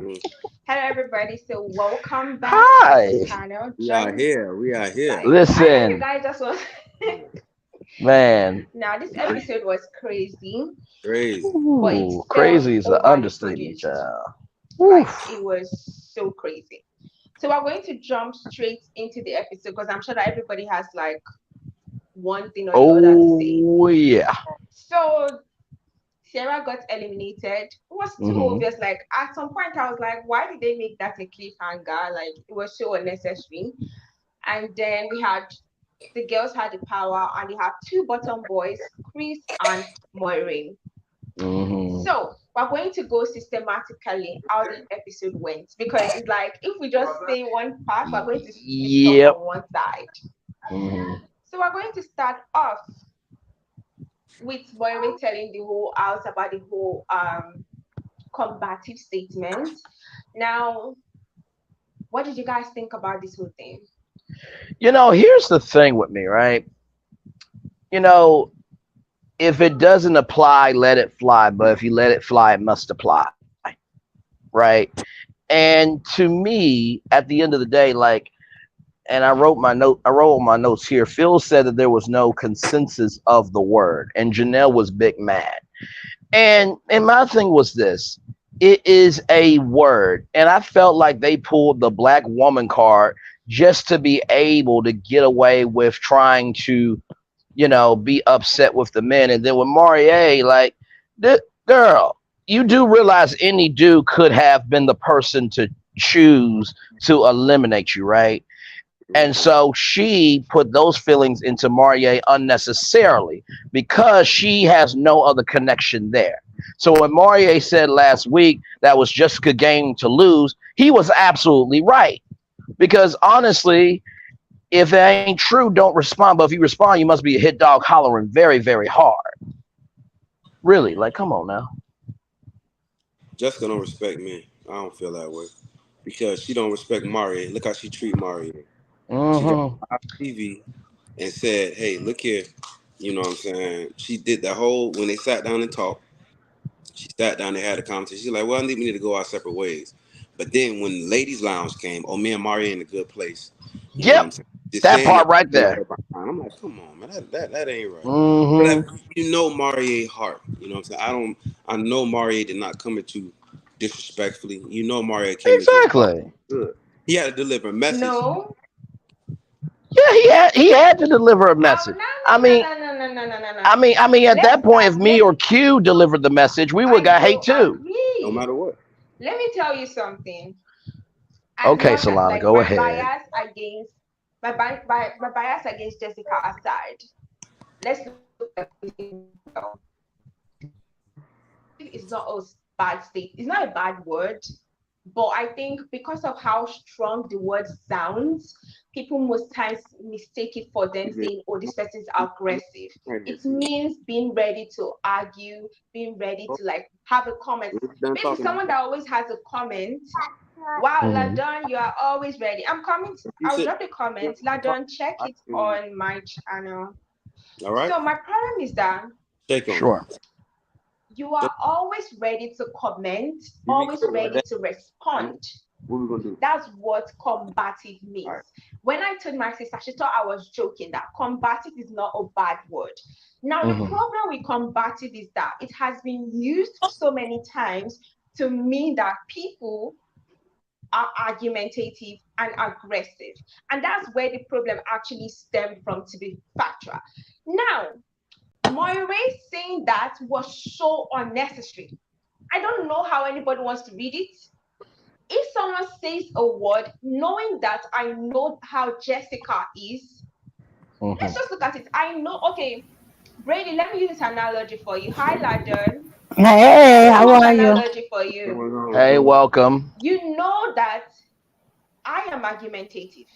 Hello, everybody. So, welcome back to the Hi. channel. We are here. We are here. Like, I know you Listen, guys just want. man. Now, this episode was crazy, Crazy. but it Ooh, felt crazy is an overly understatement, produced. child. Like, Oof. it was so crazy. So, we're going to jump straight into the episode because I'm sure that everybody has like one thing or the other to say. Oh yeah. So, Sarah got eliminated. It was too hmm obvious. Like, at some point, I was like, why did they make that a cliffhanger? Like, it was so unnecessary. And then we had the girls had the power, and they have two bottom boys, Chris and Maureen. hmm So we're going to go systematically how the episode went because it's like if we just say one part, we're going to see stuff Yep. on one side. hmm So we're going to start off with Maureen telling the whole house about the whole combative statement. Now, what did you guys think about this whole thing? Here's the thing with me, right? You know, if it doesn't apply, let it fly. But if you let it fly, it must apply, right? And to me, at the end of the day, like, and I wrote my notes here. Phil said that there was no consensus of the word, and Janelle was big mad. And my thing was this: it is a word, and I felt like they pulled the black woman card just to be able to get away with trying to, be upset with the men. And then with Maurier, like, girl, you do realize any dude could have been the person to choose to eliminate you, right? And so she put those feelings into Maurier unnecessarily because she has no other connection there. So when Maurier said last week that was just a game to lose, he was absolutely right. Because honestly, if it ain't true, don't respond. But if you respond, you must be a hit dog hollering very, very hard. Really, like, come on now. Jessica don't respect me. I don't feel that way because she don't respect Mario. Look how she treat Mario. She got hmm on TV and said, "Hey, look here." You know what I'm saying? She did that whole when they sat down and talked. She sat down. They had a conversation. She's like, "Well, I think we need to go our separate ways." But then when Ladies Lounge came, oh, me and Mario in a good place. You know what Yep, I'm saying? Just that saying part it. right there. I'm like, come on, man, that ain't right. But hmm you know Mario heart. You know what I'm saying? I know Mario did not come at you disrespectfully. You know Mario came at his heart Exactly. good. He had to deliver a message. No. Yeah, he had to deliver a Oh, message. no, I no, mean, no, no, no, no, no, no, no. at Let's that point, start. if me or Q delivered the message, we would I got hate don't too. No agree. matter what. Let me tell you something. As Okay, much as Solana, like go ahead. my bias against Jessica aside, let's look at the thing well. Combative is not a bad state. It's not a bad word, but I think because of how strong the word sounds, people most times mistake it for them saying, "Oh, this person is aggressive." It means being ready to argue, being ready to like have a comment. Done Maybe talking. someone that always has a comment. Wow, hmm Ladon, you are always ready. I'm coming. You I'll sit. drop the comment. Ladon, check it on my channel. All right. So my problem is that Shake on Sure. it. you are always ready to comment, You be always clear about ready that. to respond. What we gonna do? That's what combative All right. means. When I told my sister, she thought I was joking that combative is not a bad word. Now, the hmm problem with combative is that it has been used so many times to mean that people are argumentative and aggressive. And that's where the problem actually stemmed from, to be factual. Now, Moire saying that was so unnecessary. I don't know how anybody wants to read it. If someone says a word, knowing that I know how Jessica is, let's hmm just look at it. I know, okay, Brady, let me use this analogy for you. Hi, Ladon. Hey, Let me how use this are you? analogy for you. Hey, welcome. You know that I am argumentative,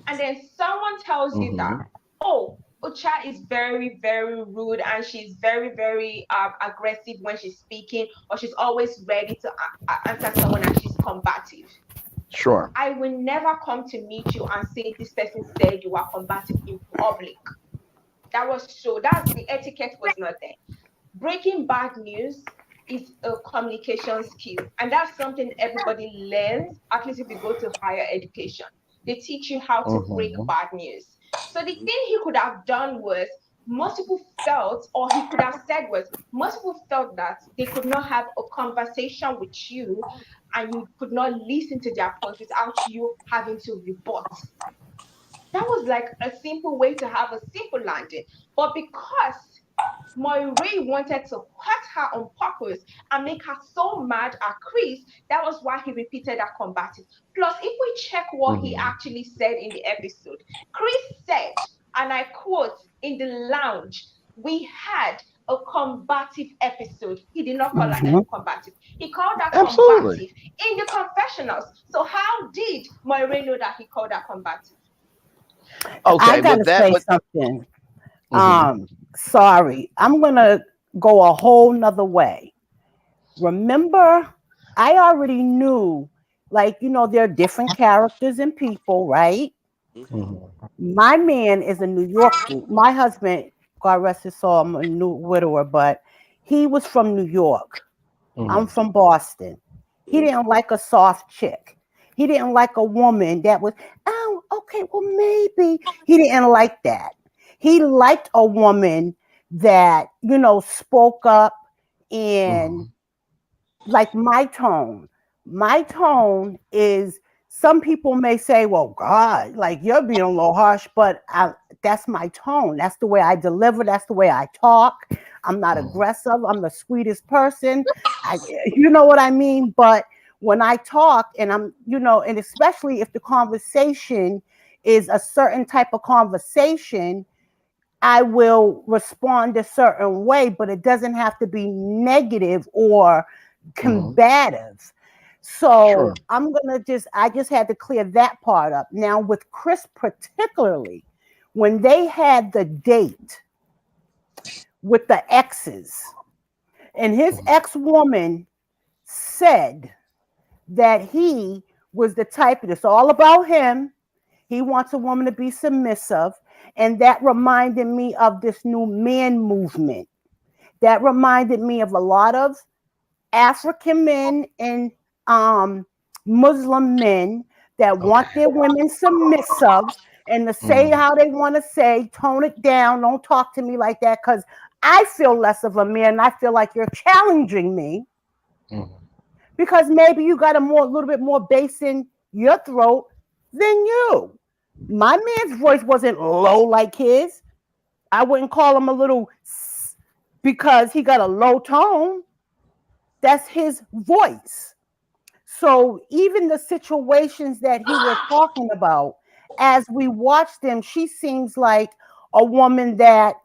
and then someone tells you that, hmm oh, Ocha is very, very rude and she's very, very aggressive when she's speaking, or she's always ready to answer someone and she's combative. Sure. I will never come to meet you and say this person said you are combative in public. That's the etiquette was not there. Breaking bad news. is a communication skill. And that's something everybody learns, at least if you go to higher education. They teach you how to break Mm-hmm. bad news. So the thing he could have done was, most people felt, or he could have said was, most people felt that they could not have a conversation with you and you could not listen to their point without you having to rebut. That was like a simple way to have a simple landing. But because Moray wanted to hurt her on purpose and make her so mad at Chris, that was why he repeated that combative. Plus, if we check what he Mm-hmm. actually said in the episode, Chris said, and I quote, in the lounge, we had a combative episode. He did not call that Mhm. combative. He called that Absolutely. combative in the confessionals. So how did Moray know that he called that combative? I Okay, with gotta that, say with something. hmm Sorry, I'm gonna go a whole nother way. Remember, I already knew, like, there are different characters and people, right? hmm My man is a New York dude. My husband, God rest his soul, I'm a new widower, but he was from New York. I'm hmm from Boston. He Mhm. didn't like a soft chick. He didn't like a woman that was, oh, okay, well, maybe. He didn't like that. He liked a woman that, spoke up and hmm like my tone. My tone is, some people may say, well, God, like you're being a little harsh, but that's my tone. That's the way I deliver. That's the way I talk. I'm not aggressive. I'm the sweetest person. I, you know what I mean? But when I talk and and especially if the conversation is a certain type of conversation, I will respond a certain way, but it doesn't have to be negative or hmm combative. Sure. So I just had to clear that part up. Now, with Chris, particularly, when they had the date with the exes, and his Mhm. ex woman said that he was the type of, it's all about him. He wants a woman to be submissive. And that reminded me of this new man movement. That reminded me of a lot of African men and um, Muslim men that want Okay. their women submissive and to say hmm how they want to say, tone it down, don't talk to me like that because I feel less of a man. I feel like you're challenging me hmm because maybe you got little bit more bass in your throat than you. My man's voice wasn't low like his. I wouldn't call him a little because he got a low tone. That's his voice. So even the situations that he was talking about, as we watch them, she seems like a woman that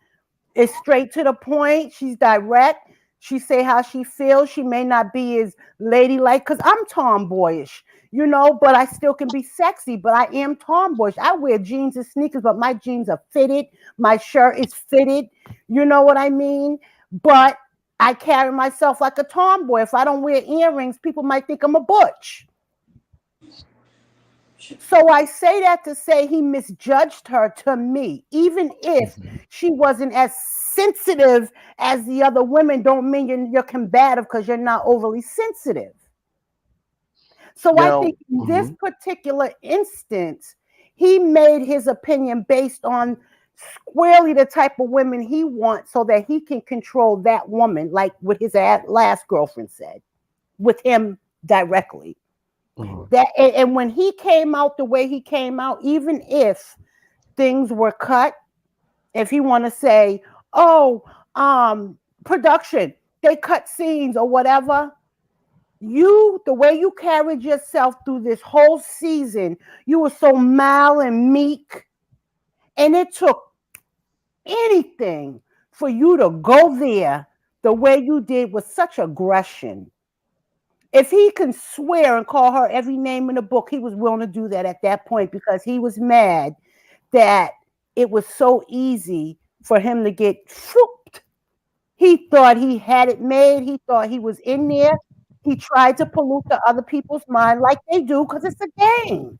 is straight to the point. She's direct. She say how she feels. She may not be as ladylike because I'm tomboyish, but I still can be sexy. But I am tomboyish. I wear jeans and sneakers, but my jeans are fitted. My shirt is fitted. You know what I mean? But I carry myself like a tomboy. If I don't wear earrings, people might think I'm a butch. So I say that to say he misjudged her to me, even if hmm she wasn't as sensitive as the other women. Don't mean you're combative because you're not overly sensitive. So You I think know. in this particular instance, he made his opinion based on squarely the type of women he wants so that he can control that woman, like what his last girlfriend said with him directly. hmm And when he came out the way he came out, even if things were cut, if he want to say, oh, production, they cut scenes or whatever, the way you carried yourself through this whole season, you were so mild and meek, and it took anything for you to go there the way you did with such aggression. If he can swear and call her every name in the book, he was willing to do that at that point because he was mad that it was so easy for him to get swooped. He thought he had it made. He thought he was in there. He tried to pollute the other people's mind like they do because it's a game.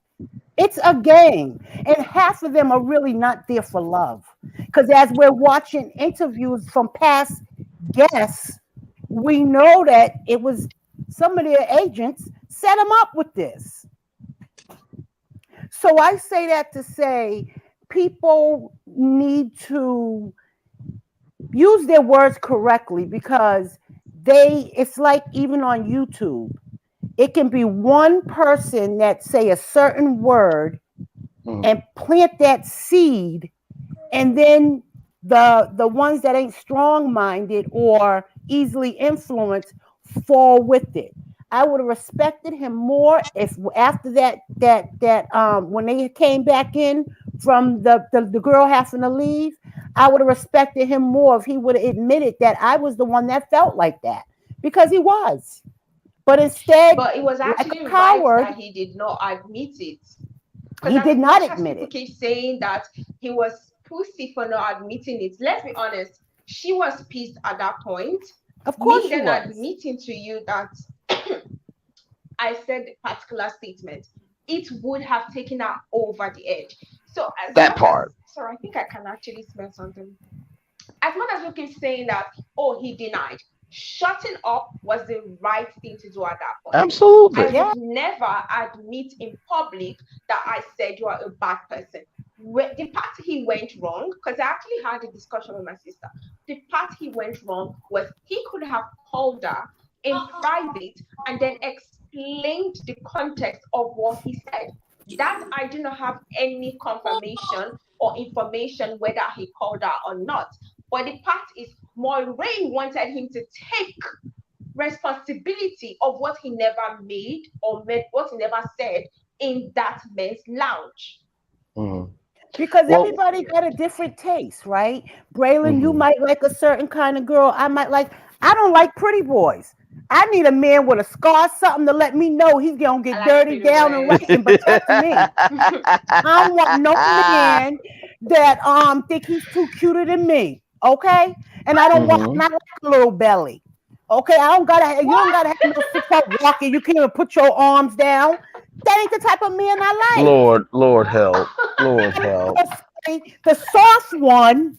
It's a game. And half of them are really not there for love. Because as we're watching interviews from past guests, we know that it was some of their agents set them up with this. So I say that to say people need to use their words correctly, because it's like, even on YouTube, it can be one person that say a certain word and plant that seed, and then the ones that ain't strong minded or easily influenced fall with it. I would have respected him more if after that when they came back in from the girl having to leave, I would have respected him more if he would have admitted that I was the one that felt like that, because he was. But instead, But it was like a actually right coward, that he did not admit it. Because he as did not much as admit people it. keep saying that he was pussy for not admitting it, let's be honest, she was pissed at that point. Of course Me she then was. admitting to you that I said the particular statement, it would have taken her over the edge. So as That much as, part. sorry, I think I can actually smell something. As much as we keep saying that, oh, he denied, shutting up was the right thing to do at that point. I Absolutely. Yeah. would never admit in public that I said you are a bad person. The part he went wrong, because I actually had a discussion with my sister. The part he went wrong was he could have called her in private and then explained the context of what he said. That I do not have any confirmation or information whether he called her or not. But the part is, Maureen wanted him to take responsibility of what he never made or made, what he never said in that men's lounge. Mhm. Because Well, everybody got a different taste, right? Braylon, you mhm. might like a certain kind of girl. I might like, I don't like pretty boys. I need a man with a scar, something to let me know he's gonna I get like dirty pretty down and boys. right and protect me. I don't want no man that think he's too cuter than me. Okay? And I don't want Mhm. not like a little belly. Okay, I don't gotta you don't What? gotta have no 6 foot walking. You can't even put your arms down. That ain't the type of man I like. Lord help, Lord I'm help. gonna say the soft one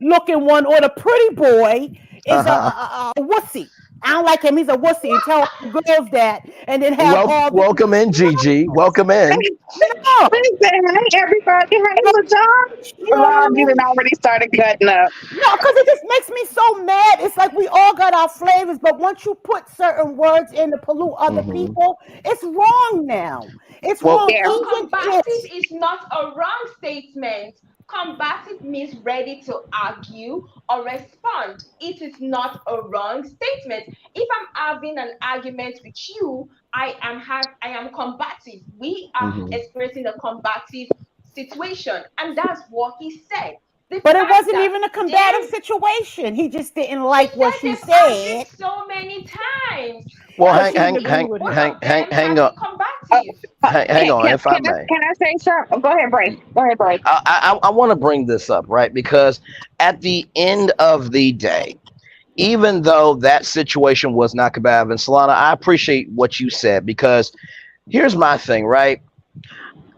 looking one or the pretty boy is a wussy. I don't like him. He's a wussy. And tell the girls that, and then have all the Welcome in, Gigi. Welcome in. no, Listen, hey everybody, hey LaJohn. you know what I Rob, you mean? done already started cutting up. No, because it just makes me so mad. It's like we all got our flavors, but once you put certain words in to pollute other Mhm. people, it's wrong now. It's Well, wrong. Yeah. So Even combative if is not a wrong statement. Combative means ready to argue or respond. It is not a wrong statement. If I'm having an argument with you, I am combative. We are mhm. experiencing a combative situation, and that's what he said. The but it fact wasn't that even a combative then situation. He just didn't he like what said she they've argued said so many times. Well, Why because hang, she do you didn't hang, think agree hang, with both him. hang, of hang, them hang can on, be combative? hang on. If I Can may, I say something? Go ahead, Bray. Go ahead, Bray. I want to bring this up, right? Because at the end of the day, even though that situation was not combative, and Solana, I appreciate what you said, because here's my thing, right?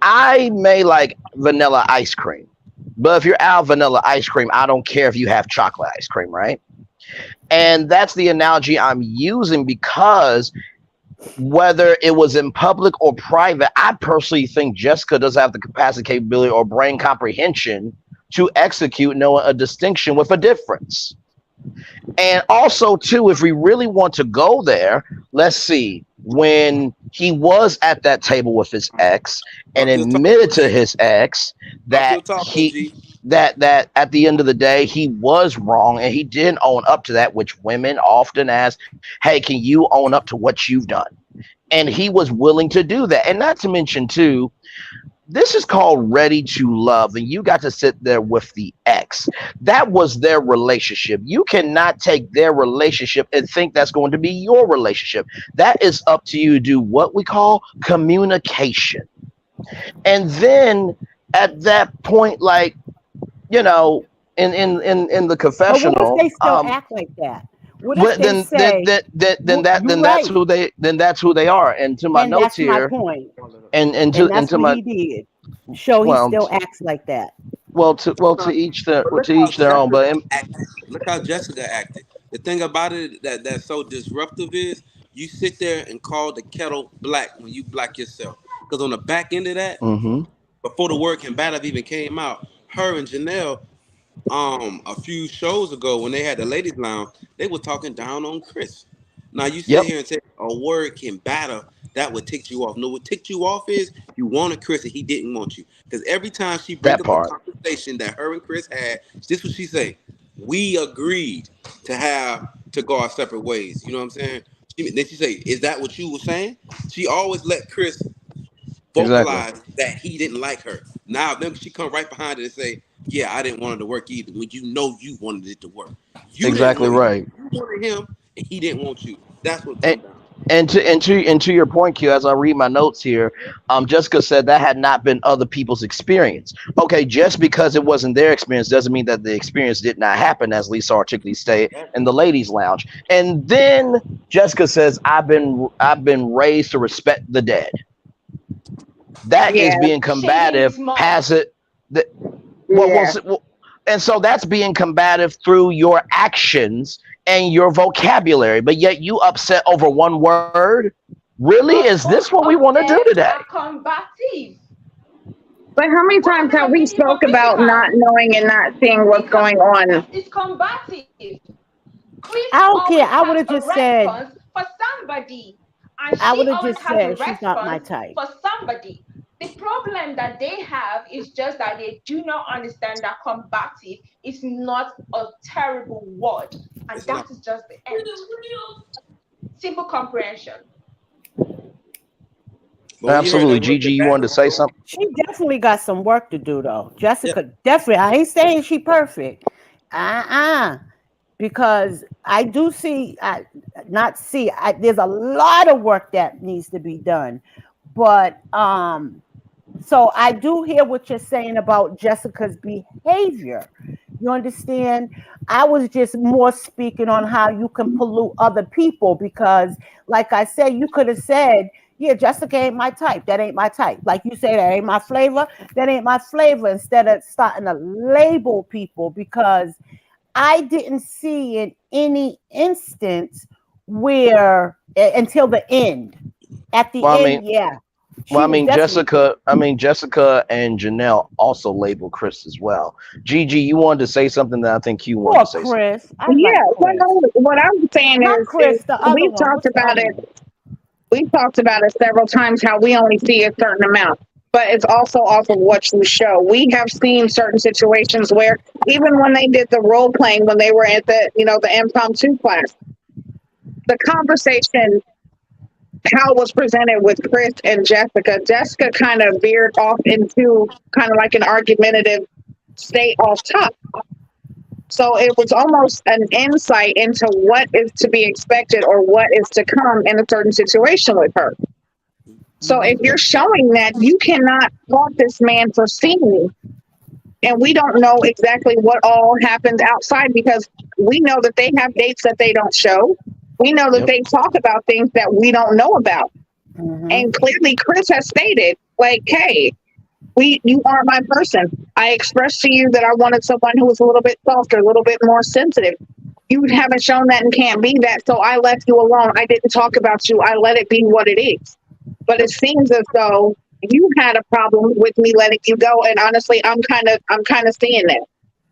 I may like vanilla ice cream, but if you're out of vanilla ice cream, I don't care if you have chocolate ice cream, right? And that's the analogy I'm using, because whether it was in public or private, I personally think Jessica does have the capacity, capability, or brain comprehension to execute knowing a distinction with a difference. And also, too, if we really want to go there, let's see. When he was at that table with his ex and Talk your talk, admitted to OG. his ex Talk that your talk, he OG. that at the end of the day he was wrong, and he did own up to that, which women often ask, hey, can you own up to what you've done? And he was willing to do that. And not to mention, too, this is called Ready to Love, and you got to sit there with the ex. That was their relationship. You cannot take their relationship and think that's going to be your relationship. That is up to you to do what we call communication. And then at that point, like, you know, in the But what if confessional, they still act like that? What if well, they say, "You're right," then that's who they are. And to my and notes that's my here, point, and and that's to what my he did. Show he well, still acts like that. to each their But look to how each their own. Jessica But acted. Look how Jessica acted. The thing about it that's so disruptive is you sit there and call the kettle black when you black yourself. Because on the back end of that, Mm-hmm. before the word combative even came out, her and Janelle, a few shows ago when they had the ladies lounge, they were talking down on Chris. Now you sit Yep. here and say a word combative, that would tick you off. No, what ticked you off is you wanted Chris and he didn't want you. Because every time she bring That up a part. conversation that her and Chris had, this what she say. We agreed to go our separate ways. You know what I'm saying? Then she say, "Is that what you were saying?" She always let Chris Exactly. vocalize that he didn't like her. Now then she come right behind it and say, "Yeah, I didn't want it to work either." When you know you wanted it to work, you didn't Exactly want it. right. You wanted him, and he didn't want you. That's what And come down. and to your point, Q, as I read my notes here, Jessica said that had not been other people's experience. Okay, just because it wasn't their experience doesn't mean that the experience did not happen, as Lisa articulately stated in the ladies' lounge. And then Jessica says, "I've been raised to respect the dead." That is Yeah, being Shaming combative. his mom. Has it? That, yeah, well, and so that's being combative through your actions and your vocabulary. But yet you upset over one word. Really? Is But this what both we want to of do them today? are combative. but how many Both of times them have are we being spoke about not hypocritical. knowing and not seeing what's It's, going on? it's combative. Chris I don't care. always I would has have a just said, response for somebody, and I she would have always just has a said she's not my response type. for somebody. The problem that they have is just that they do not understand that combative is not a terrible word, and It's not. that is just the end. Simple comprehension. But when you heard Absolutely. that word Gigi, you wanted to combative, say something? She definitely got some work to do, though. yeah, Jessica definitely. I ain't saying she perfect. Uh-uh. Because I do see, not see. There's a lot of work that needs to be done, but so I do hear what you're saying about Jessica's behavior. You understand? I was just more speaking on how you can pollute other people because, like I said, you could have said, yeah, Jessica ain't my type. That ain't my type. Like you say, that ain't my flavor. That ain't my flavor. Instead of starting to label people, because I didn't see in any instance where until the end. At the Well, I mean, end, yeah, well, she was definitely Jessica and Janelle also labeled Chris as well. Gigi, you wanted to say something that I think you wanted poor to say something. Chris. I Yeah, like well, Chris. no, what I'm saying Not is Chris, the other we've one. talked What's the about other it. one? We've talked about it several times how we only see a certain amount, but it's also off of what you show. We have seen certain situations where even when they did the role playing, when they were at the impromptu class, the conversation how it was presented with Chris and Jessica, Jessica kind of veered off into kind of like an argumentative state off top. So it was almost an insight into what is to be expected or what is to come in a certain situation with her. So if Hmm. yeah, you're showing that you cannot fault this man for seeing, and we don't know exactly what all happened outside because we know that they have dates that they don't show. We know that Yep. they talk about things that we don't know about. Hmm. And clearly Chris has stated, like, hey, you aren't my person. I expressed to you that I wanted someone who was a little bit softer, a little bit more sensitive. You haven't shown that and can't be that, so I left you alone. I didn't talk about you. I let it be what it is. But it yep. seems as though you had a problem with me letting you go, and honestly, I'm kind of seeing that.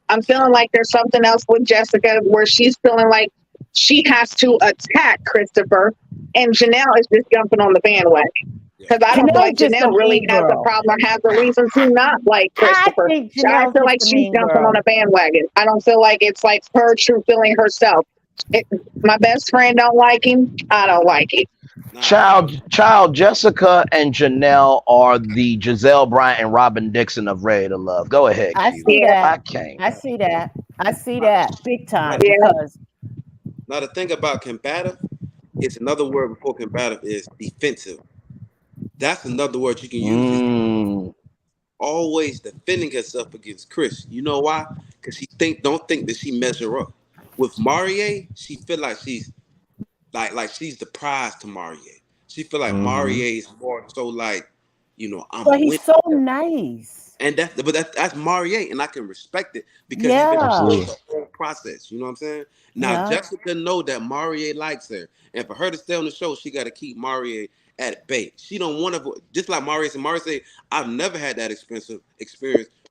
I'm feeling like there's something else with Jessica where she's feeling like she has to attack Christopher, and Janelle is just jumping on the bandwagon. Yeah. Because I don't feel Janelle's like just a Janelle really mean has a girl. problem or has a reason to not like I Christopher. think So I Janelle's feel just like a she's mean jumping on girl. a bandwagon. I don't feel like it's like her true feeling herself. It, my best friend don't like him. I don't like him. Nah, Child, Jessica and Janelle are the Giselle Bryant and Robin Dixon of Ready to Love. Go ahead, I Q. see Yeah, that. I can't. I see that. I see nah, that big nah. time yeah, because Now the thing about combative, it's another word before combative is defensive. That's another word you can use. Is Mm, always defending herself against Chris. You know why? Because she don't think that she measure up. With Maurier, she feel like she's like she's the prize to Maurier. She feel like mm-hmm. Maurier is more so like, I'm But winning. he's so nice. And that's Maurier, and I can respect it because he's been Yeah. through Absolutely. the whole process. You know what I'm saying? Now Yeah. Jessica know that Maurier likes her, and for her to stay on the show, she got to keep Maurier at bay. She don't want to, just like Maurier said. Maurier said, "I've never had that experience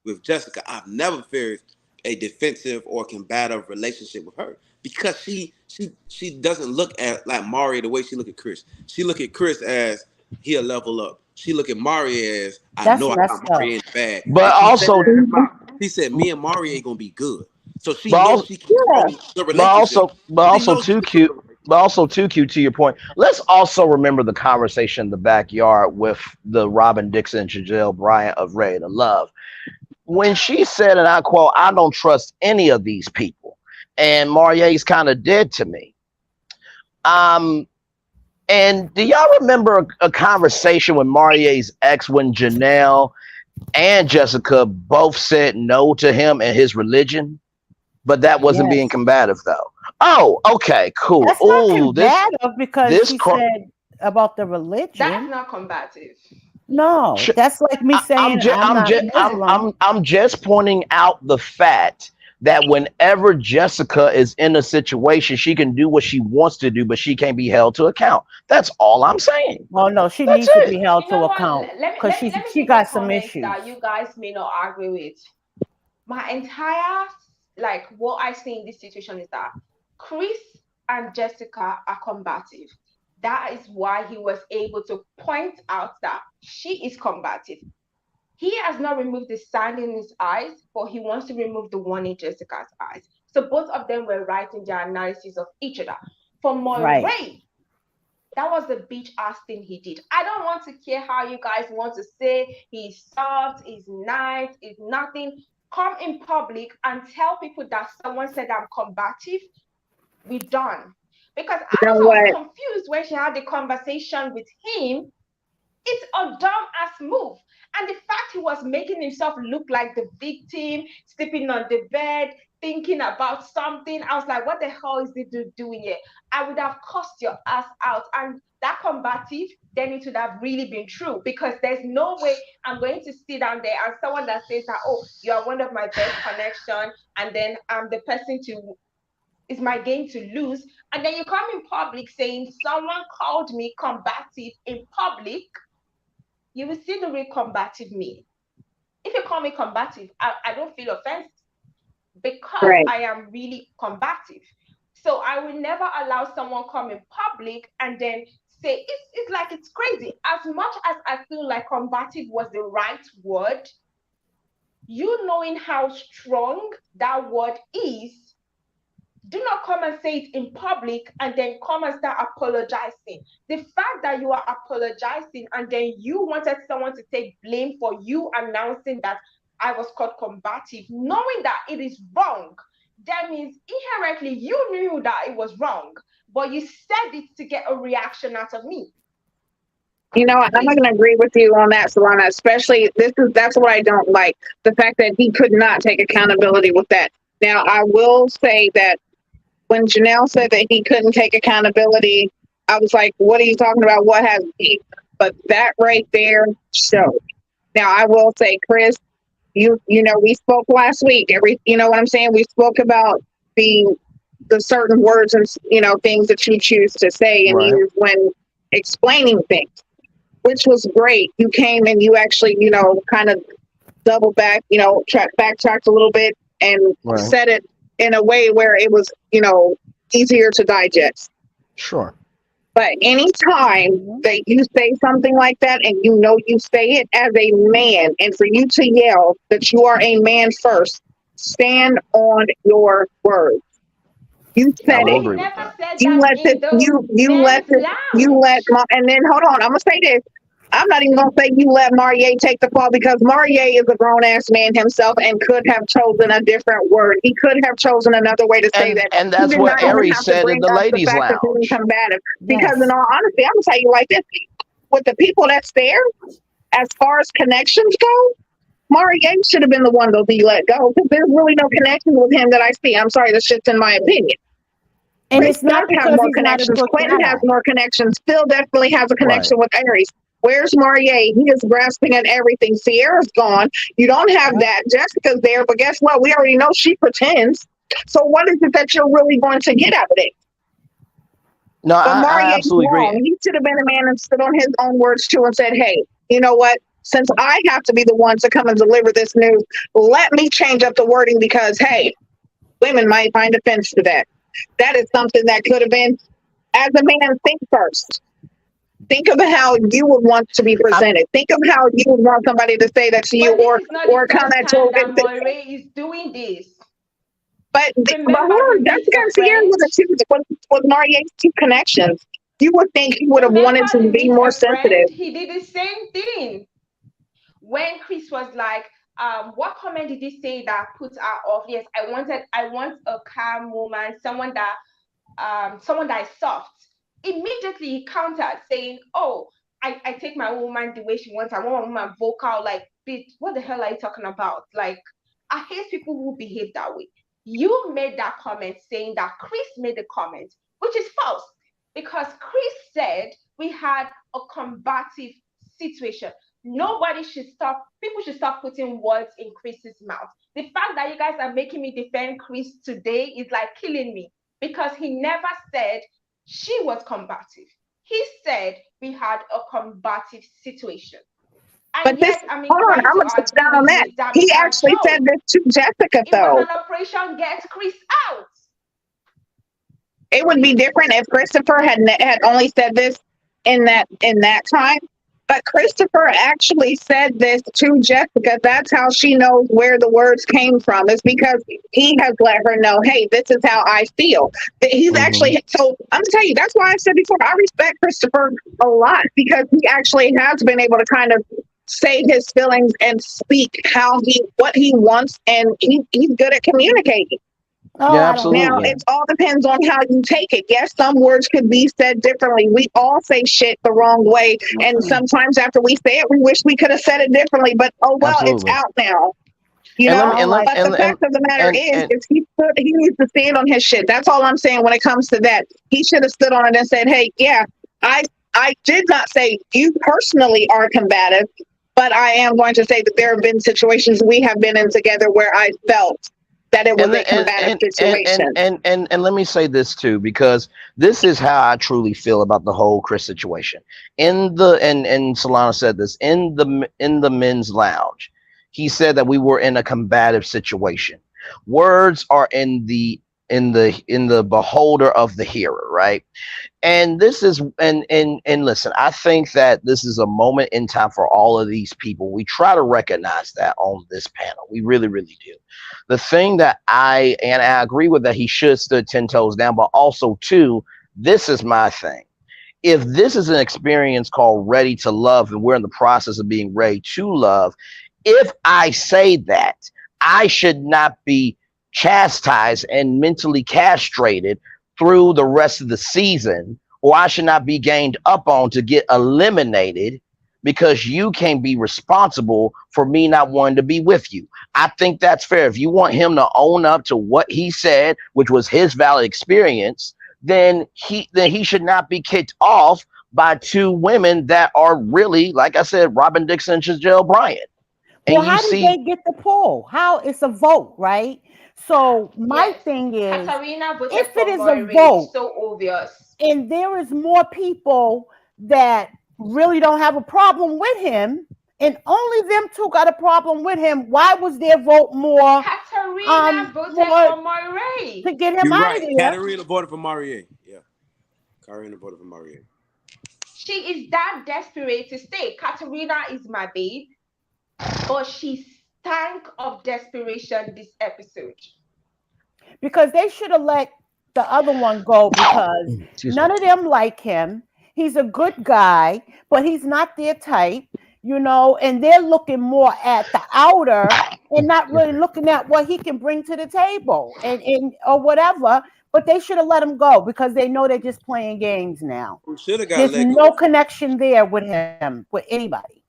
with Jessica. I've never feared a defensive or combative relationship with her because she doesn't look at like Maurier the way she look at Chris. She look at Chris as he'll level up. She look at Maurier as I That's know I got messed up. Maurier in the bag. But And she said also, that in her mouth. She said, me and Maurier gonna be good. So she but knows also, she can Yeah. control the relationship. but She also knows she too can control cute. the relationship. But also too cute to your point. Let's also remember the conversation in the backyard with the Robin Dixon and Giselle Bryant of Ready to Love. When she said, and I quote, "I don't trust any of these people," and Marier's kind of dead to me. Um, and do y'all remember a conversation with Marier's ex when Janelle and Jessica both said no to him and his religion, but that wasn't being Yes. combative though. Oh, okay, cool. That's not Ooh, combative because this she cro- said about the That's religion. not combative. No, ch- that's like me saying I'm not Muslim. I'm just pointing out the fact that whenever Jessica is in a situation, she can do what she wants to do, but she can't be held to account. That's all I'm saying. Oh no, she That's needs to it. be held You to know what? account Let me because let me let me she give a got some comment issues. that you guys may not agree with. My entire like what I see in this situation is that Chris and Jessica are combative. That is why he was able to point out that she is combative. He has not removed the sand in his eyes, but he wants to remove the one in Jessica's eyes. So both of them were right in their analysis of each other. For Right. Moray, that was the bitch ass thing he did. I don't want to care how you guys want to say he's soft, he's nice, he's nothing. Come in public and tell people that someone said I'm combative. We're done. Because You I know was what? confused when she had the conversation with him. It's a dumb ass move. And the fact he was making himself look like the victim, sleeping on the bed, thinking about something, I was like, what the hell is this dude doing here? I would have cussed your ass out. And that combative, then it would have really been true because there's no way I'm going to sit down there and someone that says that, oh, you are one of my best connection, and then I'm the person to is my game to lose. And then you come in public saying someone called me combative in public, you will see the real combative me. If you call me combative, I don't feel offense because Right. I am really combative. So I will never allow someone come in public and then say it's like it's crazy. As much as I feel like combative was the right word, you knowing how strong that word is, do not come and say it in public and then come and start apologizing. The fact that you are apologizing and then you wanted someone to take blame for you announcing that I was called combative, knowing that it is wrong, that means inherently you knew that it was wrong, but you said it to get a reaction out of me. You know, I'm not Please. going to agree with you on that, Solana. Especially that's what I don't like, the fact that he could not take accountability with that. Now, I will say that when Janelle said that he couldn't take accountability, I was like, "What are you talking about? What has he?" But that right there showed. Now, I will say, Chris, you know, we spoke last week. You know what I'm saying? We spoke about the certain words and things that you choose to say and Right. use when explaining things, which was great. You came and you actually, kind of double back, backtracked a little bit and Right. said it in a way where it was, easier to digest. Sure. But anytime that you say something like that and you say it as a man, and for you to yell that you are a man first, stand on your words. You I said will it. But he agree with never that. said You that let this, in the you let men's this, you let, lounge. and then hold on, I'm gonna say this. I'm not even gonna say you let Maurier take the fall because Maurier is a grown ass man himself and could have chosen a different word. He could have chosen another way to say that. And He that's did not what even Aries have to said in bring the up the ladies' fact that being lounge. combative. Because in Yes. all honesty, I'm gonna tell you like this: with the people that's there, as far as connections go, Maurier should have been the one to be let go because there's really no connection with him that I see. I'm sorry, that's just in my opinion. And Chris it's does not have because more he's not a connections. good Quinton has guy. more connections. Phil definitely has a Right. connection with Aries. Where's Maurier? He is grasping at everything. Sierra's gone. You don't have that. Jessica's there, but guess what? We already know she pretends. So what is it that you're really going to get out of it? No, But I Maurier's absolutely agree. wrong. He should have been a man and stood on his own words too and said, hey, you know what? Since I have to be the one to come and deliver this news, let me change up the wording because, hey, women might find offense to that. That is something that could have been, as a man, think first. Think of how you would want to be presented. Think of how you would want somebody to say that to you, But this is not the or come first at time you. that Moray is doing this. But Remember hold the on, meet Jessica the and Sierra French? were the two with Marier's two connections. You would think he would have Remember wanted to the be meet more a friend? sensitive. He did the same thing. When Chris was like, what comment did he say that put her off? Yes, I want a calm woman, someone that is soft. Immediately he countered saying, oh, I take my woman the way she wants. I want my woman vocal. Like, bitch, what the hell are you talking about? Like, I hate people who behave that way. You made that comment saying that Chris made the comment, which is false because Chris said we had a combative situation. Nobody should stop, people should stop putting words in Chris's mouth. The fact that you guys are making me defend Chris today is like killing me because he never said she was combative. He said we had a combative situation. But And this, yes, I'm hold on, inclined I'm to gonna sit agree down on with you. that. It's damage He and actually said Joe. this to Jessica, It was though. an operation get Chris out. It would be different if Christopher had only said this in that time. But Christopher actually said this to Jessica. That's how she knows where the words came from. It's because he has let her know, hey, this is how I feel. He's Hmm. actually, so I'm gonna tell you, that's why I said before, I respect Christopher a lot because he actually has been able to kind of say his feelings and speak what he wants, and he's good at communicating. Oh, Yeah, I don't Now, know. absolutely. it all depends on how you take it. Yes, some words could be said differently. We all say shit the wrong way. And sometimes after we say it, we wish we could have said it differently. But oh well, it's Absolutely. out now. You And let know? me I don't like and But the fact of the matter and and, is he needs to stand on his shit. That's all I'm saying when it comes to that. He should have stood on it and said, hey, yeah, I I did not say you personally are combative, but I am going to say that there have been situations we have been in together where I felt that it was and a combative situation. and let me say this too, because this is how I truly feel about the whole Chris situation. In the and Solana said this in the men's lounge. He said that we were in a combative situation. Words are in the beholder of the hearer, right? And this is and listen, I think that this is a moment in time for all of these people. We try to recognize that on this panel. We really do. The thing that I agree with, that he should stood 10 toes down, but also too, this is my thing. If this is an experience called ready to love and we're in the process of being ready to love, if I say that, I should not be chastised and mentally castrated through the rest of the season, or I should not be gained up on to get eliminated because you can't be responsible for me not wanting to be with you. I think that's fair. If you want him to own up to what he said, which was his valid experience, then he should not be kicked off by two women that are really, like I said, Robin Dixon and Giselle Bryant. Well, And you how did see, they get the poll? How it's a vote, right? So my Yes, thing is, Katarina voted if it for is a Moray. It's vote so obvious. and there is more people that really don't have a problem with him, and only them two got a problem with him, why was their vote Katarina voted more for Moray. to get him You're out of right. there? Katarina voted for Maurier. Yeah. Katarina voted for Maurier. She is that desperate to stay. Katarina is my babe, but she stank of desperation this episode. Because they should have let the other one go because excuse me. none of them like him. He's a good guy, but he's not their type, and they're looking more at the outer and not Excuse really me. looking at what he can bring to the table and or whatever. But they should have let him go because they know they're just playing games now. Who should have got There's let go? no connection there with him, with anybody.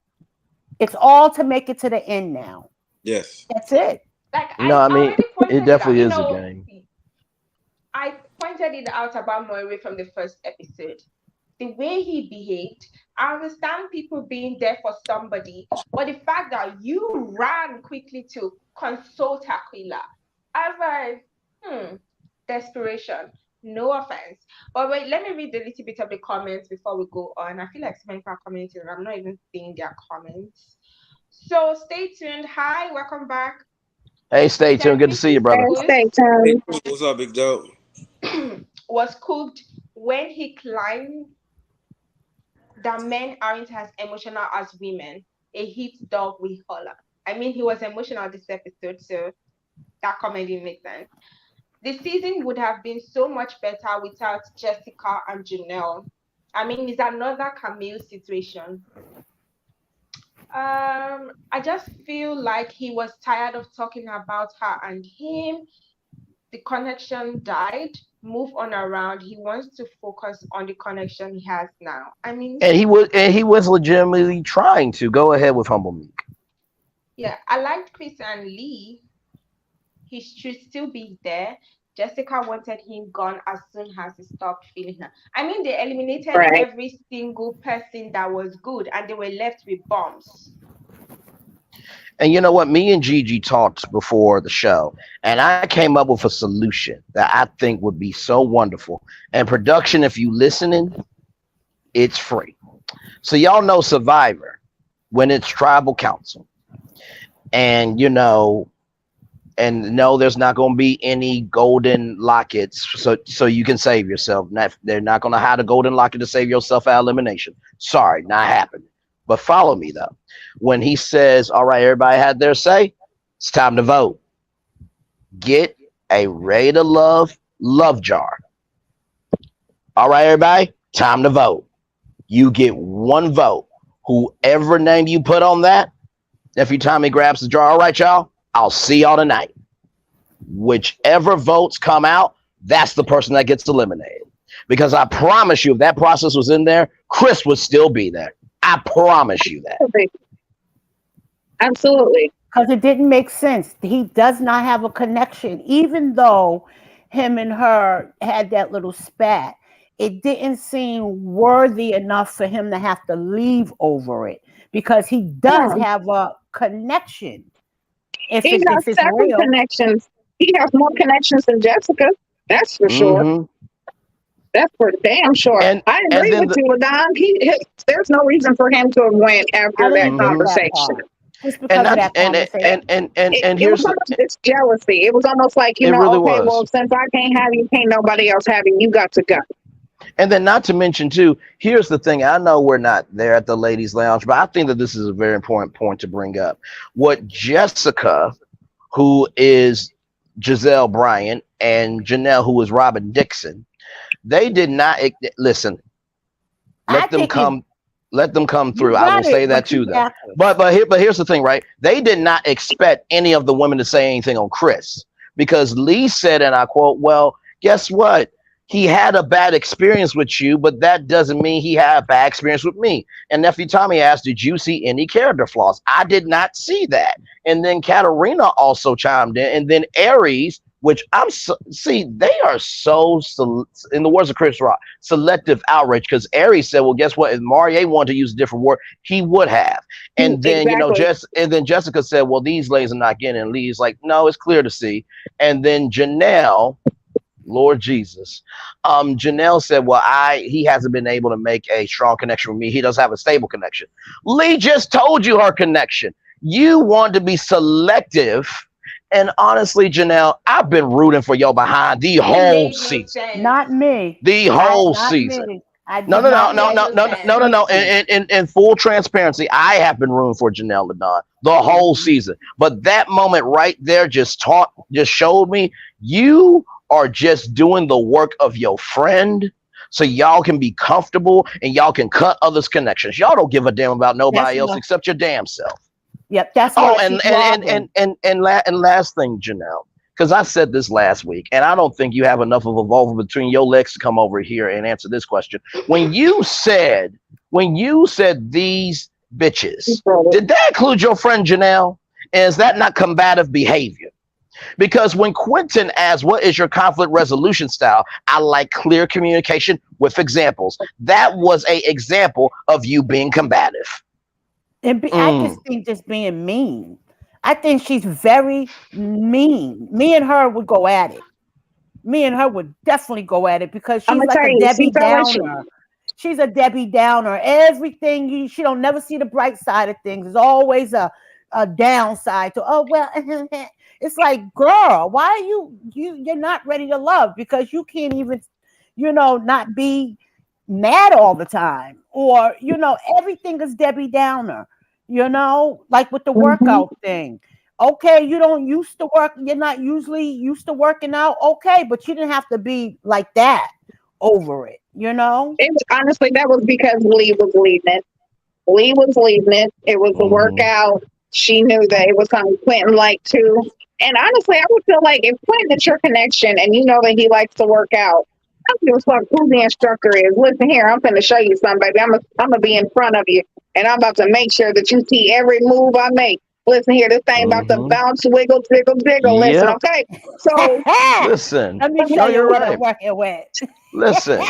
It's all to make it to the end now. Yes. That's it. Like No, I I mean, already it pointed it out. definitely is a game. I pointed it out about Moray from the first episode. the way he behaved. I understand people being there for somebody, but the fact that you ran quickly to consult Aquila, I was desperation. No offense. But wait, let me read a little bit of the comments before we go on. I feel like so many people are commenting and I'm not even seeing their comments. So stay tuned. Hi, welcome back. Hey, stay tuned. Good to see you, brother. Stay Hey, tuned. what's up, Big Joe? Was cooked when he climbed that men aren't as emotional as women. A hit dog will holler. I mean, he was emotional this episode, so that comment didn't make sense. The season would have been so much better without Jessica and Janelle. I mean, it's another Camille situation. I just feel like he was tired of talking about her and him. The connection died. Move on around. He wants to focus on the connection he has now. I mean, And he was legitimately trying to go ahead with Humble Meek. yeah, I liked Chris and Lee. He should still be there. Jessica wanted him gone as soon as he stopped feeling her. I mean, they eliminated Right. every single person that was good and they were left with bombs. And you know what? Me and Gigi talked before the show, and I came up with a solution that I think would be so wonderful. And production, if you listening, it's free. So y'all know Survivor when it's tribal council, and you know, and no, there's not going to be any golden lockets, so you can save yourself. They're not going to hide a golden locket to save yourself out of elimination. Sorry, not happening. But follow me though. When he says, "All right, everybody had their say. It's time to vote. Get a Ready to love jar. All right, everybody, time to vote. You get one vote. Whoever name you put on that, every time he grabs the jar, all right, y'all, I'll see y'all tonight. Whichever votes come out, that's the person that gets eliminated. Because I promise you, if that process was in there, Chris would still be there. I promise you that. Absolutely. Because it didn't make sense. He does not have a connection, even though him and her had that little spat. It didn't seem worthy enough for him to have to leave over it because he does have a connection. If He it's several real. connections. He has more connections than Jessica. That's for sure. Mhm. That's for damn sure. And I agree with you, Ladon. There's no reason for him to have went I after that didn't get that conversation. part. Just because of that conversation. And It here's was almost, it's jealousy. It was almost like, it really okay, was. well, since I can't have you, can't nobody else have you. You got to go. And then not to mention too, here's the thing. I know we're not there at the ladies' lounge, but I think that this is a very important point to bring up. What Jessica, who is Giselle Bryant, and Janelle, who is Robin Dixon, they did not listen. Let them come through. I will say that to them. But here's the thing, right? They did not expect any of the women to say anything on Chris because Lee said, and I quote, "Well, guess what? He had a bad experience with you, but that doesn't mean he had a bad experience with me." And Nephew Tommy asked, "Did you see any character flaws?" I did not see that. And then Katarina also chimed in, and then Aries, which they are so, in the words of Chris Rock, selective outrage, because Aries said, well, guess what? If Maurier wanted to use a different word, he would have. And then, Exactly. Jessica said, well, these ladies are not getting in. Lee's like, no, it's clear to see. And then Janelle, Lord Jesus, Janelle said, well, he hasn't been able to make a strong connection with me. He doesn't have a stable connection. Lee just told you her connection. You want to be selective. And honestly, Janelle, I've been rooting for your behind the whole season. Not me. The whole season. No. In full transparency, I have been rooting for Janelle Ladon the whole season. But that moment right there just showed me you are just doing the work of your friend so y'all can be comfortable and y'all can cut others' connections. Y'all don't give a damn about nobody else except your damn self. Yep, that's and last thing, Janelle, because I said this last week, and I don't think you have enough of a vulva between your legs to come over here and answer this question. When you said these bitches, did that include your friend Janelle? And is that not combative behavior? Because when Quinton asks, "What is your conflict resolution style?" I like clear communication with examples. That was a example of you being combative. I just Mm, think just being mean. I think she's very mean. Me and her would go at it. Me and her would definitely go at it because I'm she's gonna like tell a you, Debbie she felt like she. Downer. She's a Debbie Downer. Everything she don't never see the bright side of things. There's always a downside to. Oh well, it's like, girl, why are you're not ready to love because you can't even, not be mad all the time, or everything is Debbie Downer. Like with the Mhm. workout thing. Okay, you don't used to work, you're not usually used to working out. Okay, but you didn't have to be like that over it. It was honestly that was because Lee was leading it. Lee was leading it. It was the mhm. workout. She knew that it was something Quentin liked too. And honestly, I would feel like if Quentin is your connection and you know that he likes to work out, I don't give a fuck who the instructor is. Listen here, I'm going to show you something, baby. I'm gonna be in front of you, and I'm about to make sure that you see every move I make. Listen here, this thing about to Mhm. bounce, wiggle, jiggle, jiggle. Listen, Yep. okay. So Listen. Let me No, show you you're what I'm right. working with. Listen.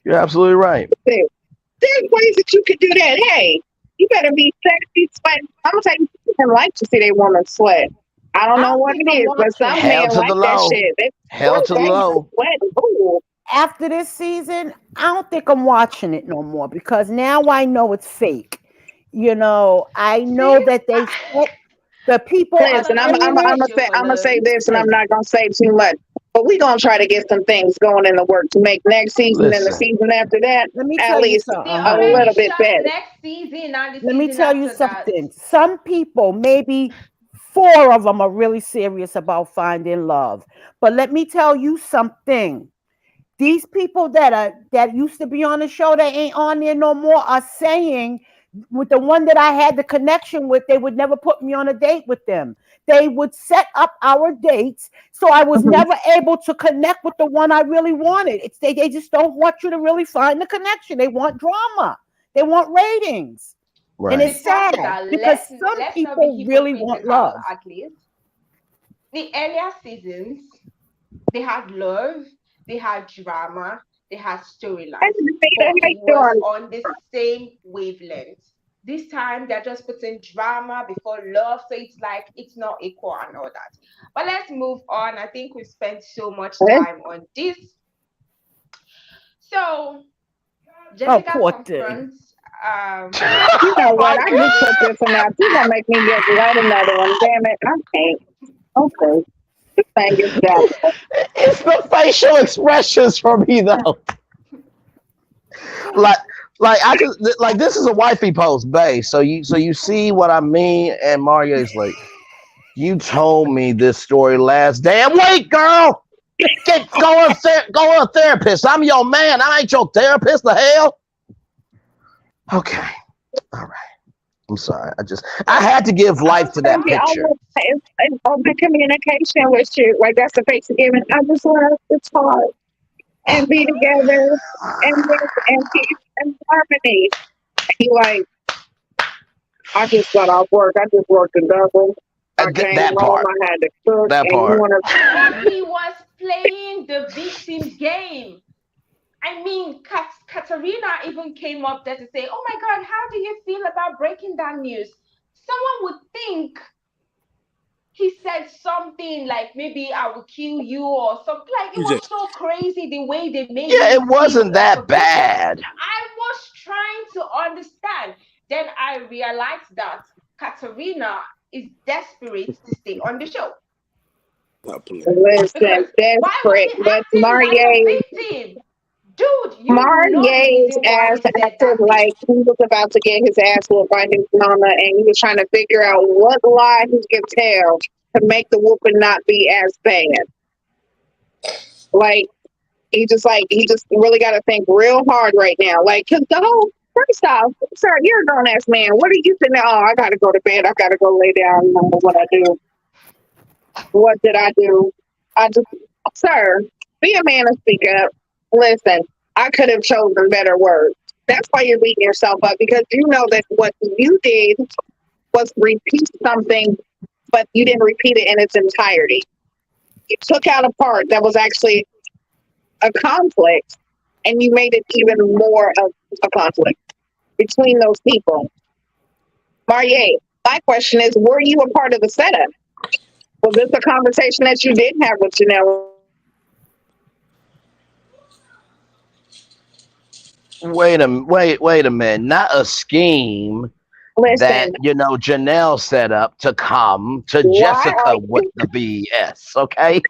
You're absolutely right. there's ways that you could do that. Hey, you better be sexy, sweat. I'm gonna tell you, people like to see their woman sweat. I don't I know don't what think it I'm is, but watching some it. Hell men to the like that low. shit. They Hell to the they low. sweat. Ooh. After this season, I don't think I'm watching it no more because now I know it's fake. I know See, that they set the people that's are Listen, not I'm gonna be I'm setting on I'm the it. gonna say show I'm gonna say alone. this, and I'm Listen, not gonna say too much. But we gonna try to get some things going in the work to make next season and the Listen. season after that let me at tell you least They a something. already little bit shot better. next season and the Let me season tell you after that. something. Some people, maybe four of them, are really serious about finding love. But let me tell you something. These people that used to be on the show that ain't on there no more are saying with the one that I had the connection with, they would never put me on a date with them. They would set up our dates, so I was Mhm. never able to connect with the one I really wanted. They just don't want you to really find the connection. They want drama. They want ratings. And Right. it's The fact sad is that because some let's not be people really want hypocritical. love. At least the earlier seasons, they had love, they had drama, they had Hey, storylines, Nita, but how it you was doing? on the same wavelength. This time they're just putting drama before love, so it's like it's not equal and all that. But let's move on. I think we spent so much time on this. So Oh, Jessica poor thing. confronts You know what? I just put Catherine. this one out. You gonna make me get write another one? Damn it! I can't. Okay, this thing is done. It's the facial expressions for me though. Like like I just like this is a wifey post, babe. So you see what I mean? And Mario is like, you told me this story last damn week, girl. Go to a therapist. I'm your man. I ain't your therapist. The hell? Okay. All right. I'm sorry. I So had to give I life was to Thank that you. saying, picture. It's open communication with you. Like that's the face of giving. I just want us to talk and be together and live in peace and harmony. He like, I just got off work. I just worked a double. I came That home. part. I had to cook, That and you part. want to. he was playing the victim game. I mean, Katarina even came up there to say, "Oh my God, how do you feel about breaking that news?" Someone would think he said something like, "Maybe I will kill you" or something. Like it You was just so crazy the way they made Yeah, him it seem wasn't like a that victim. bad. I was trying to understand. Then I realized that Katarina is desperate to stay on the show. stop playing. Listen, Because why was desperate. he But acting like a victim? Dude, you know the Marier's reason why ass he said acted that thing. like he was about to get his ass whooped by his mama, and he was trying to figure out what lie he could tell to make the whooping not be as bad. Like he just really got to think real hard right now. Like, cause the whole first off, sir, you're a grown ass man. What are you sitting there? Oh, I gotta go to bed. I gotta go lay down. You know what I do? What did I do? I just, sir, be a man and speak up. Listen, I could have chosen better words. That's why you're beating yourself up because you know that what you did was repeat something but you didn't repeat it in its entirety. You took out a part that was actually a conflict and you made it even more of a conflict between those people. Maurier, my question is, were you a part of the setup? Was this a conversation that you did have with Janelle? Wait a minute. Not a scheme that Listen, Janelle set up to come to why are Jessica with the BS. Okay.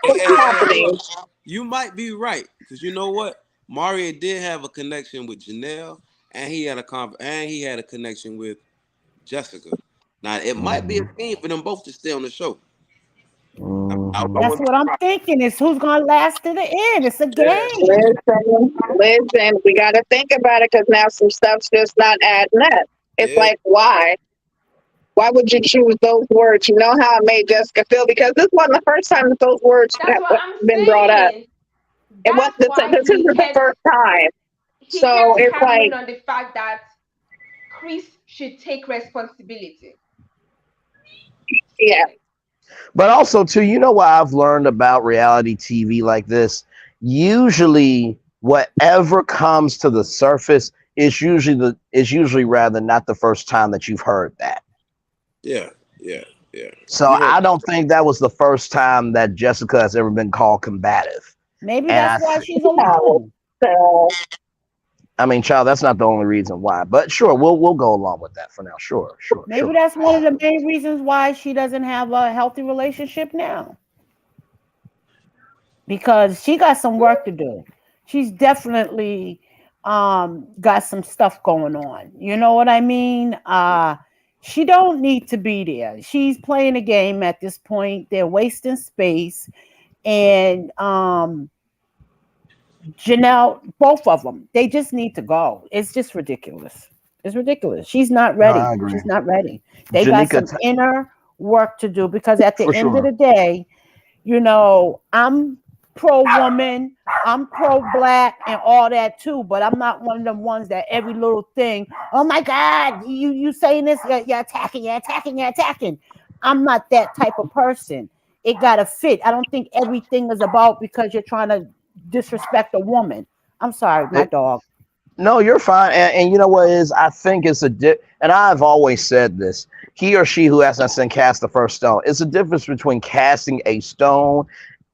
what's happening? Look, you might be right because you know what, Mario did have a connection with Janelle, and he had a connection with Jessica. Now it might be a scheme for them both to stay on the show. That's what I'm thinking. Is who's gonna last to the end? It's a game. Listen, we got to think about it because now some stuff's just not adding up. It's Yeah. like, why? Why would you choose those words? You know how it made Jessica feel? Because this wasn't the first time that those words That's have what I'm been brought up. saying. It was That's why this isn't the first time. he So kept it's hammering like, on the fact that Chris should take responsibility. yeah, But also too, what I've learned about reality TV like this, usually whatever comes to the surface is usually rather not the first time that you've heard that. Yeah. So I don't think that was the first time that Jessica has ever been called combative. Maybe And that's why she's no. alone. So I mean, child, that's not the only reason why. But sure, we'll go along with that for now. Sure. Maybe that's one of the main reasons why she doesn't have a healthy relationship now. Because she got some work to do. She's definitely got some stuff going on. You know what I mean? She don't need to be there. She's playing a game at this point. They're wasting space. And Janelle, both of them, they just need to go. It's just ridiculous. It's ridiculous. She's not ready. I agree. She's not ready. They got some inner work to do because at the For end sure. of the day, I'm pro woman, I'm pro black and all that too, but I'm not one of them ones that every little thing, oh my God, you saying this, you're attacking. I'm not that type of person. It gotta fit. I don't think everything is about because you're trying to disrespect a woman. I'm sorry, my dog. No, you're fine. And you know what is? I think it's and I've always said this. He or she who has not sinned cast the first stone. It's a difference between casting a stone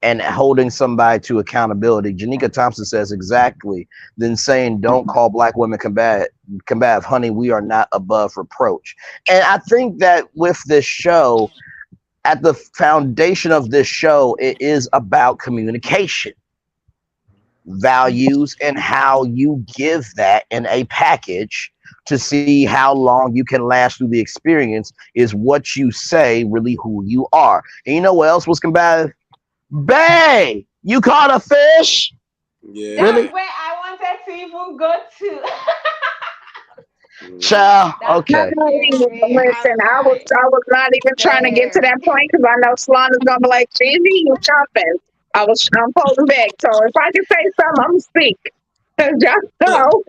and holding somebody to accountability. Janika Thompson says exactly. Then saying, "Don't call black women combative, honey. We are not above reproach." And I think that with this show, at the foundation of this show, it is about communication, values, and how you give that in a package to see how long you can last through the experience. Is what you say really who you are? And you know what else was combative? Bae, you caught a fish? Yeah. Really? That's where I wanted to even go to. Child, okay. Listen, I was not even trying to get to that point because I know Salon is gonna be like, "Gigi, you jumping." I'm holding back. So if I can say something, I'm gonna speak. Cause y'all know,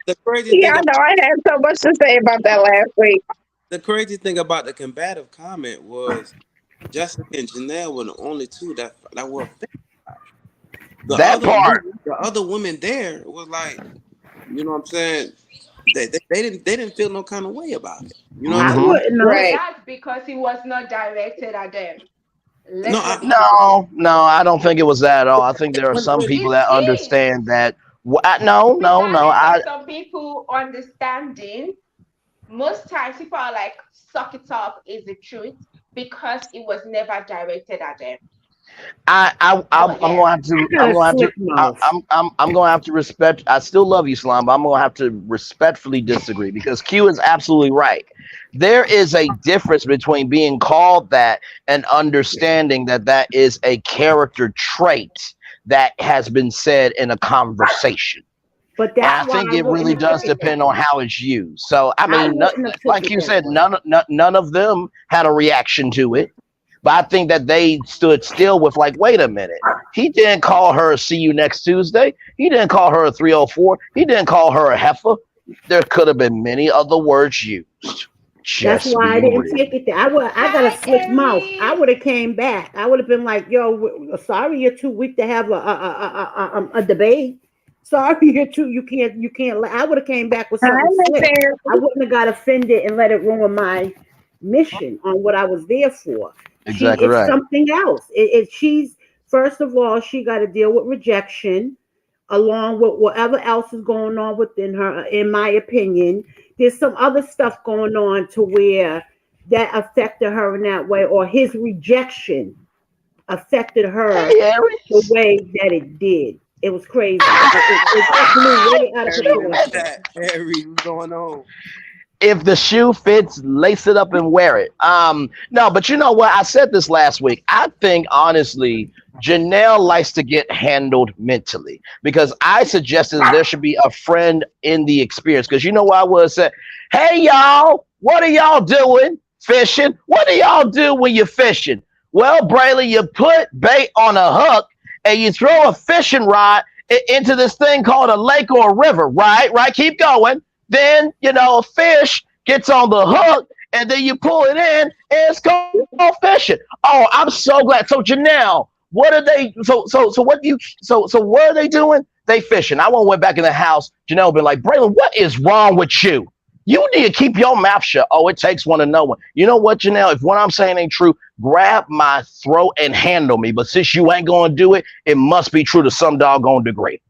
The crazy thing I know I had so much to say about that last week. The crazy thing about the combative comment was Jessica and Janelle were the only two that were offended. The other women there was like, you know what I'm saying? They didn't feel no kind of way about it. You know what I'm saying? Right. That's because it was not directed at them. No, I don't think it was that at all. I think there are some people that understand that. Some people understanding. Most times people are like, "Suck it up" is the truth because it was never directed at them. I'm gonna have to respect. I still love you, Slime, but I'm gonna have to respectfully disagree because Q is absolutely right. There is a difference between being called that and understanding that that is a character trait that has been said in a conversation. But that's I think it really does depend on how it's used. So I mean, like you said, none of them had a reaction to it. But I think that they stood still with like, wait a minute. He didn't call her a see you next Tuesday. He didn't call her a 304. He didn't call her a heifer. There could have been many other words used. That's Just why I be didn't real. take it there. I got a Hi, slick mouth. I Aries. would have came back. I would have been like, "Yo, sorry, you're too weak to have a debate. Sorry, you can't." I would have came back with I something went slick. there. I wouldn't have got offended and let it ruin my mission on what I was there for. Exactly It's right. something else. She's first of all, she got to deal with rejection along with whatever else is going on within her, in my opinion. There's some other stuff going on to where that affected her in that way, or his rejection affected her Hey, the Aries. way that it did. It was crazy. It just blew way out of Harry in the proportion. chat. Harry, what's going on? If the shoe fits, lace it up and wear it. No, but you know what? I said this last week. I think honestly, Janelle likes to get handled mentally because I suggested that there should be a friend in the experience. Because you know what I would say? Hey y'all, what are y'all doing? Fishing? What do y'all do when you're fishing? Well, Braylon, you put bait on a hook and you throw a fishing rod into this thing called a lake or a river, right? Right? Keep going. Then, a fish gets on the hook and then you pull it in and it's called fishing. Oh, I'm so glad. So Janelle, what are they so what are they doing? They fishing. I won't went back in the house. Janelle been like, Braylon, what is wrong with you? You need to keep your mouth shut. Oh, it takes one to know one. You know what, Janelle? If what I'm saying ain't true, grab my throat and handle me. But since you ain't gonna do it, it must be true to some doggone degree.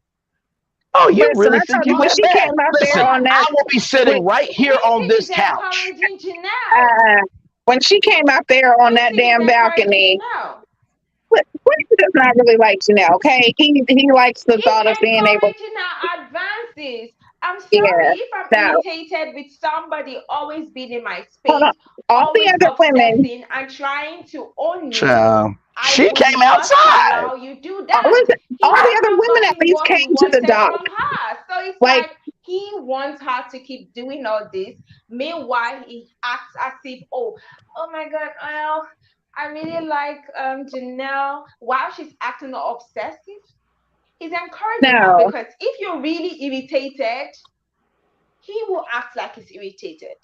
Oh, you Listen, really I think told you you when that she bad? came out there Listen, on that. I will be When, sitting right here on Quinton this is couch. encouraging Janelle. when she came out there on that Quinton is damn encouraging balcony, Janelle. Quinton does not really like Janelle. Okay, he likes the He's thought of being able. encouraging our advances. I'm sorry Yeah. if I'm Now, irritated with somebody always being in my hold on. space, All the always other women, obsessing and trying to own me. Child, I she will came not outside. allow you do all, that. all He the gave other women at somebody least what came he to the wanted dock. from her. So it's Like, like he wants her to keep doing all this. Meanwhile, he acts as if, oh my God, well, I really like Janelle. While she's acting all obsessive, he's encouraging her no, because if you're really irritated, he will act like he's irritated.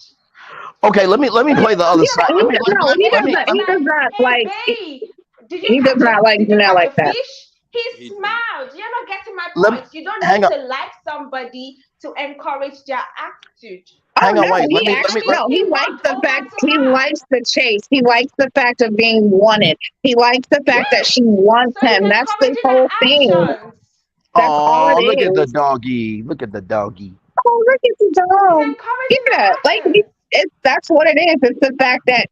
Okay, let me play the other side. Let me let, no, let, he let me doesn't. let Basically, He me does like, not hey, like. babe, did you He does catch a not like did you Janelle catch like a that. fish? He He don't. smiled. You're not getting my let point. You don't hang need on to like somebody to encourage their attitude. Oh hang on no, wait. he I actually mean, no. he He likes walked the over fact to he her. likes the chase. He likes the fact of being wanted. He likes the fact that Yes. she wants So he's him. That's the encouraging whole thing. her actions. That's all Oh, it look at the is. doggy. Look at the doggy. Oh, look at the He's dog. encouraging Yeah, like her actions. that's what it is. It's the fact that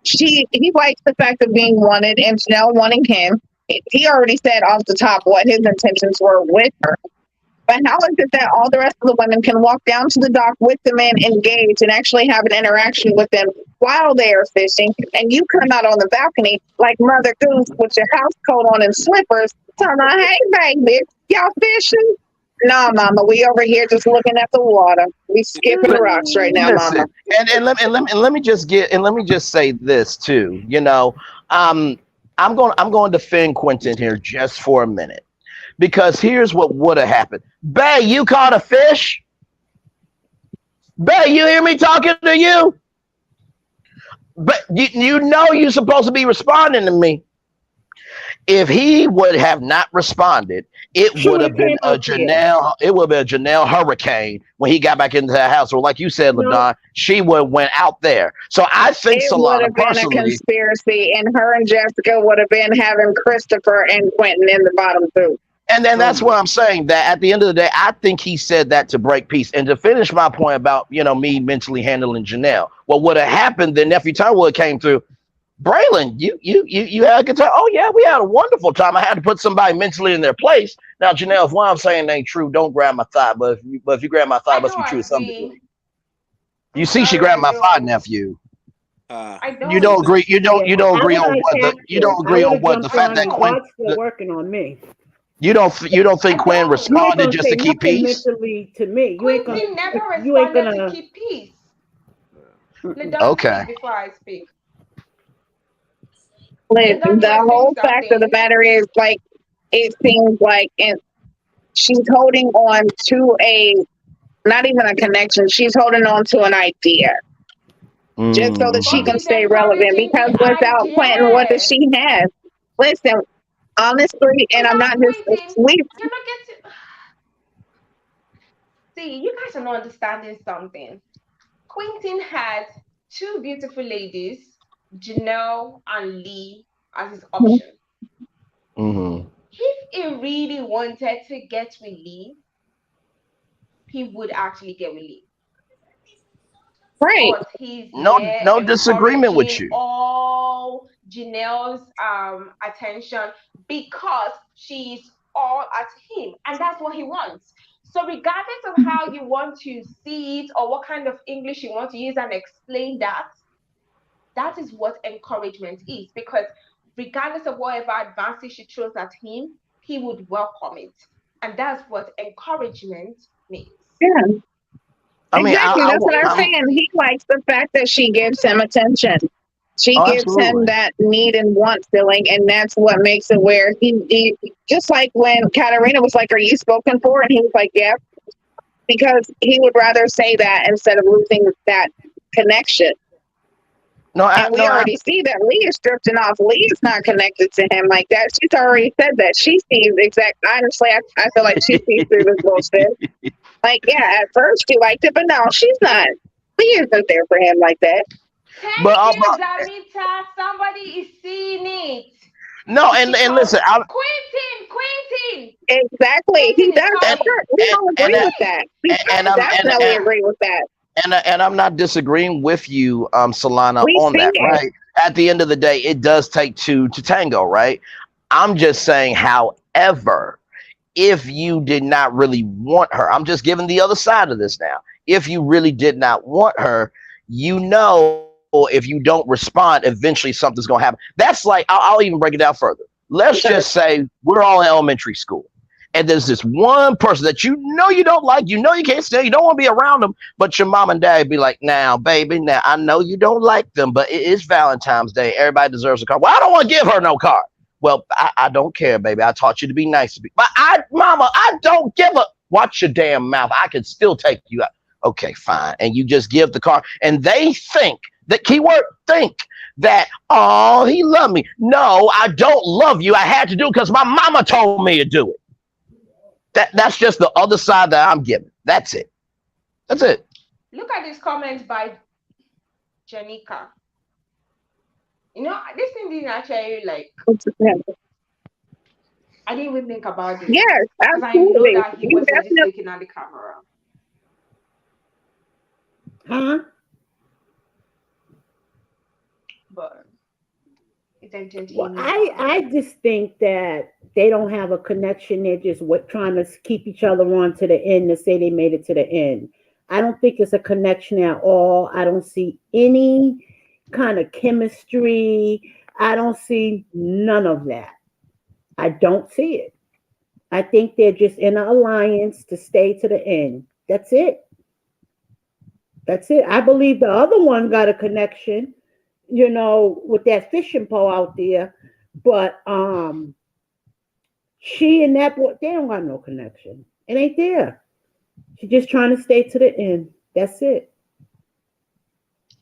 he likes the fact of being wanted and Janelle wanting him. He already said off the top what his intentions were with her. But how is it that all the rest of the women can walk down to the dock with the men, engage, and actually have an interaction with them while they are fishing, and you come out on the balcony like Mother Goose with your house coat on and slippers, telling her, "Hey, baby, y'all fishing?" No, Mama, we over here just looking at the water. We skipping Li- rocks right now, Mama. Listen, and let me just say this too. Um, I'm going to defend Quentin here just for a minute because here's what would have happened. Bay, you caught a fish. Bay, you hear me talking to you? But you know you're supposed to be responding to me. If he would have not responded, it She would would have have been came a out there. Janelle. It would have been a Janelle hurricane when he got back into the house. Or like you said, No, Ladon, she would have went out there. So I think It would Solana have been a personally, conspiracy, and her and Jessica would have been having Christopher and Quentin in the bottom too. and then Oh that's my. what I'm saying. That at the end of the day, I think he said that to break peace and to finish my point about me mentally handling Janelle. What would have happened? Then nephew Tyrwood came through. Braylon, you had a good time. Oh yeah, we had a wonderful time. I had to put somebody mentally in their place. Now, Janelle, if what I'm saying ain't true, don't grab my thigh. But if you grab my thigh, it I must be don't true to some degree. agree. You I'm see, she sorry, grabbed I my thigh, don't. nephew. I You don't. don't agree. You don't. yeah, You don't I agree would on have what the. attacked You her. don't I agree would on have what the jumped fact on that her. No, Quinn. God's still working on me. You don't think I Quinn don't. You ain't responded gonna just say to keep nothing peace? mentally to me. Quincy never You ain't responded to gonna. keep peace. Let Mm-mm. them Okay. speak before I speak. Let Listen, them the were saying whole fact of the something. matter is, like, it seems like she's holding on to not even a connection. She's holding on to an idea. just so that Mm-hmm. she But can he's stay relevant. encouraging Because the without Quentin, what does idea. she have? Listen, honestly, and I'm Without not just Quentin, we. you're not getting. See, you guys are not understanding something. Quentin had two beautiful ladies, Janelle and Lee, as his option. Mm-hmm. If he really wanted to get with Lee, he would actually get with Lee. Right. But he's No, there no disagreement with encouraging you. all Janelle's attention because she's all at him, and that's what he wants. So regardless of how you want to see it or what kind of English you want to use and explain that, that is what encouragement is. Because regardless of whatever advances she throws at him, he would welcome it, and that's what encouragement means. Yeah. I mean, Exactly. That's what I'm I'm. saying. He likes the fact that she gives him attention. She Oh, gives him absolutely. that need and want feeling, and that's what makes it where he just like when Katarina was like, "Are you spoken for?" and he was like, "Yeah," because he would rather say that instead of losing that connection. No, And we already see that Lee is drifting off. Lee is not connected to him like that. She's already said that. She sees exact. Honestly, I feel like she sees through this bullshit. Like, yeah, at first she liked it, but no, she's not. Lee isn't there for him like that. but, Thank you, Damita. Somebody is seeing it. no, It's and because listen, Exactly. He Quentin is does. And coming. we all and agree with that. We and all I'm definitely agree with that. and I'm not disagreeing with you, Solana, We on see that, it. right? At the end of the day, it does take two to tango, right? I'm just saying, however, if you did not really want her, I'm just giving the other side of this now. If you really did not want her, you know, if you don't respond, eventually something's gonna happen. That's like, I'll even break it down further. Let's just say we're all in elementary school, and there's this one person that you know you don't like, you know you can't stand, you don't want to be around them, but your mom and dad be like, now, baby, now I know you don't like them, but it is Valentine's Day. Everybody deserves a card. Well, I don't want to give her no card. Well, I don't care, baby. I taught you to be nice to me. But mama, I don't give a. Watch your damn mouth. I can still take you out. Okay, fine. And you just give the card. And they think, that keyword think, that, oh, he loved me. No, I don't love you. I had to do it because my mama told me to do it. That's just the other side that I'm giving. That's it. That's it. Look at this comment by Janika. You know, this thing didn't actually like. I didn't even think about this Yes, because I know absolutely. that he You wasn't just definitely looking at the camera. Huh? But it's Well, entertaining I value. I just think that they don't have a connection. They're just trying to keep each other on to the end to say they made it to the end. I don't think it's a connection at all. I don't see any kind of chemistry. I don't see none of that. I don't see it. I think they're just in an alliance to stay to the end. That's it. That's it. I believe the other one got a connection, with that fishing pole out there. But she and that boy, they don't got no connection. It ain't there. She's just trying to stay to the end. That's it.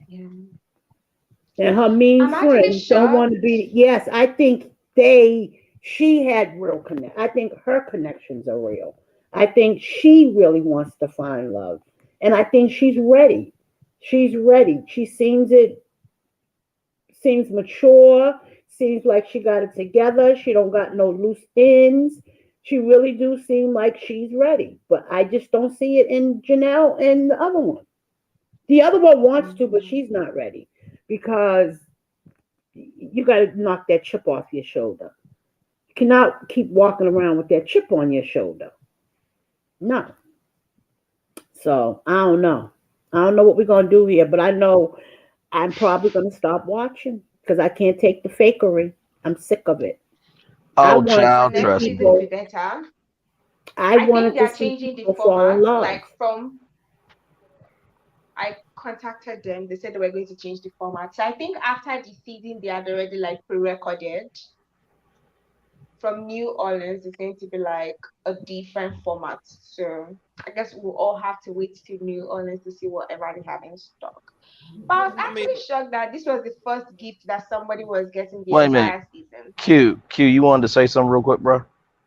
Yeah. And her mean I'm actually friend don't want shocked. to be. Yes, I think she had real connect. I think her connections are real. I think she really wants to find love. And I think she's ready. She's ready. She seems mature, seems like she got it together. She don't got no loose ends. She really do seem like she's ready. But I just don't see it in Janelle and the other one. The other one wants to, but Mhm. she's not ready because you got to knock that chip off your shoulder. You cannot keep walking around with that chip on your shoulder. No. So I don't know. I don't know what we're gonna do here, but I know I'm probably gonna stop watching because I can't take the fakery. I'm sick of it. I Oh, wanted to The child, see next trust season will me. be people. better. I I think wanted they to are see changing the people fall in format. love. Like from I contacted them, they said they were going to change the format. So I think after the season they had already like pre-recorded. From New Orleans is going to be like a different format. So I guess we'll all have to wait till New Orleans to see whatever they have in stock. But I was I mean, actually shocked that this was the first gift that somebody was getting the Wait a minute. entire season. Q, you wanted to say something real quick, bro?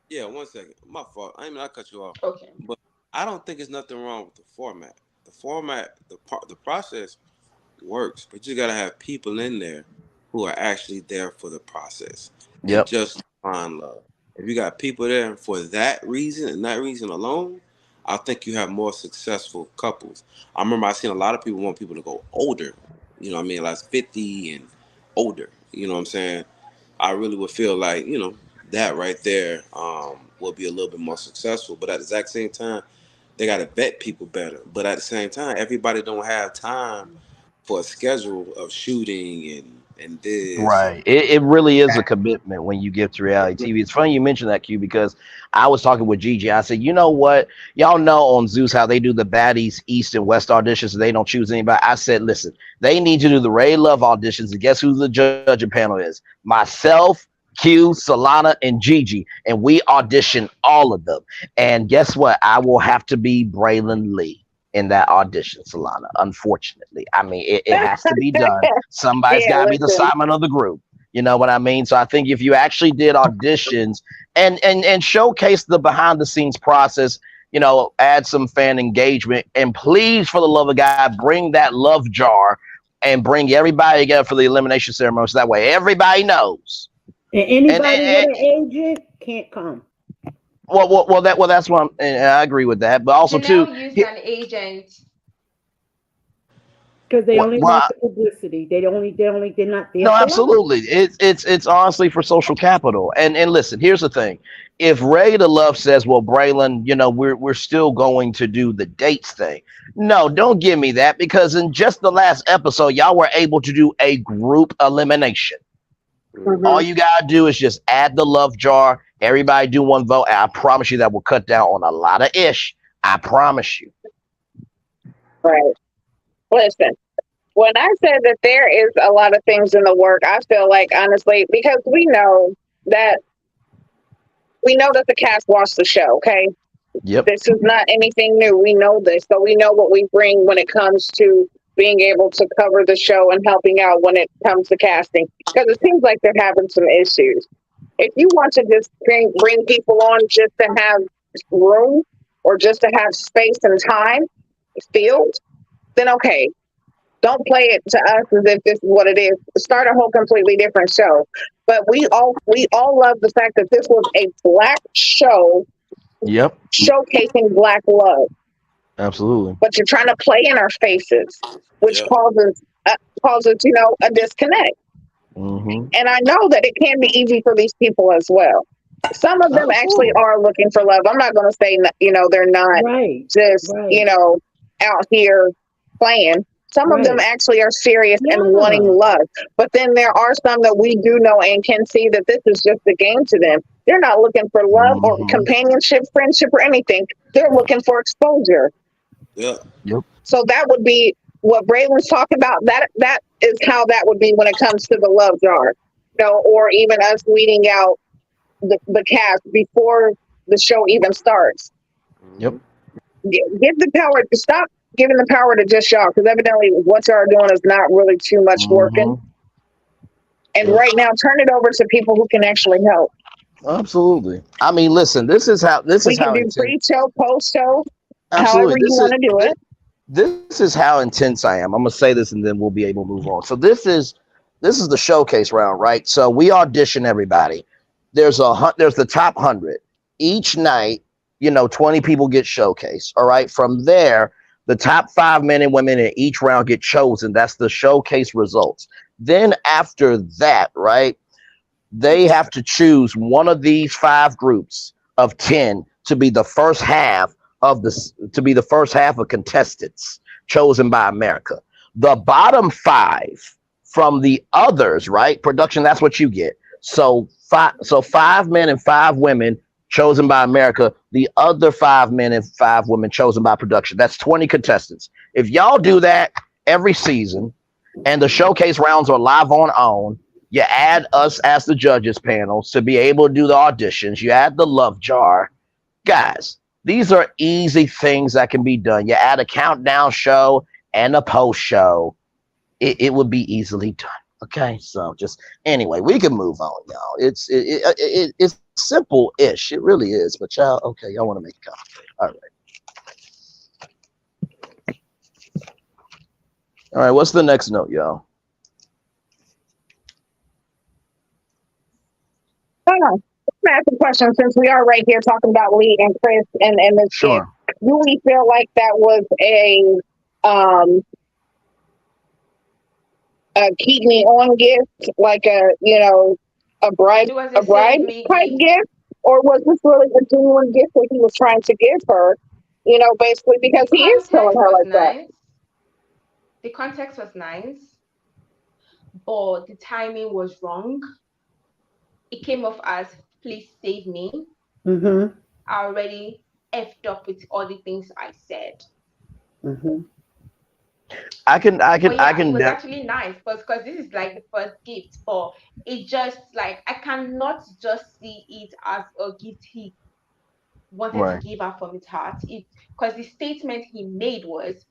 yeah, 1 second. My fault. I mean, I cut you off, Okay. but I don't think there's nothing wrong with the format. The format, the process works, but you gotta have people in there who are actually there for the process and Yep. just find love. If you got people there for that reason and that reason alone, I think you have more successful couples. I remember I seen a lot of people want people to go older. You know what I mean? Like 50 and older. You know what I'm saying? I really would feel like, that right there will be a little bit more successful. But at the exact same time, they got to vet people better. But at the same time, everybody don't have time for a schedule of shooting and this. Right. It really is a commitment when you get to reality TV. It's funny you mentioned that, Q, because I was talking with Gigi. I said, you know what? Y'all know on Zeus how they do the baddies East and West auditions and they don't choose anybody. I said, listen, they need to do the Ray Love auditions. And guess who the judging panel is? Myself, Q, Solana, and Gigi. And we audition all of them. And guess what? I will have to be Braylon Lee in that audition, Solana. Unfortunately, I mean, it has to be done. Somebody's Yeah, got to be the listen. Simon of the group. You know what I mean? So I think if you actually did auditions and showcase the behind the scenes process, add some fan engagement, and please, for the love of God, bring that love jar and bring everybody together for the elimination ceremony. So that way everybody knows. And And, anybody with and, an agent can't come. that's what and I agree with that. But also too, Janelle used an agent. Because they only well, want the publicity. They're not there no, for love. absolutely. It's honestly for social capital. And listen, here's the thing. If Ray the Love says, well, Braylon, we're still going to do the dates thing. No, don't give me that, because in just the last episode, y'all were able to do a group elimination. All Mhm. you gotta do is just add the love jar. Everybody do one vote. And I promise you that will cut down on a lot of ish. I promise you. Right. Listen, when I said that there is a lot of things in the work, I feel like honestly, because that we know that the cast watched the show, okay? Yep. This is not anything new. We know this. So we know what we bring when it comes to being able to cover the show and helping out when it comes to casting. Because it seems like they're having some issues. If you want to just bring people on just to have room or just to have space and time filled, then okay. Don't play it to us as if this is what it is. Start a whole completely different show. But we all love the fact that this was a black show Yep. showcasing black love. Absolutely. But you're trying to play in our faces, which Yeah. causes a disconnect. Mm-hmm. And I know that it can be easy for these people as well. Some of them actually Absolutely. are looking for love. I'm not going to say they're not Right. just Right. out here playing. Some of them Right. actually are serious and Yeah. wanting love. But then there are some that we do know and can see that this is just a game to them. They're not looking for love or Mm-hmm. companionship, friendship, or anything. They're looking for exposure. Yeah. Yep. So that would be what Braylon's talking about. That is how that would be when it comes to the love jar. Or even us weeding out the cast before the show even starts. Yep. Give the power. Stop giving the power to just y'all, because evidently what y'all are doing is not really too much working. Mm-hmm. And Yeah. right now, turn it over to people who can actually help. Absolutely. I mean, listen. This is how We can do intense. pre-show, post-show, however Absolutely. you want to do it. This is how intense I am. I'm gonna say this, and then we'll be able to move on. So this is the showcase round, right? So we audition everybody. There's the top 100 each night. 20 people get showcased. All right. From there, the top 5 men and women in each round get chosen. That's the showcase results. Then after that, right, they have to choose one of these 5 groups of 10 to be the first half of contestants chosen by America. The bottom 5 from the others, right? Production, that's what you get. So 5 men and 5 women chosen by America. The other 5 men and 5 women chosen by production. That's 20 contestants. If y'all do that every season, and the showcase rounds are live on, you add us as the judges panels to be able to do the auditions. You add the love jar. Guys, these are easy things that can be done. You add a countdown show and a post show. it would be easily done. Okay, so just anyway, we can move on, y'all. It's simple-ish. It really is. But y'all, okay, y'all want to make it complicated. All right. What's the next note, y'all? Hold on. Let me ask a question since we are right here talking about Lee and Chris and this gift. Sure. Do we feel like that was a keep me on gift, like a bribe It was a a bribe save me type gift. gift, or was this really a genuine gift that he was trying to give her? Basically The because he is telling context her was like that. nice. The context was nice, but the timing was wrong. It came off as please save me. Mm-hmm. I already effed up with all the things I said. Mm-hmm. But I yeah, it can. was actually nice because this is like the first gift, but it just like I cannot just see it as a gift he wanted to Right. give her from his heart. It because the statement he made was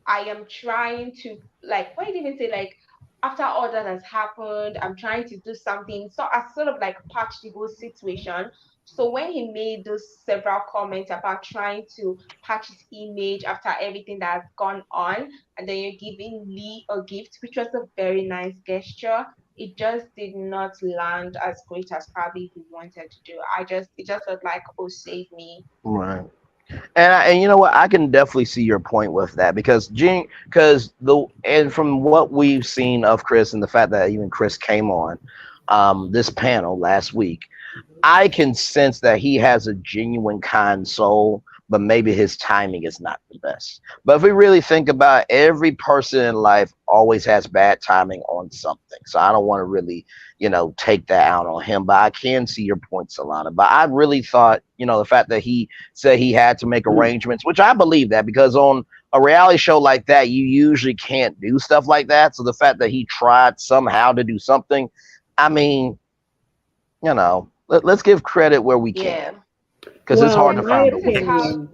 I am trying to like why did he even say like after all that has happened, I'm trying to do something. So I sort of like patch the whole situation. So when he made those several comments about trying to patch his image after everything that has gone on, and then you're giving Lee a gift, which was a very nice gesture, it just did not land as great as probably he wanted to do. It just felt like, oh, save me. Right. And you know what? I can definitely see your point with that because from what we've seen of Chris and the fact that even Chris came on this panel last week, I can sense that he has a genuine kind soul, but maybe his timing is not the best. But if we really think about it, every person in life always has bad timing on something. So I don't want to really, take that out on him. But I can see your point, Solana. But I really thought, the fact that he said he had to make arrangements, which I believe that because on a reality show like that, you usually can't do stuff like that. So the fact that he tried somehow to do something, I mean, let's give credit where we Yeah. can because it's Well, hard Let to me my say find the this is wins. how opinion,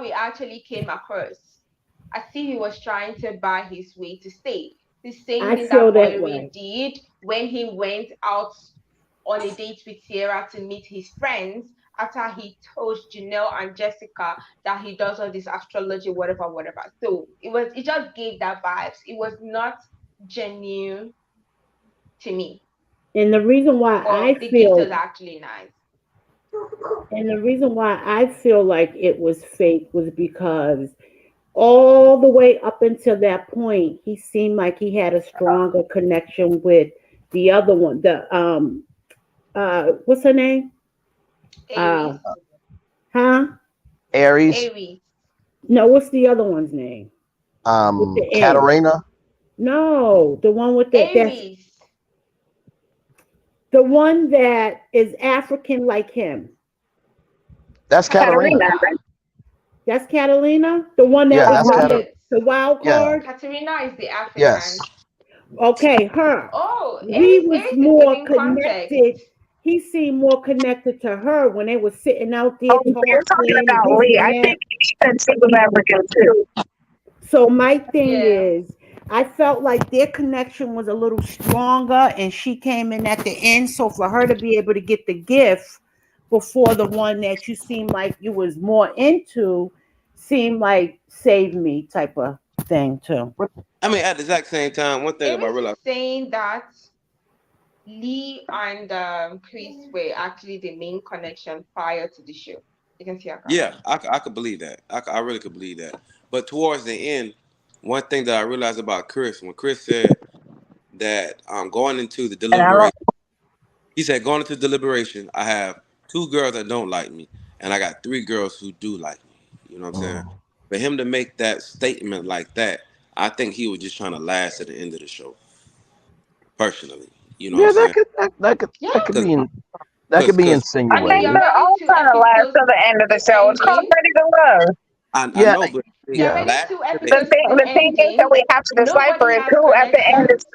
he actually came across. I see he was trying to buy his way to stay. The same I thing feel that that Boyeri way. did when he went out on a date with Sierra to meet his friends after he told Janelle and Jessica that he does all this astrology, whatever, whatever. So it just gave that vibes. It was not genuine to me. And the reason why I But the gift was feel actually nice. and the reason why I feel like it was fake was because all the way up until that point, he seemed like he had a stronger connection with the other one. The what's her name? Uh, Aries. huh? Aries, Aries. No, what's the other one's name? With the N. Katarina, No, the one with that's Aries. the one that is African like him. that's Katarina. Katarina. Katerina. That's Catalina, the one that Yeah, was that's Uh-huh. with Katar. the wild Yeah, card. Katerina is the African. yes, Okay, her. Oh, He was Aries is more giving context. connected. He seemed more connected to her when they were sitting out there Oh, so you're talking talking and about this Lee. and I that. think he said she was African too. So my thing Yeah. is, I felt like their connection was a little stronger, and she came in at the end. So for her to be able to get the gift before the one that you seemed like you was more into, seemed like save me type of thing too. I mean, at the exact same time, one thing about Aries real is life. saying that Lee and Chris were actually the main connection prior to the show. You can see her Yeah, comment. I could believe that. I really could believe that. But towards the end, one thing that I realized about Chris, when Chris said that going into the And I deliberation, he said, going into deliberation, I have two girls that don't like me, and I got three girls who do like me. You know what I'm saying? mm. For him to make that statement like that, I think he was just trying to last to the end of the show, personally. You know what I'm Yeah. saying? Yeah, Because That could be because I and we think are insinuated. they're already all two trying to last episodes till the end of the to show. It's called ending. Ready to Love. I Yeah, know, but We are yeah, already last two to the episodes to The thing is that ending. we have to decipher Nobody is has who at the end connection. is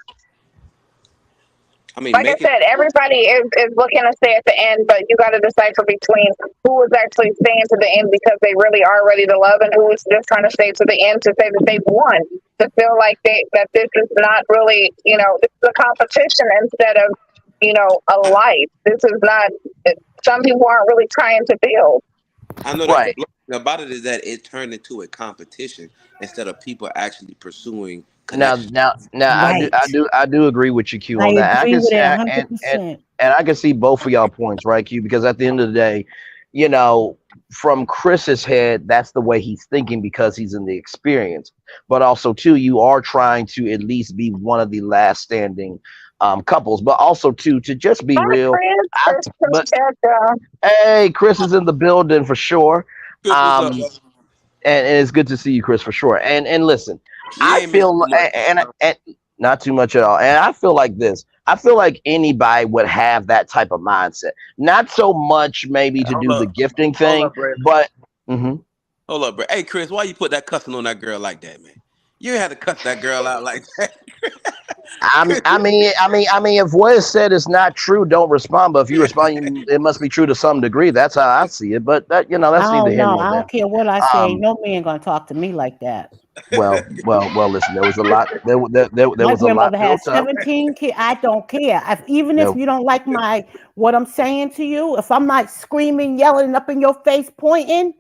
I mean, Like I making said, everybody is looking to stay at the end, but you got to decipher between who is actually staying to the end because they really are ready to love, and who is just trying to stay to the end to say that they've won, to feel like that this is not really, this is a competition instead of, a life. This is not. Some people aren't really trying to build. I know that the Right. blood thing about it is that it turned into a competition instead of people actually pursuing Now, connection. now, Right. I do agree with you, Q, I on that. I agree can, with it and, and, and 100%. and I can see both of y'all points, right, Q? Because at the end of the day, you know, from Chris's head, that's the way he's thinking because he's in the experience. But also, too, you are trying to at least be one of the last standing couples. But also, too, to just be Hi, real, Chris. I. Chris But said, hey, Chris is in the building for sure. Chris, what's up, Um, brother? and it's good to see you, Chris, for sure. And listen, You I ain't missed feel much. and not too much at all. And I feel like this. I feel like anybody would have that type of mindset. Not so much maybe to Hold do the up, gifting hold thing, up, Brandon. but mhm. Hold up, Brandon. Hey, Chris, why you put that cussing on that girl like that, man? You ain't had to cuss that girl out like that. Chris, If what is said is not true, don't respond. But if you respond, it must be true to some degree. That's how I see it. But that I that's neither don't here know. nor I there. don't care what I say. Um, No man gonna talk to me like that. well. Listen, there was a lot. There My was a lot grandmother had built up. 17 kids. I don't care. Even if There, you don't like what I'm saying to you, if I'm not screaming, yelling up in your face, pointing,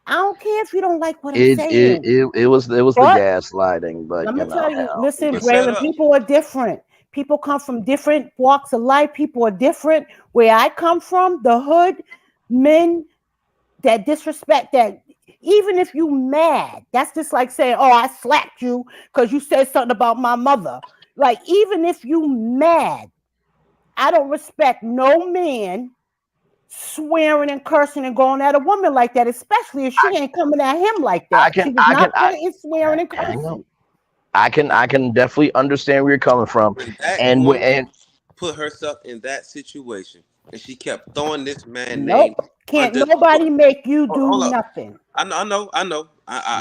I don't care if you don't like what I'm saying. it was the But gaslighting, but I'm you gonna know, tell you, hell, you listen, were set Braylon, up. people are different. People come from different walks of life. People are different. Where I come from, the hood, men that disrespect that, even if you mad, that's just like saying, oh, I slapped you because you said something about my mother. Like, even if you mad, I don't respect no man swearing and cursing and going at a woman like that, especially if she ain't coming at him like I that. can She was I can not pointing, swearing, and hang on. cursing. I can definitely understand where you're coming from, When that and woman and put herself in that situation and she kept throwing this man Nope. name Can't under the bus. nobody make you Hold, do hold up. nothing. I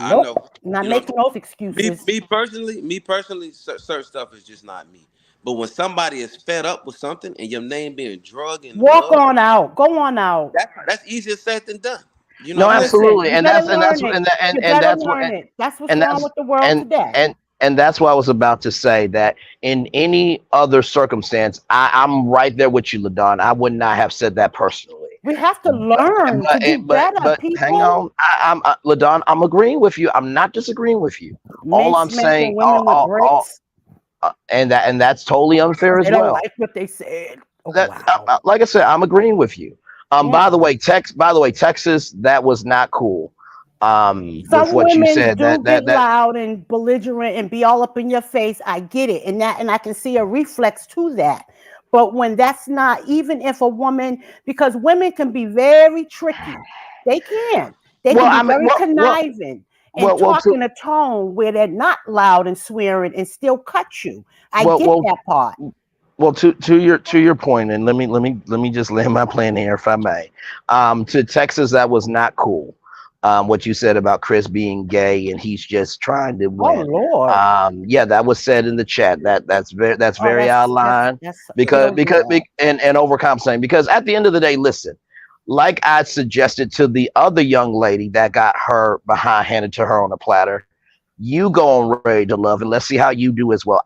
Nope. know. Not You know, making those me, excuses. me personally, certain stuff is just not me. But when somebody is fed up with something and your name being drug in the Walk mud, on out. Go on out. that's easier said than done. You know no, what I'm saying? Listen, absolutely, you better and that's learn it. You and better that's what learn it. That's what's and wrong that's with the world and today. and that's what I was about to say. That in any other circumstance, I'm right there with you, Ladon. I would not have said that personally. We have to But learn to do better, hang people. on, Ladon. I'm agreeing with you. I'm not disagreeing with you. Men All I'm smacking saying, women with bricks and that's totally unfair because as they don't well. like what they said. Oh, That wow. like I said, I'm agreeing with you. Yeah. By the way, Texas, that was not cool. With Some what you women said, do get loud and belligerent and be all up in your face. I get it. And I can see a reflex to that. But when that's not, even if a woman, because women can be very tricky. They can. They well, can be I mean, very conniving and well, talk in a tone where they're not loud and swearing and still cut you. I well, get well, that part. to your point, and let me just land my plane here, if I may. To Texas, that was not cool. What you said about Chris being gay and he's just trying to Oh win. Lord. Yeah, that was said in the chat. That's Oh, very out of line that's real bad. and overcompensating. Because at the end of the day, listen, like I suggested to the other young lady that got her behind handed to her on a platter, you go on Ready to Love, and let's see how you do as well.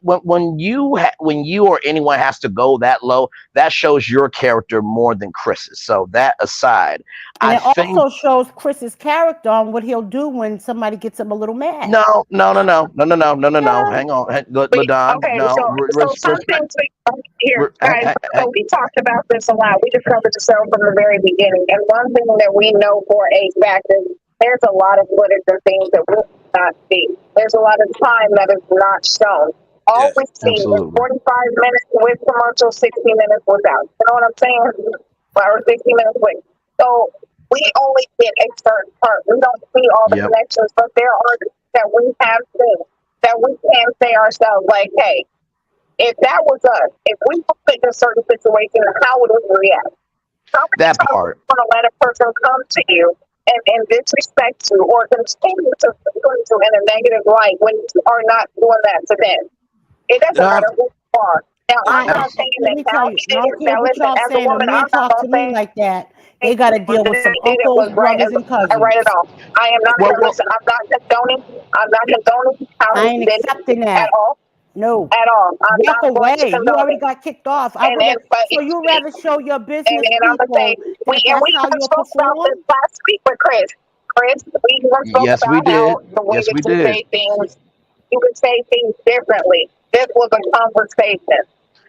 When you or anyone has to go that low, that shows your character more than Chris's. So that aside, And I it think also shows Chris's character on what he'll do when somebody gets him a little mad. no. Yeah. Hang on, Ladon. Okay, No, so something respect. here, guys. Hey, So we talked about this a lot. We discovered the show from the very beginning, and one thing that we know for a fact is there's a lot of footage and things that we not see. There's a lot of time that is not shown. All Yes. we see is absolutely. 45 minutes with commercial, 60 minutes without. You know what I'm saying? Or 60 minutes with. So we only get a certain part. We don't see all the Yep. connections, but there are things that we have seen that we can say ourselves, like, hey, if that was us, if we were put in a certain situation, how would we react? How many That times are part. you going to let a person come to you and disrespect you or continue to put you in a negative light when you are not doing that to them? It doesn't No, matter who you are. Now, I'm I not saying let that me tell Cal you, I did it. don't care Now, what listen, y'all as a saying. A woman, man I'm not talk going to to me say like that, they got to deal with some did it uncles, was right brothers, and and right at cousins. all. I am not Well, going to well, listen. I'm not condoning how I he ain't did it accepting at that. all. No. At all. I'm Walk not going to away. You condone already it. got kicked off. I And rather but so you rather show your business and I'm gonna say people that that's we how even you spoke about this perform. last week with Chris. Chris, we even spoke yes, we about did. how the way Yes, that we did. you could say things differently. This was a conversation, and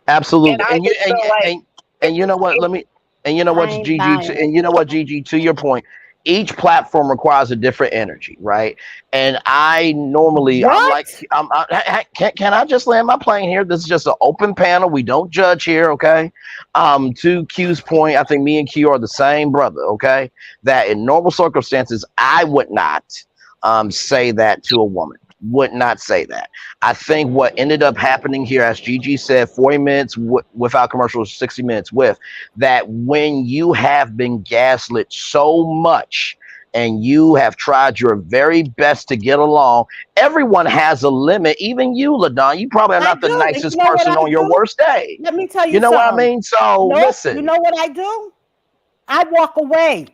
Absolutely. I just feel like And you know what? it, Let me. And you know I what, ain't Gigi? buying it. And you know what, Gigi? To your point, each platform requires a different energy, right? And I normally, I'm like, What? can I just land my plane here? This is just an open panel. We don't judge here, okay? To Q's point, I think me and Q are the same brother, okay? That in normal circumstances, I would not say that to a woman. Would not say that. I think what ended up happening here, as Gigi said, 40 minutes without commercials, 60 minutes with, that when you have been gaslit so much and you have tried your very best to get along, everyone has a limit. Even you, LaDon, you probably are I not the do. And you nicest know what person I on your do? worst day. Let me tell You you know what I something. mean? So Nope. You listen. know what I do? I walk away.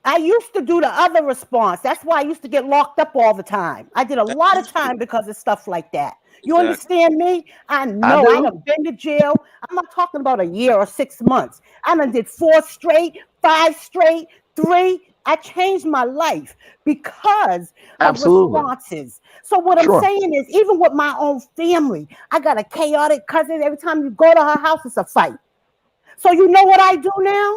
I used to do the other response. That's why I used to get locked up all the time. I did a That lot of is true. time because of stuff like that. You Exactly. understand me? I I know I do. done been to jail. I'm not talking about a year or 6 months. I done did 4 straight, 5 straight, 3. I changed my life because of Absolutely. responses. So what I'm Sure. saying is, even with my own family, I got a chaotic cousin. Every time you go to her house, it's a fight. So you know what I do now?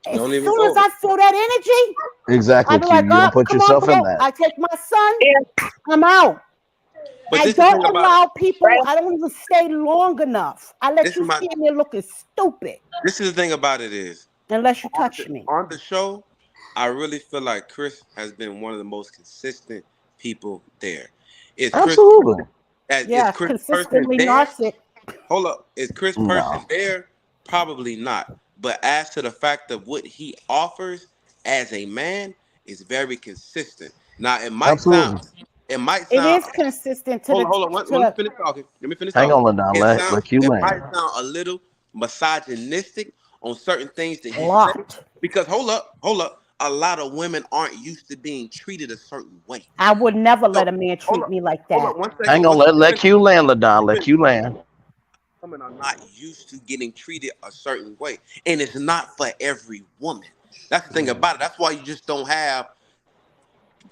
As Don't even soon as go there. I feel that energy, I Exactly, be Q. like, You oh, don't put come on, yourself in bro. that. I take my son, yeah, I'm out. But I this is the don't thing about it. allow people, right. I don't even stay long enough. I let This you is my. stand there looking stupid This is the thing about it is unless you on touch me. the show. I really feel like Chris has been one of the most consistent people there. Is Chris Absolutely. is Yeah, Chris person consistently there? narcissistic. Hold up. Is Chris person No. there? Probably not. But as to the fact of what he offers as a man is very consistent. Now Absolutely. it might It sound is consistent to hold the on, hold on. Let me to finish talking. Let me finish Hang talking. on, LaDon. Let Q It land. might sound a little misogynistic on certain things that a he says lot. because hold up. A lot of women aren't used to being treated a certain way. I would never So let a man hold treat up, me like hold up that. one Hang second. on. Let Q land, Let LaDon. me Let finish. Q land. Women are not used to getting treated a certain way, and it's not for every woman. That's the thing about it. That's why you just don't have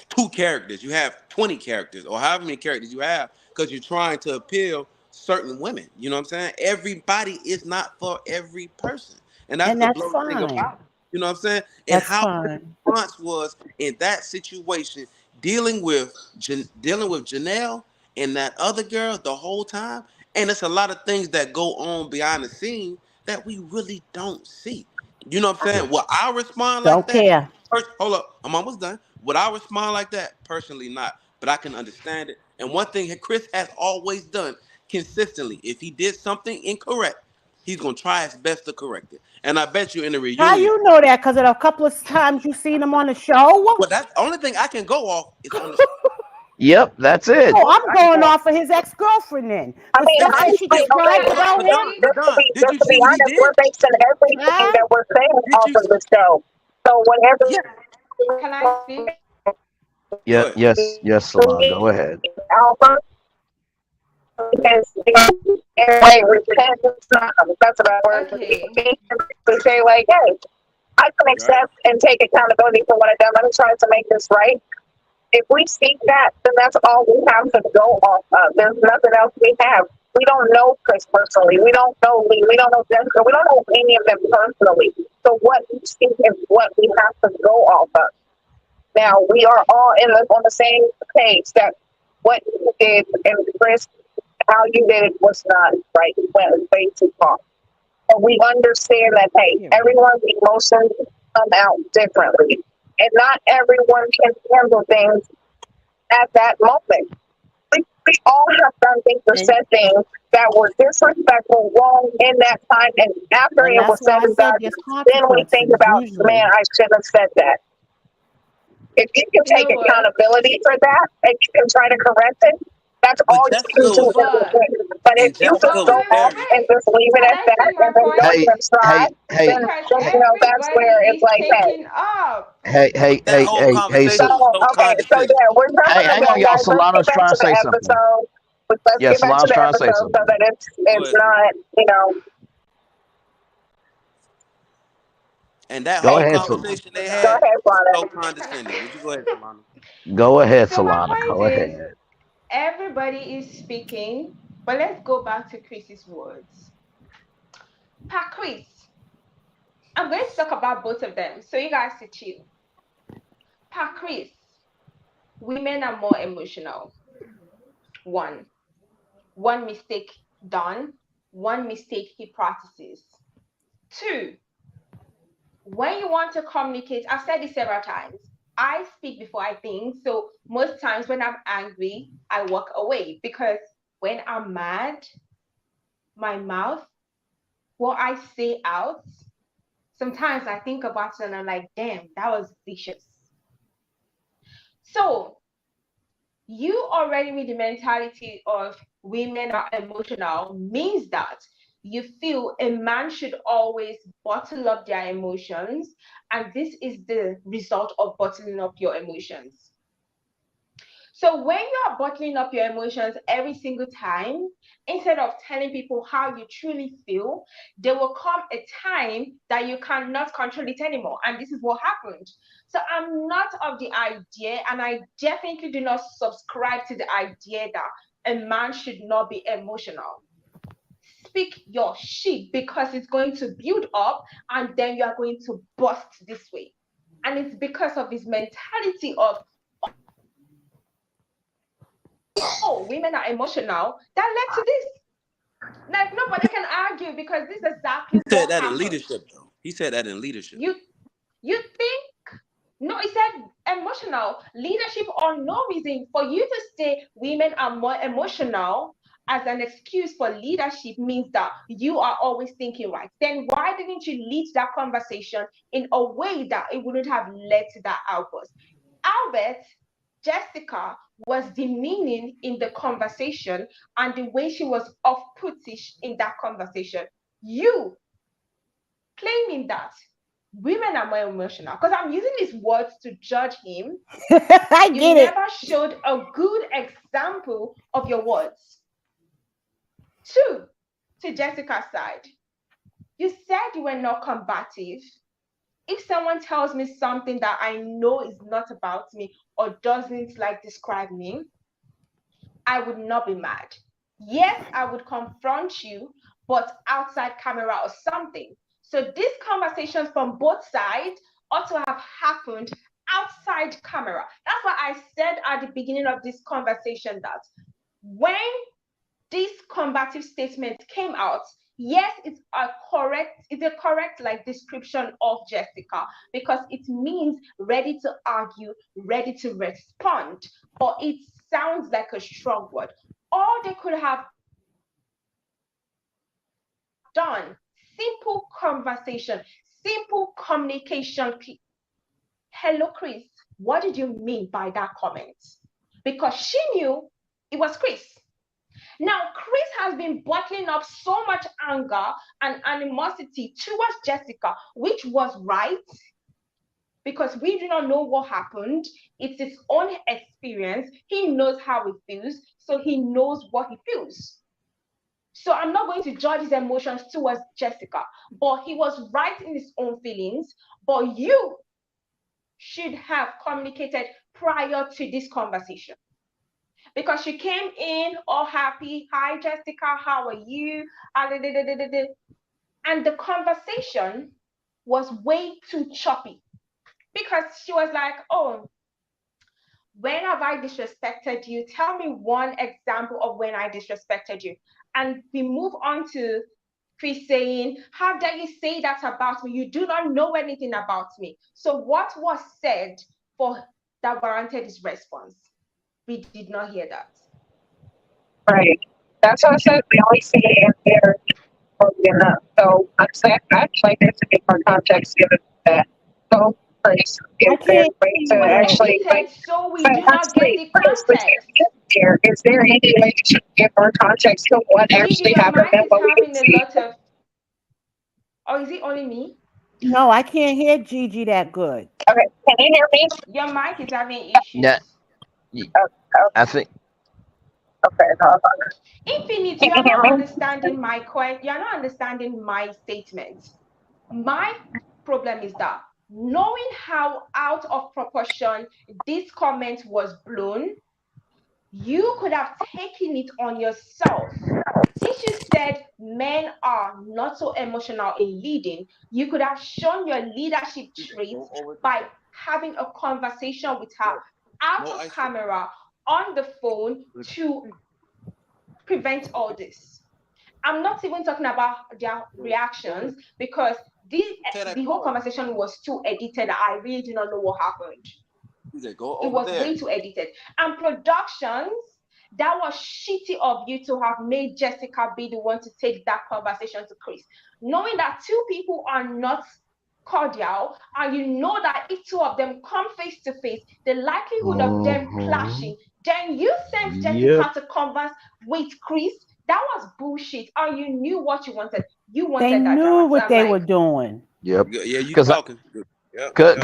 two characters. You have 20 characters, or however many characters you have, because you're trying to appeal certain women. You know what I'm saying? Everybody is not for every person, and that's And the that's blow thing fine. about it. You know what I'm saying? And That's how Chris' fine. response was in that situation, dealing with Janelle and that other girl the whole time. And it's a lot of things that go on behind the scene that we really don't see. You know what I'm saying? Will I respond like Don't that? care. Hold up, I'm almost done. Would I respond like that? Personally, not. But I can understand it. And one thing Chris has always done consistently, if he did something incorrect, he's gonna try his best to correct it. And I bet you in the How reunion, you know that? Because of a couple of times you seen him on the show? well, that's the only thing I can go off is on the show. Yep, that's That's the it. Oh, only thing I'm I can go going off. off of his ex-girlfriend then. I The mean, stuff that she honestly, Did you okay, described hold up, about him. Ladon, Ladon? Did you just to see be what he honest, did? we're basing everything Huh? that we're saying Did off you? of the show. So whatever Yeah. Can I speak? Yeah, Go ahead. yes, yes, Salon. Go ahead. Alpha is anyway, repentance. That's about word Okay. to say like, hey, I can Right. accept and take accountability for what I've done. Let me try to make this right. If we seek that, then that's all we have to go off of. There's nothing else we have. We don't know Chris personally. We don't know Lee. We don't know Jessica. We don't know any of them personally. So what we seek is what we have to go off of. Now we are all on the same page that what you did and Chris, how you did it was not right. You went way too far. But we understand that hey, Period. everyone's emotions come out differently. And not everyone can handle things at that moment. We all have done things or And said things that were disrespectful, wrong in that time, and after and it was that's said why I and said done, there's then we think consequences about, man, usually. I shouldn't have said that. If you can You take know what? accountability for that and you can try to correct it, That's But all you can Jessica do was, in this But way. But if and you Jessica just but go was wait, off wait, married. and wait. just leave it Can at I that say my and then don't Hey, point? even try, hey, hey, then Because that's everybody where it's is like, hey. taking up. hey, hey, But that hey, whole hey, hey. So conversation was so okay, so condescending. yeah, we're Hey, jumping the hang on, gun, y'all. guys. Let's get Solano's back trying to to the say something. episode. Let's Yeah, get back to Solano's the trying to say episode so something. that Go it's ahead, Salon. not, And that Go whole Okay, ahead, conversation they go had ahead, was Father. so can I? condescending. Would you go ahead, Solana? Go ahead, So my Solana. point Go is, ahead. everybody is speaking, but let's go back to Chris's words. Pa Chris, I'm going to talk about both of them, so you guys to chill. Pa Chris, women are more emotional. One, one mistake done, one mistake he practices. Two, when you want to communicate, I've said this several times. I speak before I think. So most times when I'm angry, I walk away because when I'm mad, my mouth, what I say out, sometimes I think about it and I'm like, damn, that was vicious. So you already with the mentality of women are emotional means that you feel a man should always bottle up their emotions, and this is the result of bottling up your emotions. So when you are bottling up your emotions every single time, instead of telling people how you truly feel, there will come a time that you cannot control it anymore. And this is what happened. So I'm not of the idea, and I definitely do not subscribe to the idea that a man should not be emotional. Speak your shit because it's going to build up and then you are going to bust this way. And it's because of his mentality of, oh, women are emotional, that led to this. Like nobody can argue because this is He exactly said what that in happened. leadership, though. He said that in leadership. You think no, it said emotional leadership or no reason for you to say women are more emotional as an excuse for leadership means that you are always thinking right. Then why didn't you lead that conversation in a way that it wouldn't have led to that outburst? Albert, Jessica was demeaning in the conversation and the way she was off-puttish in that conversation. You claiming that women are more emotional because I'm using these words to judge him. I You get it. never showed a good example of your words. Two, to Jessica's side, you said you were not combative. If someone tells me something that I know is not about me or doesn't like describe me, I would not be mad. Yes, I would confront you, but outside camera or something. So these conversations from both sides ought to have happened outside camera. That's why I said at the beginning of this conversation that when this combative statement came out, yes, it's a correct like description of Jessica because it means ready to argue, ready to respond, but it sounds like a strong word. All they could have done, simple conversation, simple communication. Hello, Chris, what did you mean by that comment? Because she knew it was Chris. Now, Chris has been bottling up so much anger and animosity towards Jessica, which was right because we do not know what happened. It's his own experience. He knows how it feels, so he knows what he feels. So I'm not going to judge his emotions towards Jessica, but he was right in his own feelings. But you should have communicated prior to this conversation because she came in all happy. Hi, Jessica, how are you? And the conversation was way too choppy because she was like, oh, when have I disrespected you? Tell me one example of when I disrespected you. And we move on to Chris saying, how dare you say that about me? You do not know anything about me. So what was said for that warranted his response? We did not hear that. Right. That's what I said. We only see it in there broken up. So I'm saying actually there's to be more context given to that. So Chris? I Is there can't a way see to you Was though. actually edited, so we but do not get actually the Chris was context. here? Is there any way that you can give more context to what Gigi, actually your happened mic and is what we can having a see? lot of, or is it only me? No, I can't hear Gigi that good. Okay, can you hear me? Your mic is having Yeah, issues. y- Oh, oh, I think okay, hold on. Infinite, Can you you are hear not me? understanding my you are not understanding my statement. My problem is that knowing how out of proportion this comment was blown, you could have taken it on yourself. Since you said men are not so emotional in leading, you could have shown your leadership traits by having a conversation with her out of camera on the phone to prevent all this. I'm not even talking about their reactions because the whole conversation was too edited. I really do not know what happened. It was way too edited. And productions, that was shitty of you to have made Jessica be the one to take that conversation to Chris. Knowing that two people are not cordial, and you know that if two of them come face to face, the likelihood of them mhm. clashing, then you sent Yep. Jessica to converse with Chris. That was bullshit. And you knew what you wanted. You They wanted that knew drama. So what I'm they were like, doing. Yep. Yeah, you Because talking. Yep, yep.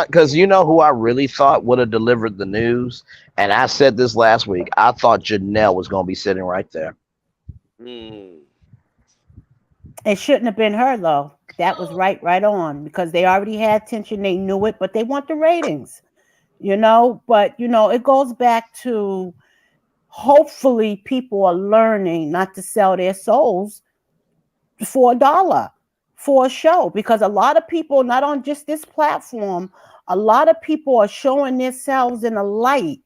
because you know who I really thought would have delivered the news, and I said this last week. I thought Janelle was going to be sitting right there. Mm. It shouldn't have been her though. That was right on because they already had tension. They knew it, but they want the ratings, But it goes back to hopefully people are learning not to sell their souls for $1 for a show because a lot of people, not on just this platform, a lot of people are showing themselves in a light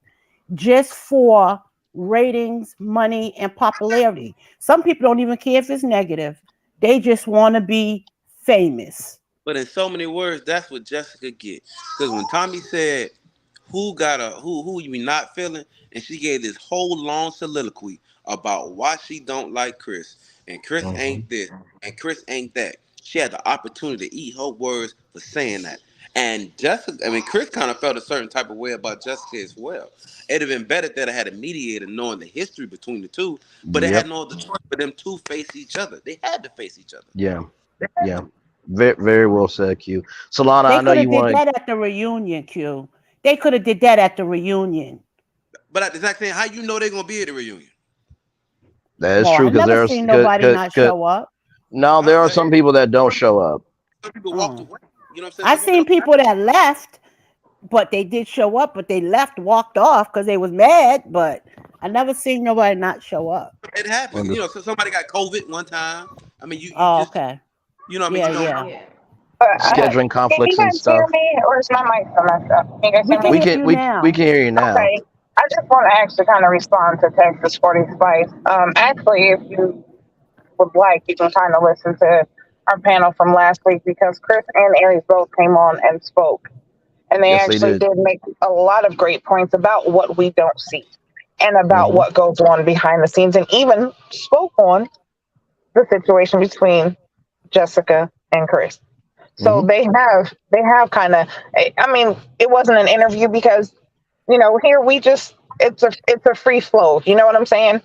just for ratings, money, and popularity. Some people don't even care if it's negative. They just want to be famous. But in so many words, that's what Jessica get. Because when Tommy said, who you be not feeling, and she gave this whole long soliloquy about why she don't like Chris, and Chris Hmm. ain't this, and Chris ain't that. She had the opportunity to eat her words for saying that. And Jessica, I mean, Chris kind of felt a certain type of way about Jessica as well. It'd have been better that I had a mediator knowing the history between the two, but it had Yep. no other choice for them to face each other. They had to face each other. Yeah. Yeah. Very, very well said, Q. Solana, They I know could have you did want. that at the reunion, Q. They could have did that at the reunion. But at the exact same, how you know they're gonna be at the reunion? That is Well, true I because never there's seen nobody not cause, show up. no, Huh? there are some people that don't show up. Some people walked Mm. away. You know what I'm saying? I Some people seen don't. people that left, but they did show up, but they left, walked off because they was mad. But I never seen nobody not show up. It happens. Under- You know, so somebody got COVID one time. I mean, you Oh, just okay. you know, what I mean, Yeah, you don't yeah. know. yeah. Scheduling Can you conflicts and guys hear stuff. me, or is my mic so messed up? Can you guys We hear can me? We hear can you we now. can hear you now. Okay. I just want to actually kind of respond to Texas 40 Spice. Actually, if you would like, you can kind of listen to our panel from last week because Chris and Aries both came on and spoke. And they Yes, they actually did. did make a lot of great points about what we don't see and about Hmm. what goes on behind the scenes, and even spoke on the situation between Jessica and Chris. So Hmm. they have kind of, I mean, it wasn't an interview because here we just it's a free flow. You know what I'm saying?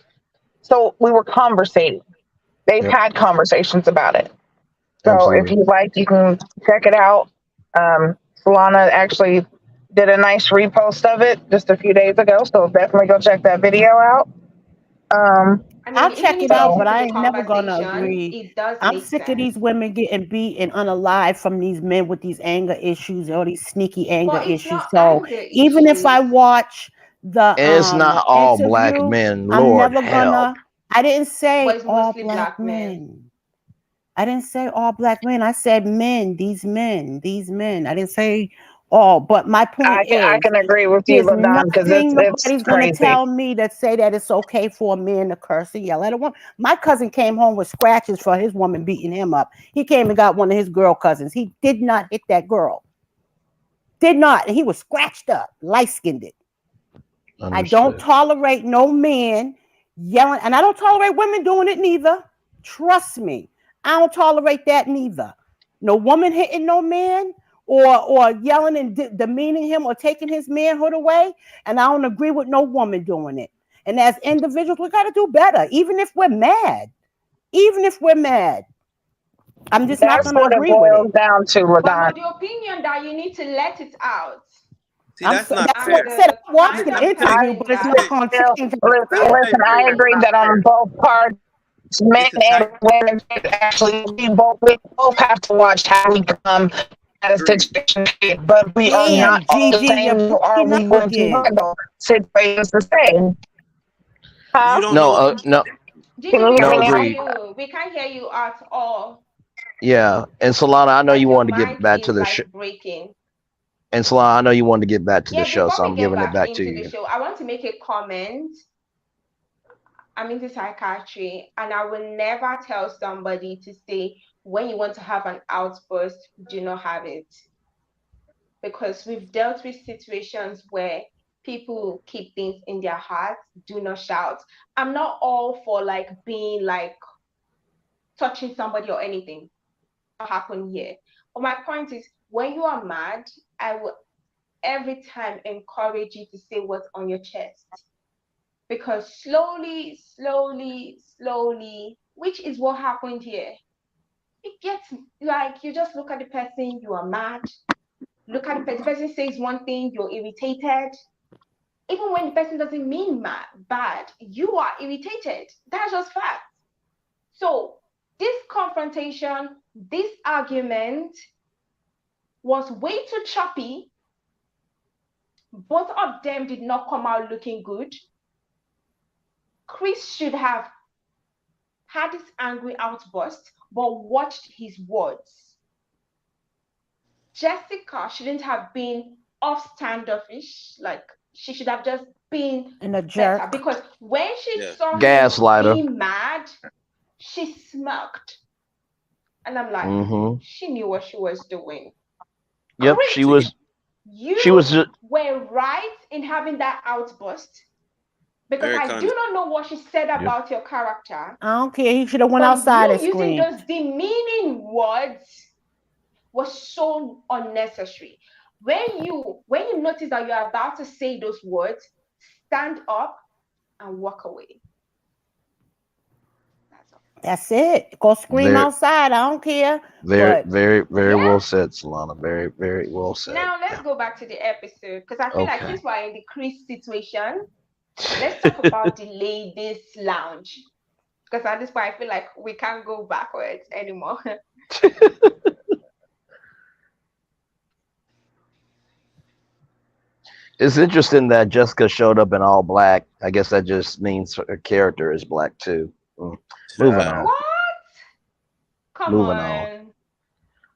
So we were conversating. They've Yep. had conversations about it. So if Absolutely. you like, you can check it out. Solana actually did a nice repost of it just a few days ago. So definitely go check that video out. Um, I I'll mean, even check if it you out, so listen but to I the ain't never gonna conversation, agree. it does I'm make sick of sense. these women getting beat and unalive from these men with these anger issues, all these sneaky anger But it's issues. not So anger even if I issues, watch the It's not all black interview, men. I'm Lord never help. gonna. I didn't but say it's all mostly black black men. men. I didn't say all black men. I said men, these men, these men. I didn't say all. But my point I is, can agree with you, there's Ladon, because nothing it's nobody's gonna crazy. tell me that say that it's okay for a man to curse and yell at a woman. My cousin came home with scratches for his woman beating him up. He came and got one of his girl cousins. He did not hit that girl. Did not. And he was scratched up, light skinned it. I don't Understood. tolerate no man yelling, and I don't tolerate women doing it neither. Trust me, I don't tolerate that neither. No woman hitting no man or yelling and demeaning him or taking his manhood away. And I don't agree with no woman doing it. And as individuals, we got to do better, even if we're mad. Even if we're mad, I'm just not That's going to what it agree with it. boils down to, But Ladon. with the opinion that you need to let it out, See, that's not That's what fair. I said. and I watched kind the of interview, doing but it's that. not Listen, going to Still, change how I listen, I'm feel. gonna tell you, I Braylon, that's agree not that on fair. both parts, men It's a and type. women, actually, we both have to watch how we come at a Agreed. situation. But we are not Damn, all the Gigi, you're same, nor are breaking we up going to again. handle situations the same. You Huh? don't know No, what. no, Can Gigi, you we hear no, me can't now? hear agreed. you. We can't hear you at all. Yeah, and Solana, I know you Like your wanted to get mic back to is the like breaking. and Solana, I know you wanted to get back to the Yeah, show, before so we I'm get giving it back back to into the you. show, I want to make a comment. I'm into psychiatry, and I will never tell somebody to say, when you want to have an outburst, do not have it. Because we've dealt with situations where people keep things in their hearts, do not shout. I'm not all for like being like touching somebody or anything. What happened here? But my point is, when you are mad, I will every time encourage you to say what's on your chest. Because slowly, slowly, slowly, which is what happened here, it gets like you just look at the person, you are mad. Look at the person says one thing, you're irritated. Even when the person doesn't mean bad, you are irritated. That's just fact. So this confrontation, this argument was way too choppy. Both of them did not come out looking good. Chris should have had this angry outburst, but watched his words. Jessica shouldn't have been off standoffish. Like, she should have just been And a better, jerk. because when she Yeah. saw him Gaslighter. being mad, she smirked. And I'm like, Mm-hmm. she knew what she was doing. Yep, Chris, See, she you was just were right in having that outburst, because very I do condescending. not know what she said yep. about your character, I don't care. He should have went but outside you and using screamed. those demeaning words was so unnecessary. When you notice that you're about to say those words, stand up and walk away. That's all. That's it. Go scream Very, outside. I don't care. very, But very, very Yeah. well said, Solana. Very, very well said. Now let's Yeah. go back to the episode, because I feel like Okay. since we're in the Chris situation, let's talk about the ladies' lounge. Because at this point, I feel like we can't go backwards anymore. It's interesting that Jessica showed up in all black. I guess that just means her character is black too. Mm. Moving on. What? Come Moving on. on.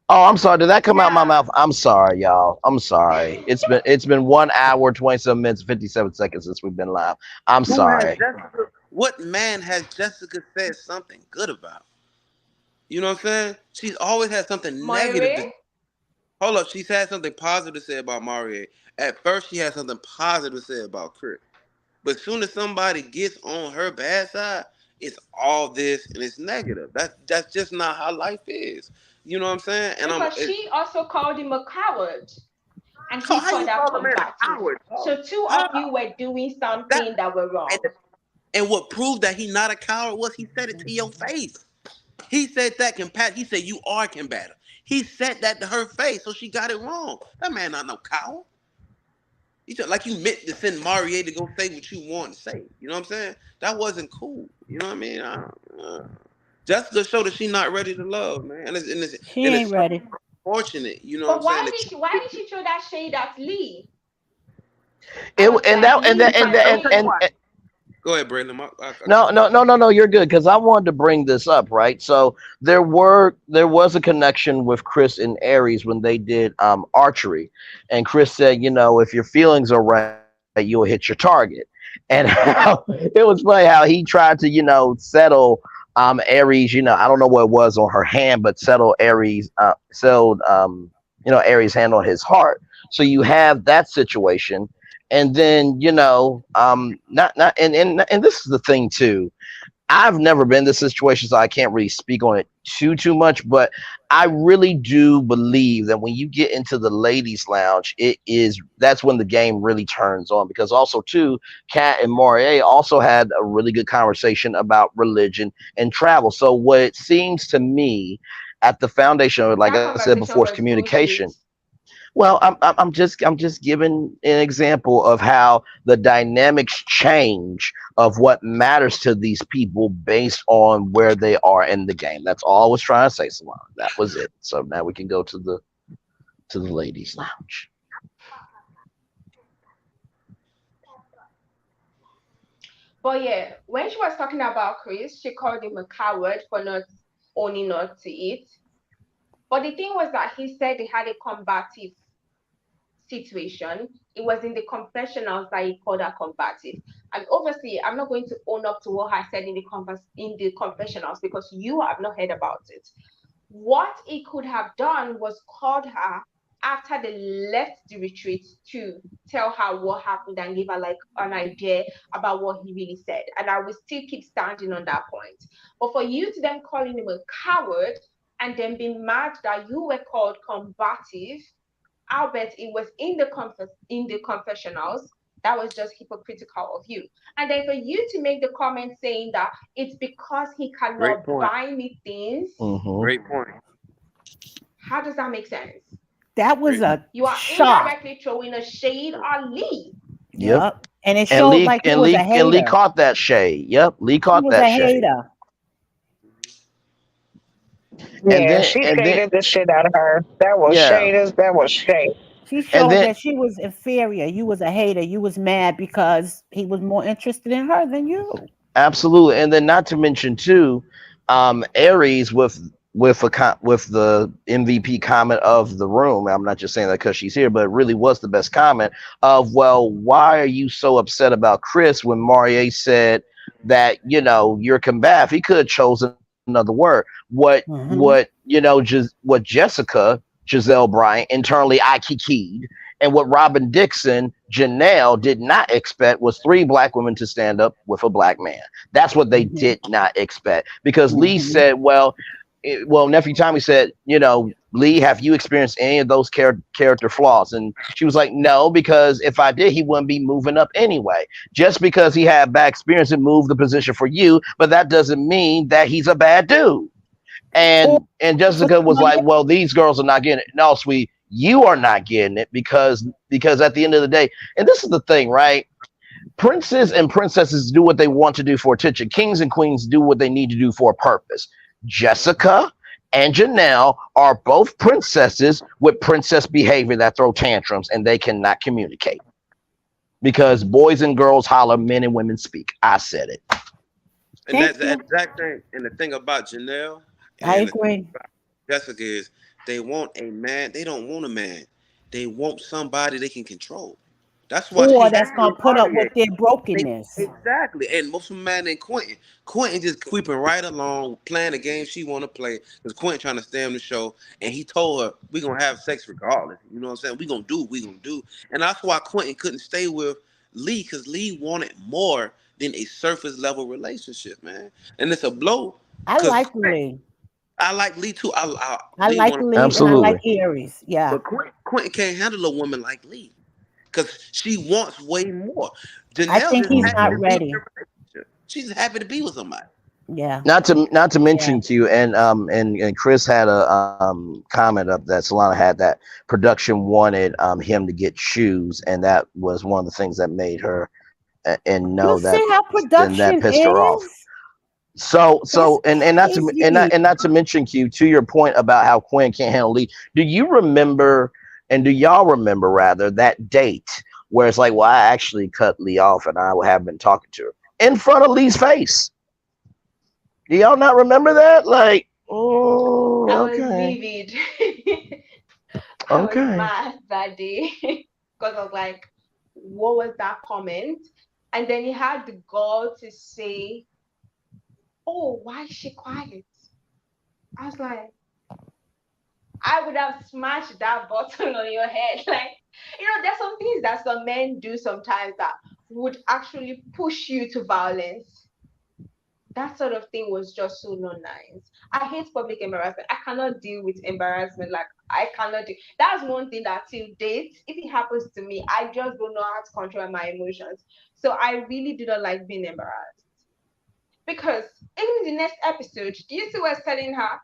Oh, I'm sorry. Did that come out my Now, mouth? I'm sorry, y'all. I'm sorry. It's been 1 hour, 27 minutes, 57 seconds since we've been live. I'm Who has sorry. Jessica? What man has Jessica said something good about? You know what I'm saying? She's always had something negative to. Moire, Hold up, she's had something positive to say about Maurier. At first, she had something positive to say about Chris. But as soon as somebody gets on her bad side, it's all this and it's negative. That's just not how life is. You know what I'm saying? And because she also called him a coward, and he how you called her call a man a combative. coward? So two How? of you were doing That something that were and, wrong. and what proved that he not a coward was he said it to your face. He said that he said you are combative. He said that to her face, so she got it wrong. That man not no coward. You just, like you meant to send Maurier to go say what you want to say. You know what I'm saying? That wasn't cool. You know what I mean? Jessica showed that she not ready to love, man. she And ain't it's so ready. unfortunate. You know what I'm But saying? why That did she throw that shade at Lee? I It was and like, that and Lee that is and my that babe. go ahead, Brandon. I no, cut you no, off. no, no, no. You're good because I wanted to bring this up, right? So there was a connection with Chris and Aries when they did archery, and Chris said, if your feelings are right, you'll hit your target, and how it was funny how he tried to settle Aries. I don't know what it was on her hand, but settle Aries, settled Aries' hand on his heart. So you have that situation, and then not and this is the thing too. I've never been in this situation, so I can't really speak on it too much. But I really do believe that when you get into the ladies' lounge, that's when the game really turns on. Because also too, Kat and Maurier also had a really good conversation about religion and travel. So what it seems to me at the foundation, like That I said before, conversation is was communication. bullshit. Well, I'm just giving an example of how the dynamics change of what matters to these people based on where they are in the game. That's all I was trying to say, Salon. That was it. So now we can go to the ladies' lounge. But yeah, when she was talking about Chris, she called him a coward for not owning up to it. But the thing was that he said they had a combative situation. It was in the confessionals that he called her combative. And obviously, I'm not going to own up to what I said in the confessionals because you have not heard about it. What he could have done was called her after they left the retreat to tell her what happened and give her like an idea about what he really said. And I will still keep standing on that point. But for you to then calling him a coward and then be mad that you were called combative, Albert, it was in the confessionals. That was just hypocritical of you. And then for you to make the comment saying that it's because he Great cannot point. buy me things, Hmm. Great point. how does that make sense? That was Great. a You are shot. indirectly throwing a shade on Lee. Yep. Yep. And it And showed Lee like he and was a Lee and Lee hater. caught that shade. Yep. Lee He caught was that a shade. hater. And Yeah, then she and then shaded the shit out of her. That was yeah. shade. That was shade. She And showed then that she was inferior. You was a hater. You was mad because he was more interested in her than you. absolutely, and then not to mention too, Aries with the MVP comment of the room. I'm not just saying that because she's here, but it really was the best comment of, well, why are you so upset about Chris when Maurier said that you're combative? He could have chosen another word. What Hmm. just what Jessica Giselle Bryant internally I kikied, and what Robin Dixon, Janelle did not expect was three black women to stand up with a black man. That's what they Hmm. did not expect. Because Lee Hmm. said, nephew Tommy said, Lee, have you experienced any of those character flaws? And she was like, no, because if I did, he wouldn't be moving up anyway. Just because he had bad experience and moved the position for you, but that doesn't mean that he's a bad dude. Or And for Jessica was somebody like, well, these girls are not getting it. No, sweet, you are not getting it because at the end of the day, and this is the thing, right? Princes and princesses do what they want to do for attention. Kings and queens do what they need to do for a purpose. Jessica and Janelle are both princesses with princess behavior that throw tantrums and they cannot communicate because boys and girls holler, men and women speak. I said it. And thank that's the you. exact thing. And the thing about Janelle I and the thing agree. about Jessica is they want a man. They don't want a man. They want somebody they can control. That's why Or she that's happy gonna with put up with Maria. their They, brokenness. exactly. And most of the man named Quentin. Quentin just creeping right along, playing the game she want to play. Because Quentin trying to stay on the show. And he told her, we going to have sex regardless. You know what I'm saying? We going to do what we going to do. And that's why Quentin couldn't stay with Lee. Because Lee wanted more than a surface level relationship, man. And it's a blow. I Because like Lee. I like Lee too. I Lee like one of my Lee and I favorite. like Absolutely. Aries. Yeah. But Quentin can't handle a woman like Lee because she wants way more. I Janelle think just he's happy Hmm. to not be in a ready. relationship. She's happy to be with somebody. Yeah. Not to Yeah. mention to you, and Chris had a comment up that Solana had that production wanted him to get shoes, and that was one of the things that made her and know You that see how then that production pissed her off. is? So That's and crazy. not to mention Q, to your point about how Quinn can't handle Lee. Do you remember, and do y'all remember rather, that date where it's like, well, I actually cut Lee off and I have been talking to her in front of Lee's face? Do y'all not remember that? Like, I oh, was okay, livid. I was okay. mad that day because I was like, what was that comment? And then he had the gall to say, oh, why is she quiet? I was like, I would have smashed that button on your head. Like, there's some things that some men do sometimes that would actually push you to violence. that sort of thing was just so not nice. I hate public embarrassment. I cannot deal with embarrassment. Like I cannot do. That's one thing that till date, if it happens to me, I just don't know how to control my emotions. So I really do not like being embarrassed. Because even in the next episode, do you see what I was telling her?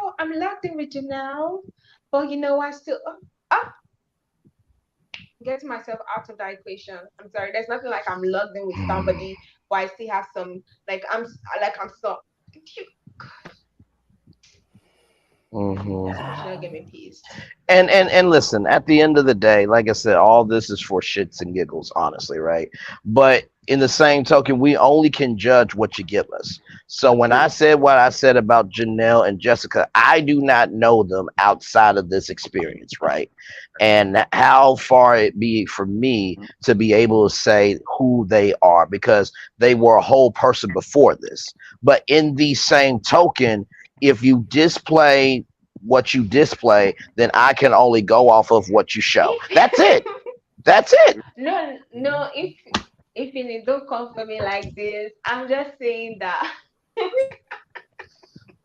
Oh, I'm locked in with Janelle, but I still get myself out of that equation. I'm sorry. There's nothing like I'm logged in with somebody, but I still have some I'm so. Mhm. She'll get me pissed. And listen, at the end of the day, like I said, all this is for shits and giggles, honestly, right? But in the same token, we only can judge what you give us. So when I said what I said about Janelle and Jessica, I do not know them outside of this experience, right? And how far it be for me to be able to say who they are because they were a whole person before this. But in the same token, if you display what you display, then I can only go off of what you show. That's it. That's it. No, no. If you don't come for me like this, I'm just saying that.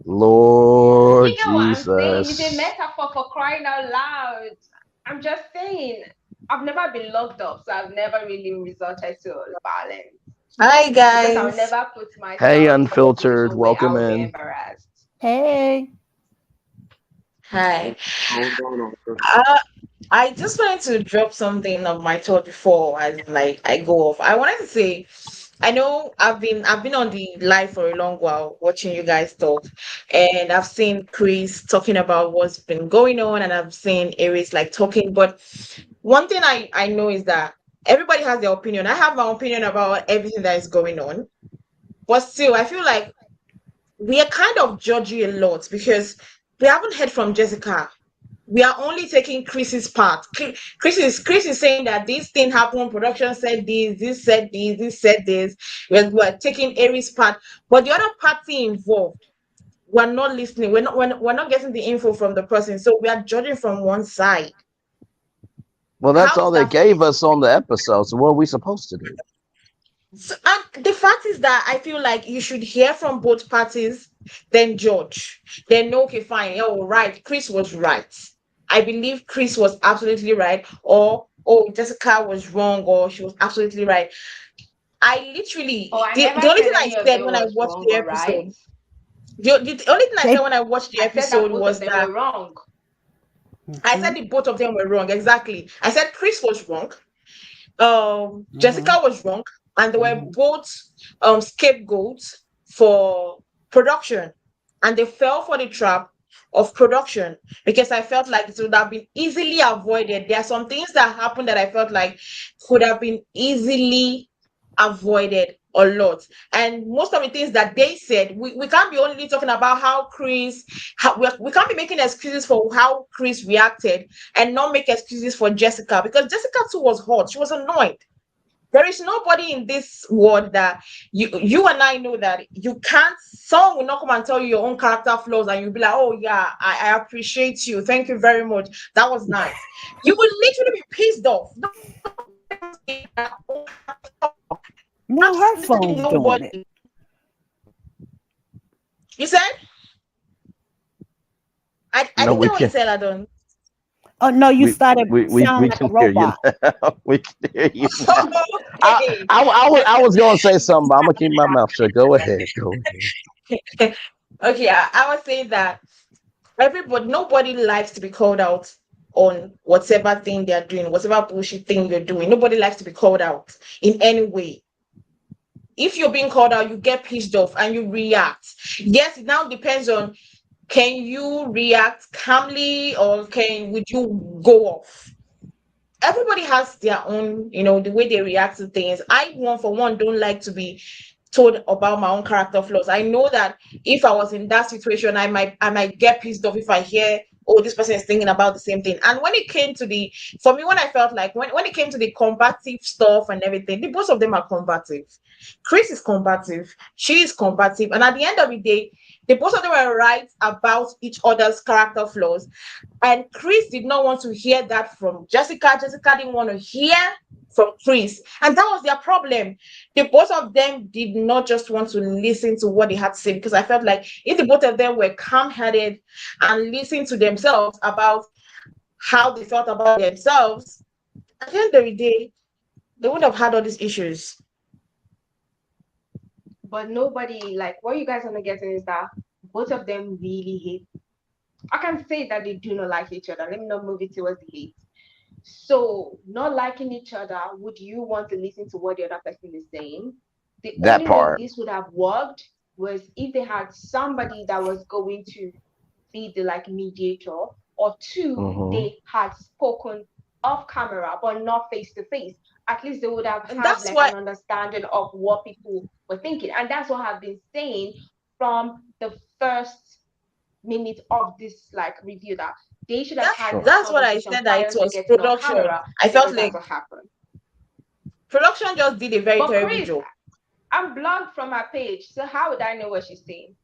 Lord You know what I'm saying? It's a Jesus. metaphor for crying out loud. I'm just saying. I've never been locked up, so I've never really resorted to violence Hi because I'll guys. never put Hey, myself in a unfiltered, situation where I welcome will be in. embarrassed. Hey. Hi. What's going on, sister? Uh, I just wanted to drop something of my thought before I go off. I wanted to say I know I've been on the live for a long while watching you guys talk, and I've seen Chris talking about what's been going on, and I've seen Aries like talking. But one thing I know is that everybody has their opinion. I have my opinion about everything that is going on, but still I feel like we are kind of judging a lot because we haven't heard from Jessica. We are only taking Chris's part. Chris is saying that this thing happened, production said this said this said this. We're taking Aries' part, but the other party involved, we're not listening. We're not getting the info from the person, so we are judging from one side. Well, that's How all is they that gave fair? us on the episode. So what are we supposed to do? So, and the fact is that I feel like you should hear from both parties, then judge. Then okay, fine. Oh, right. Chris was right. I believe Chris was absolutely right. Or oh, Jessica was wrong, or she was absolutely right. I literally Oh, I the never only said thing I any of said them when I was watched wrong the or right. episode, the only thing I said They when I watched the I said that episode both of was them that were wrong. I said Mhm, the both of them were wrong. Exactly. I said Chris was wrong. Jessica mhm, was wrong, and they were mhm. both scapegoats for production, and they fell for the trap of production because I felt like it would have been easily avoided. There are some things that happened that I felt like could have been easily avoided a lot, and most of the things that they said, we can't be only talking about how we can't be making excuses for how Chris reacted and not make excuses for Jessica because Jessica too was hot. She was annoyed. There is nobody in this world that you and I know that you can't. Someone will not come and tell you your own character flaws, and you'll be like, "Oh yeah, I appreciate you. Thank you very much. That was nice." You will literally be pissed off. Now her Absolutely phone's doing nobody. it. You said? I No, didn't we get what you can said, Adon. Oh no, you started we sound like a can hear you robot. now. We can hear you now. Okay. I was gonna say something, but I'm gonna keep my mouth shut. Go ahead. Go ahead. Okay, I was saying that nobody likes to be called out on whatever thing they're doing, whatever bullshit thing you're doing. Nobody likes to be called out in any way. If you're being called out, you get pissed off and you react. Yes, it now depends on, can you react calmly or would you go off? Everybody has their own, the way they react to things. I, one for one, don't like to be told about my own character flaws. I know that if I was in that situation, I might get pissed off if I hear, oh, this person is thinking about the same thing. And when it came to for me, when I felt like when it came to the combative stuff and everything, the both of them are combative. Chris is combative, she is combative, and at the end of the day, The both of them were right about each other's character flaws. And Chris did not want to hear that from Jessica. Jessica didn't want to hear from Chris. And that was their problem. The both of them did not just want to listen to what they had to say, because I felt like if the both of them were calm headed and listened to themselves about how they felt about themselves, at the end of the day, they wouldn't have had all these issues. But nobody, like, what you guys are getting is that both of them really hate. I can say that they do not like each other. Let me not move it towards the hate. So, not liking each other, would you want to listen to what the other person is saying? The That only way part. this would have worked was if they had somebody that was going to be the like mediator, or two, Hmm. they had spoken off camera but not face to face. At least they would have And had that's like why an understanding of what people were thinking. And that's what I've been saying from the first minute of this like review, that they should have that's had Sure. this that's what I conversation said, that it prior to was getting on production. camera, I and it felt doesn't like have happen. production just did a very But terrible Chris, job. I'm blocked from her page, so how would I know what she's saying?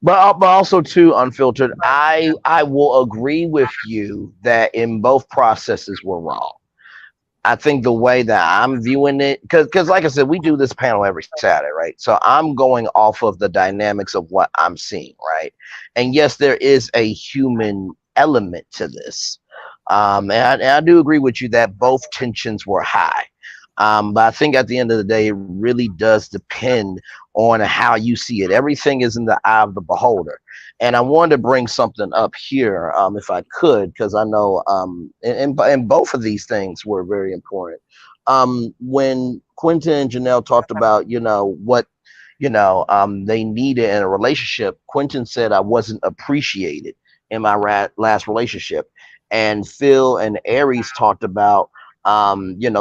But also too, unfiltered. I will agree with you that in both processes were wrong. I think the way that I'm viewing it, because like I said, we do this panel every Saturday, right? So I'm going off of the dynamics of what I'm seeing, right? And yes, there is a human element to this, and I do agree with you that both tensions were high. But I think at the end of the day, it really does depend on how you see it. Everything is in the eye of the beholder. And I wanted to bring something up here, if I could, because I know, and both of these things were very important. When Quinton and Janelle talked about, what, they needed in a relationship, Quinton said, I wasn't appreciated in my last relationship. And Phil and Aries talked about,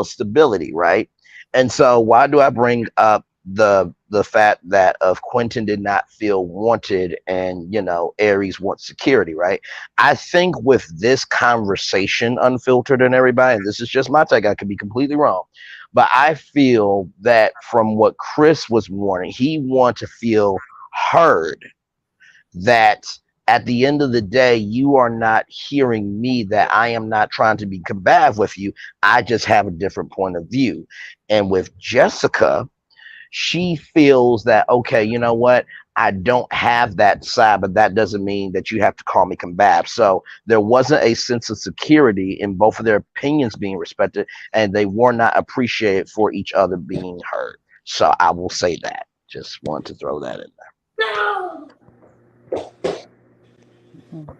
stability, right? And so why do I bring up the fact that of Quentin did not feel wanted, and Aries wants security, right? I think with this conversation, unfiltered, and everybody, and this is just my take, I could be completely wrong, but I feel that from what Chris was wanting, he wanted to feel heard, that at the end of the day, you are not hearing me, that I am not trying to be combative with you. I just have a different point of view. And with Jessica, she feels that, okay, you know what? I don't have that side, but that doesn't mean that you have to call me combative. So there wasn't a sense of security in both of their opinions being respected, and they were not appreciated for each other being heard. So I will say that. Just want to throw that in Mhm.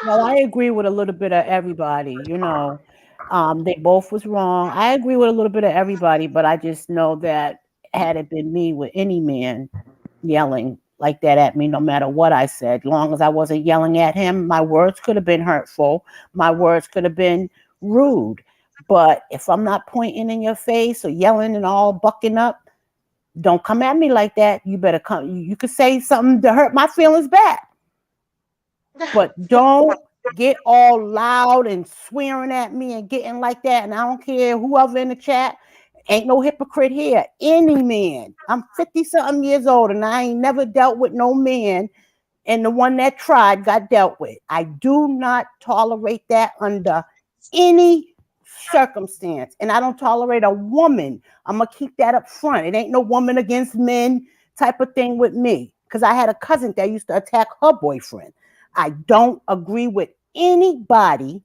Well, I agree with a little bit of everybody. They both was wrong. I agree with a little bit of everybody, but I just know that had it been me with any man yelling like that at me, no matter what I said, long as I wasn't yelling at him, my words could have been hurtful. My words could have been rude. But if I'm not pointing in your face or yelling and all bucking up, don't come at me like that. You better come. You could say something to hurt my feelings back, but don't get all loud and swearing at me and getting like that. And I don't care whoever in the chat, ain't no hypocrite here. Any man. I'm 50 something years old and I ain't never dealt with no man. And the one that tried got dealt with. I do not tolerate that under any circumstance. And I don't tolerate a woman. I'm going to keep that up front. It ain't no woman against men type of thing with me. Because I had a cousin that used to attack her boyfriend. I don't agree with anybody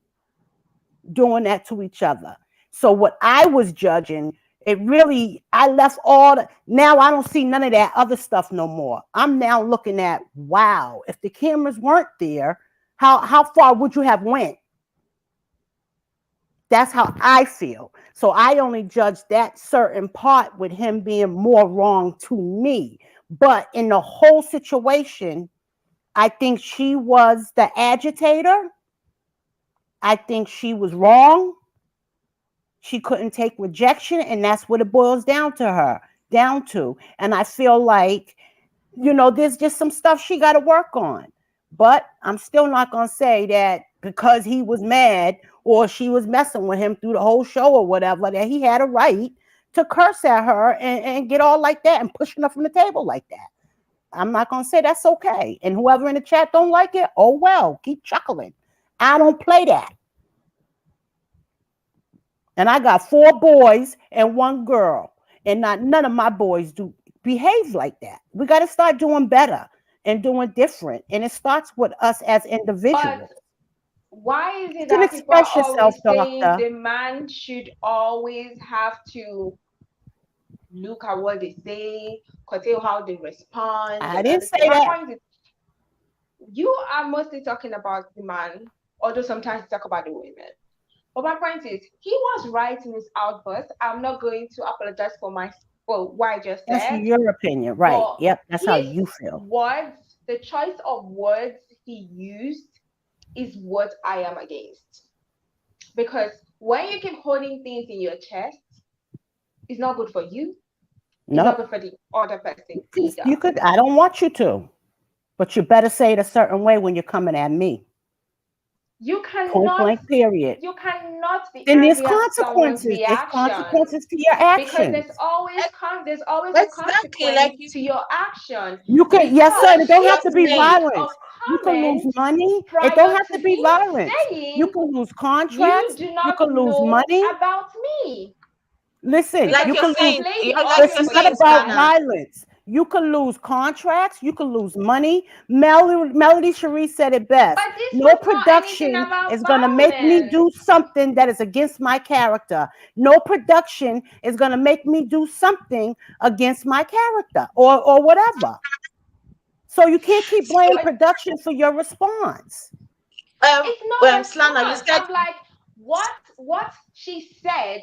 doing that to each other. So what I was judging, it really, I left all the, now I don't see none of that other stuff no more. I'm now looking at, wow, if the cameras weren't there, how far would you have went? That's how I feel. So I only judge that certain part with him being more wrong to me. But in the whole situation, I think she was the agitator. I think she was wrong. She couldn't take rejection, and that's what it boils down to. And I feel like, there's just some stuff she got to work on. But I'm still not going to say that because he was mad or she was messing with him through the whole show or whatever, that he had a right to curse at her and get all like that and pushing her from the table like that. I'm not gonna say that's okay. And whoever in the chat don't like it, oh well, keep chuckling. I don't play that. And I got 4 boys and 1 girl, and not none of my boys do behave like that. We got to start doing better and doing different, and it starts with us as individuals. But why is it You can that people are express yourself, always saying doctor. the man should always have to look at what they say, curtail how they respond, I and didn't everything? say My that. point is, you are mostly talking about the man, although sometimes you talk about the women. But my point is, he was right in his outburst. I'm not going to apologize for what I just That's said, your opinion, right? but Yep, that's how his you feel. words, the choice of words he used, is what I am against. Because when you keep holding things in your chest, it's not good for you. It's not No, good for the other person you either. could. I don't want you to, but you better say it a certain way when you're coming at me. You Point cannot blank. Period. you cannot be Then there's angry at someone's consequences. There's reaction, consequences to your because actions. there's always a Exactly, like consequence to your action, You could, yes, sir. because And it don't he have just to be made. made a violence. You can lose comment money. It don't prior have to to be him violence. You saying, can lose you contracts. do You not can lose know money. about me, Listen, because Like you you're I can can lose. saying, play the like It's audio you're for not you saying, about now. Stana. violence. You can lose contracts. You can lose money. Melody Cherie said it best. But this No was not anything production about is going to make me violence. do something that is against my character. No production is going to make me do something against my character or whatever. So you can't keep blaming But production for your response. it's not a Slana, you response. said I'm like, what she said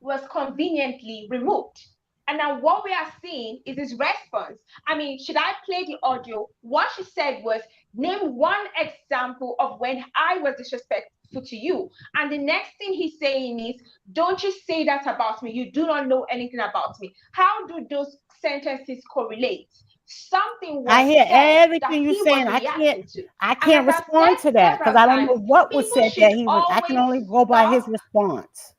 was conveniently removed. And now what we are seeing is his response. I mean, should I play the audio? What she said was, name one example of when I was disrespectful to you. And the next thing he's saying is, don't you say that about me. You do not know anything about me. How do those sentences correlate? Something I was hear said that everything you're he was saying. reacting to. I And can't as I've said respond to that because several I don't times, know what was people said should that he was. I can always only go by his stop. response.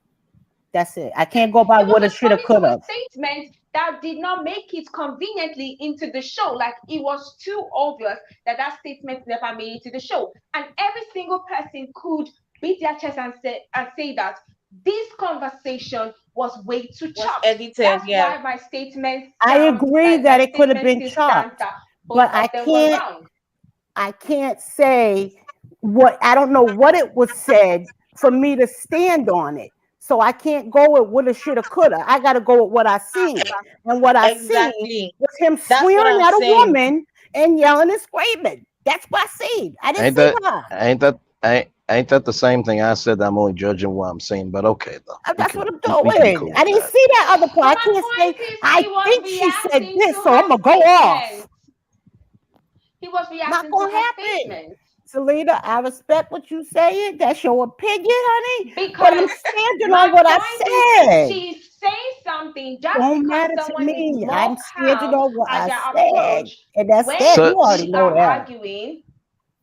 That's it. I can't go by He was what it should have, responding could to a have. statement that did not make it conveniently into the show. Like, it was too obvious that that statement never made it to the show. And every single person could beat their chest and say that this conversation was way too was chopped. edited, That's yeah. why my statement I stands. agree My that it could have statement been still stands chopped, that both but of them were wrong. I can't say what I don't know what it was said for me to stand on it. So I can't go with woulda, shoulda, coulda. I got to go with what I seen, and what I seen Exactly. was him That's what swearing I'm at a saying. woman and yelling and screaming. That's what I seen. I didn't Ain't see that her. ain't that the same thing I said? That I'm only judging what I'm seeing, but okay though. That's what I'm We can be doing. cool I with didn't that. see that other part. But I my can't say point is, I he was think she said reacting this, to so her I'm gonna go off. statement. He was Not reacting to gonna her happen. statement. Selena, I respect what you saying. That's your opinion, honey. But I'm Because standing on my what I point is, said. she's saying something just Don't because matter to someone is me. more I'm standing calm on what at I their said. approach. And that's When that. So You already we know are that. arguing,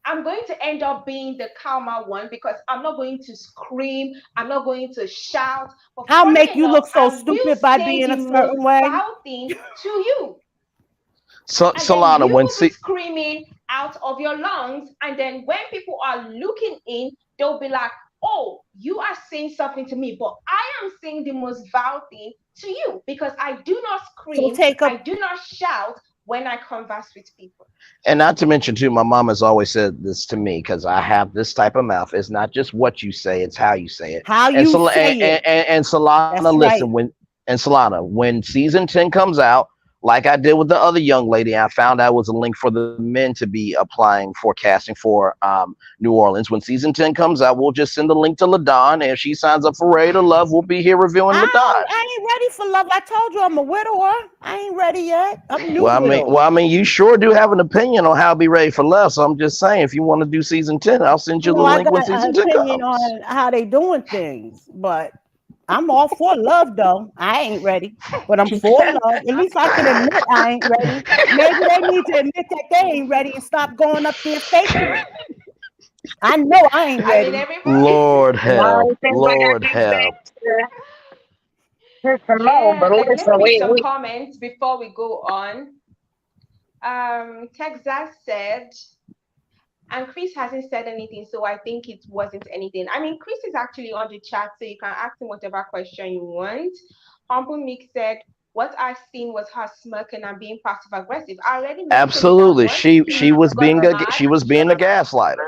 I'm going to end up being the calmer one, because I'm not going to scream, I'm not going to shout. But I'll funny make you enough, look I so will stupid by say being the a most certain way. vile thing to you. And then Solana, you when will be see screaming out of your lungs. And then when people are looking in, they'll be like, oh, you are saying something to me, but I am saying the most vile thing to you, because I do not So scream, take I up. do not shout when I converse with people. and not to mention too, my mom has always said this to me because I have this type of mouth. It's not just what you say; it's how you say it. How And you so, say it. and Solana, That's right. listen when season 10 comes out, like I did with the other young lady, I found out was a link for the men to be applying for casting for New Orleans. When season 10 comes out, we'll just send the link to LaDon, and if she signs up for Ready to Love, we'll be here reviewing LaDon. I ain't ready for love. I told you I'm a widower. I ain't ready yet. I'm new widow. Well, I mean, you sure do have an opinion on how to be ready for love. So I'm just saying, if you want to do season 10, I'll send you the No, I link when got an season 10 opinion comes. on how they doing things, but I'm all for love though. I ain't ready, but I'm for love. At least I can admit I ain't ready. Maybe they need to admit that they ain't ready and stop going up there faking it. I know I ain't I mean, ready. everybody. Lord And I help. always think like I Lord can help. to know, Yeah, but let listen, me read some we comments before we go on. Texas said, and Chris hasn't said anything, so I think it wasn't anything. I mean, Chris is actually on the chat, so you can ask him whatever question you want. Humble Mix said, what I've seen was her smirking and being passive aggressive. I already mentioned it that Absolutely. once She was got being a mad. she was being a gaslighter.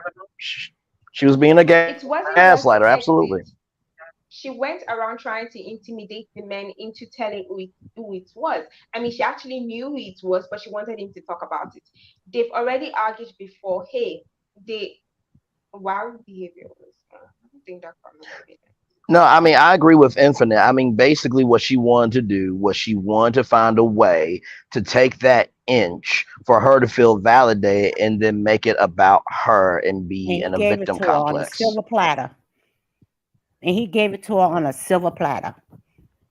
She was being a It wasn't gaslighter. just the Absolutely. exit. She went around trying to intimidate the men into telling who it was. I mean, she actually knew who it was, but she wanted him to talk about it. They've already argued before. Hey, they wild behavior was. I don't think that comment made sense. No, I mean, I agree with Infinite. I mean, basically, what she wanted to do was she wanted to find a way to take that inch for her to feel validated and then make it about her and And be he in a gave it victim to her on a complex. silver platter. And he gave it to her on a silver platter.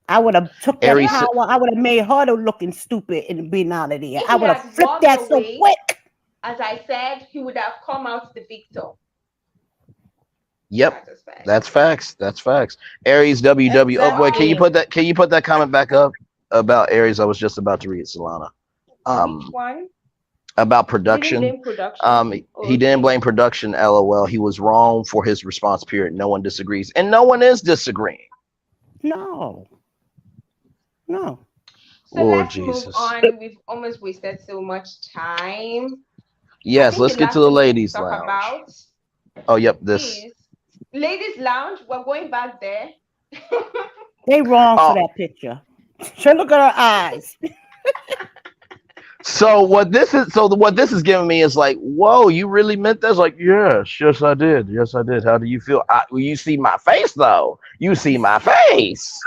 I would have took that Aries, Yeah, power. I would have made her to looking stupid and being out of there. if I he would have had flipped walked that so away, quick. as I said, he would have come out the victor. yep, That's just fact. that's facts. That's facts. Aries WW. Oh, wait, Exactly. can you put that comment back up about Aries? I was just about to read Solana. Which Um, one? about He didn't production. blame production. He didn't Okay. blame production. LOL. He was wrong for his response. Period. No one disagrees, and no one is disagreeing. No, no. So Lord let's move Jesus. on. We've almost wasted so much time. I Yes, think let's the get to last the thing we need to ladies' talk lounge. about Oh, yep, this. is ladies' lounge. We're going back there. They wrong for Oh, that picture. Should look at her eyes. what this is giving me is like, whoa, you really meant that? It's like, yes, I did. Yes, I did. How do you feel? Well, you see my face though. You see my face.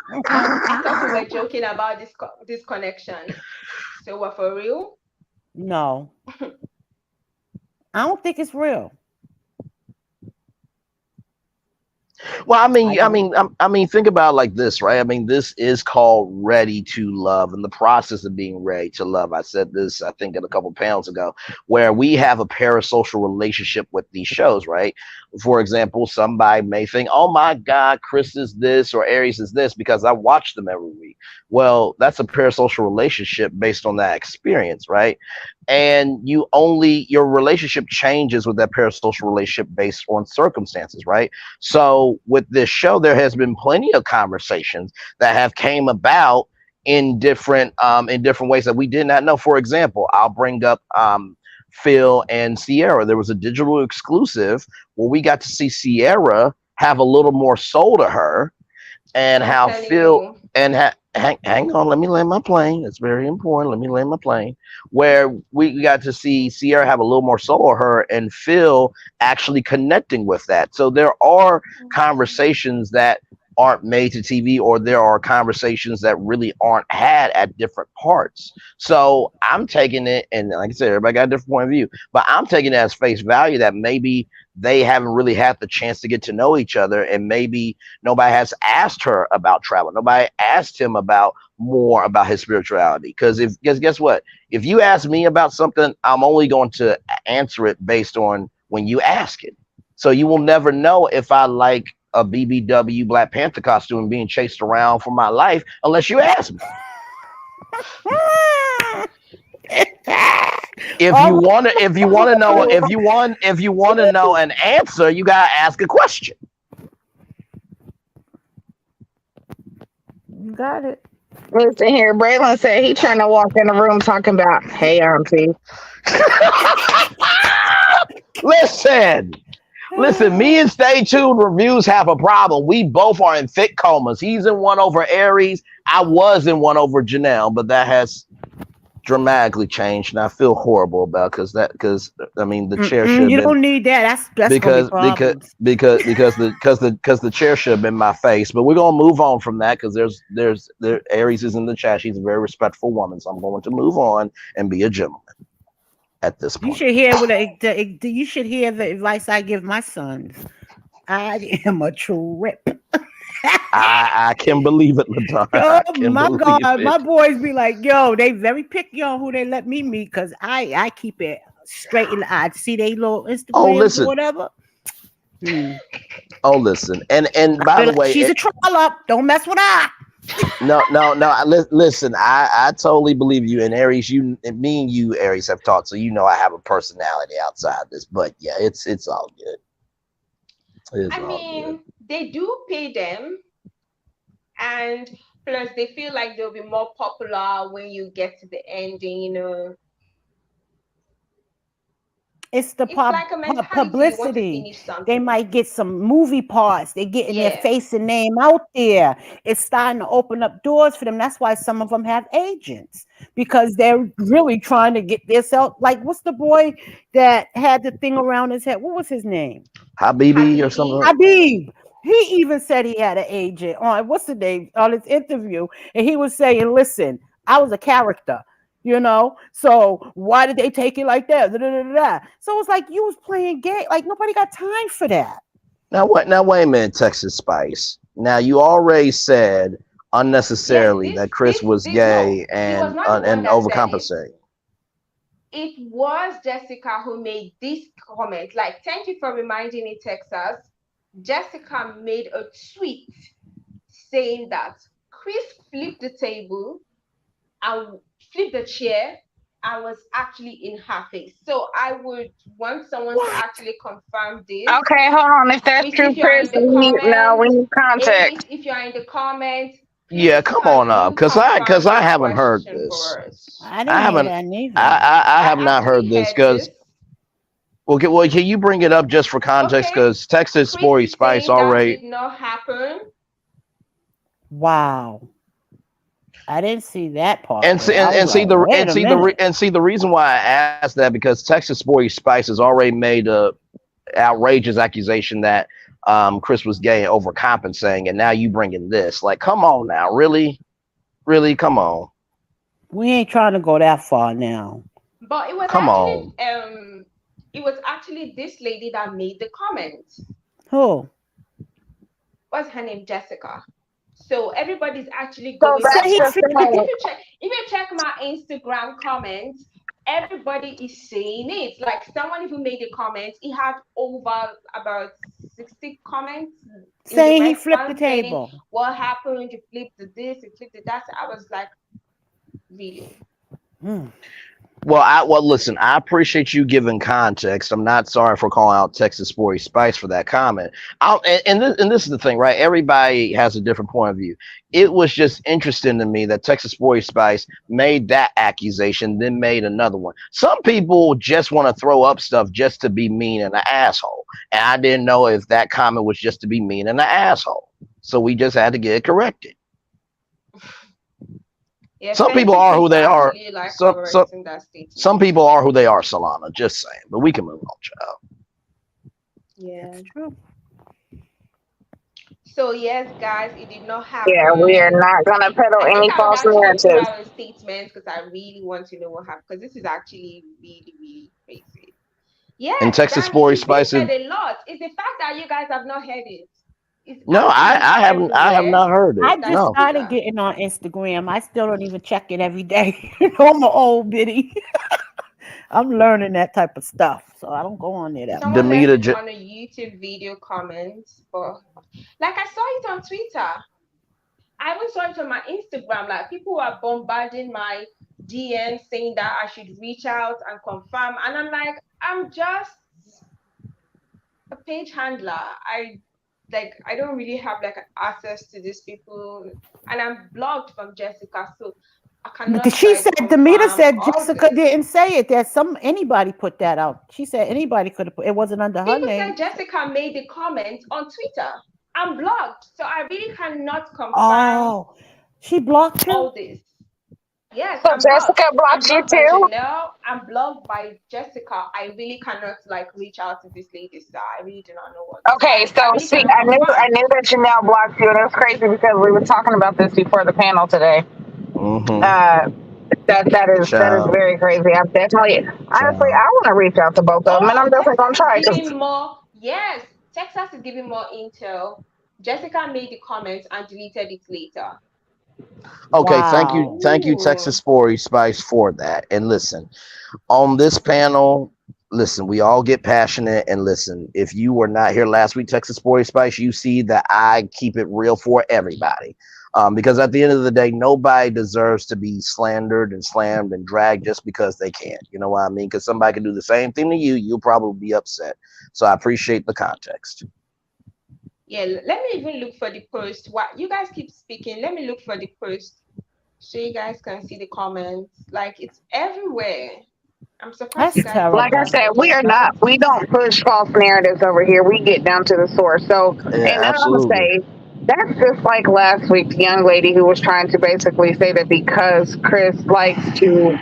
I thought we were joking about this connection. So we're for real. No, I don't think it's real. Well, I don't. I mean, think about it like this, right? I mean, this is called ready to love, and the process of being ready to love. I said this, I think, in a couple pounds ago, where we have a parasocial relationship with these shows, right? For example, somebody may think, "Oh my God, Chris is this or Aries is this," because I watch them every week. Well, that's a parasocial relationship based on that experience, right? And your relationship changes with that parasocial relationship based on circumstances, right? So with this show, there has been plenty of conversations that have came about in different ways that we did not know. For example, I'll bring up Phil and Sierra. There was a digital exclusive where we got to see Sierra have a little more soul to her, and I'm how telling Phil you. and hang on, let me land my plane. It's very important. Let me land my plane. Where we got to see Sierra have a little more soul of her, and Phil actually connecting with that. So there are conversations that aren't made to TV, or there are conversations that really aren't had at different parts. So I'm taking it, and like I said, everybody got a different point of view, but I'm taking it as face value that maybe they haven't really had the chance to get to know each other, and maybe nobody has asked her about travel. Nobody asked him about more about his spirituality. Because if guess what? If you ask me about something, I'm only going to answer it based on when you ask it. So you will never know if I like a BBW Black Panther costume being chased around for my life unless you ask me. Oh, If you want to know an answer, you gotta ask a question. you got it. listen here. Braylon said he trying to walk in the room talking about, "Hey, auntie." Listen, Listen, me and Stay Tuned Reviews have a problem. We both are in thick comas. He's in one over Aries. I was in one over Janelle, but that has dramatically changed, and I feel horrible about because I mean the chair should have You been don't need that. That's gonna be problems. because the chair should have been my face. But we're gonna move on from that because there Aries is in the chat. She's a very respectful woman, so I'm going to move on and be a gentleman at this You point. should hear you should hear the advice I give my sons. I am a trip. I can believe it, Ladon. Oh I can my believe God, it. my boys be like, yo, they very picky on who they let me meet because I keep it straight in the eye. See they little Oh, Instagrams or listen, whatever. Hmm. Oh, listen, and I by feel the like way, she's a troll up. Don't mess with her. no, no, no. Listen, I totally believe you. And Aries, you, and me and you, Aries, have talked, so you know I have a personality outside this. But yeah, it's all good. It's I all good. mean, they do pay them, and plus they feel like they'll be more popular when you get to the ending. It's the It's like a mentality. You want to publicity. finish They something. might get some movie parts. They getting their Yeah. face and name out there. It's starting to open up doors for them. That's why some of them have agents because they're really trying to get this out. Like, what's the boy that had the thing around his head? What was his name? Habibi or Habibi. something. Habib. He even said he had an agent on what's the name on his interview, and he was saying, "Listen, I was a character, you know. So why did they take it like that?" Da, da, da, da, da. So it's like you was playing gay. Like nobody got time for that. Now what? Now wait a minute, Texas Spice. Now you already said Yes, unnecessarily this that Chris this was this no, gay he was and not the one that said it. overcompensating. It was Jessica who made this comment. Like, thank you for reminding me, Texas. Jessica made a tweet saying that Chris flipped the table and flipped the chair and was actually in her face. So I would want someone to What? actually confirm this. Okay, hold on. If that's Chris, true, if you are Chris, in the we comments, need Aries, context. if you are in the comments, Yeah, please come on can up, you cause confirm I this haven't heard question this. for us? I I didn't hear haven't. that neither. I I have not actually heard this heard because this. well, can you bring it up just for context? Okay, Because Texas Chris Sporty is Spice saying that already. did not happen. Wow. I didn't see that part And see, there. I was like, wait a minute. and see the reason why I asked that because Texas Sporty Spice has already made a outrageous accusation that Chris was gay and overcompensating, and now you bringing this. Like, come on now, really, really, come on, We ain't trying to go that far now. But come on. it was actually this lady that made the comment. Who? What's her name? Jessica. So everybody's actually So going Said off that's he her. just flipped Like the saying. if you check my Instagram comments, everybody is saying it. Like someone even made a comment. He had over about 60 comments in the saying he flipped the response saying table. what happened, you flipped the this, you flipped the that. So I was like, really? Hmm. Well, listen. I appreciate you giving context. I'm not sorry for calling out Texas Sporty Spice for that comment. And this is the thing, right? Everybody has a different point of view. It was just interesting to me that Texas Sporty Spice made that accusation, then made another one. Some people just want to throw up stuff just to be mean and an asshole, and I didn't know if that comment was just to be mean and an asshole. So we just had to get it corrected. Yeah, Some thank people you, are Chris, who for they are. actually like Some correcting that some statement. people are who they are, Solana. Just saying. But we can move on, child. Yeah. It's true. So yes, guys, it did not Yeah, we are happen. not gonna peddle I think any I would false actually put narratives. out a statement because I really want to know what happened because this is actually really, really crazy. And Yes, Texas Danny, Sporty it's been Spice is said a lot. It's the fact that you guys have not heard it. It's no, actually I have everywhere. not heard it. I It's like just No. started Twitter. getting on Instagram. I still don't even check it every day. I'm an old biddy. I'm learning that type of stuff, so I don't go on there that much. Someone left Demita it on a YouTube video comment, but like I saw it on Twitter. I even saw it on my Instagram. Like people were bombarding my DM saying that I should reach out and confirm. And I'm like, I'm just a page handler. I don't really have like access to these people. And I'm blocked from Jessica. So I But cannot she like said, Demita confirm said all Jessica this. didn't say it. There's some anybody put that out. She said anybody could have put it wasn't under her People name. said Jessica made the comment on Twitter. I'm blocked. So I really cannot confirm Oh, she blocked you? all this. Yes, So I'm blocked. Jessica I'm blocked you blocked by too. Janelle. I'm blocked by Jessica. I really cannot like reach out to this lady, so I really do not know what. Okay, I so really see, cannot I confirm. knew that Janelle blocked you, and it was crazy because we were talking about this before the panel today. mm-hmm. Uh, that is Child, very crazy. I'm definitely, honestly, child. I want to reach out to both of them, and I'm Oh, definitely gonna Texas is try because giving more. Yes, Texas is giving more intel. Jessica made the comments and deleted it later. Okay, Wow. thank you, Texas Ooh. Sporty Spice for that. And listen, on this panel, listen, we all get passionate, and listen, if you were not here last week, Texas Sporty Spice, you see that I keep it real for everybody. Because at the end of the day, nobody deserves to be slandered and slammed and dragged just because they can't. You know what I mean? Because somebody can do the same thing to you, you'll probably be upset. So I appreciate the context. Yeah, let me even look for the post. What you guys keep speaking, let me look for the post so you guys can see the comments. Like it's everywhere. I'm surprised you That's guys didn't Like I terrible. said, even we are not, digest we don't push false narratives over here. We get down to the source. So, Yeah, and then I'm gonna absolutely. say that's just like last week, the young lady who was trying to basically say that because Chris likes to,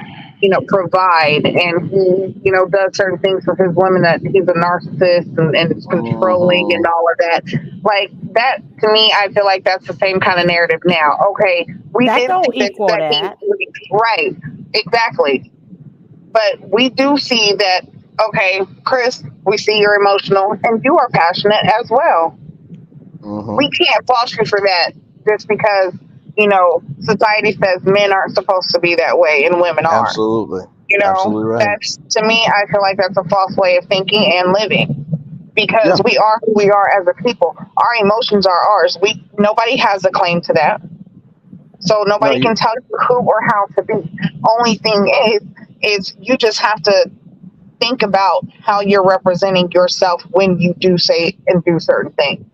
provide and he, does certain things for his women that he's a narcissist and is controlling and Hmm. all of that. Like that to me, I feel like that's the same kind of narrative now. Okay, we That did see don't that, equal that he, that. right, exactly. But we do see that, okay, Chris, we see you're emotional and you are passionate as well. Hmm. We can't fault you for that just because, society says men aren't supposed to be that way and women are. Absolutely. Absolutely right. That's, to me, I feel like that's a false way of thinking and living because Yeah. we are who we are as a people. Our emotions are ours. Nobody has a claim to that. So No, nobody you can tell you who or how to be. Only thing is you just have to think about how you're representing yourself when you do say and do certain things.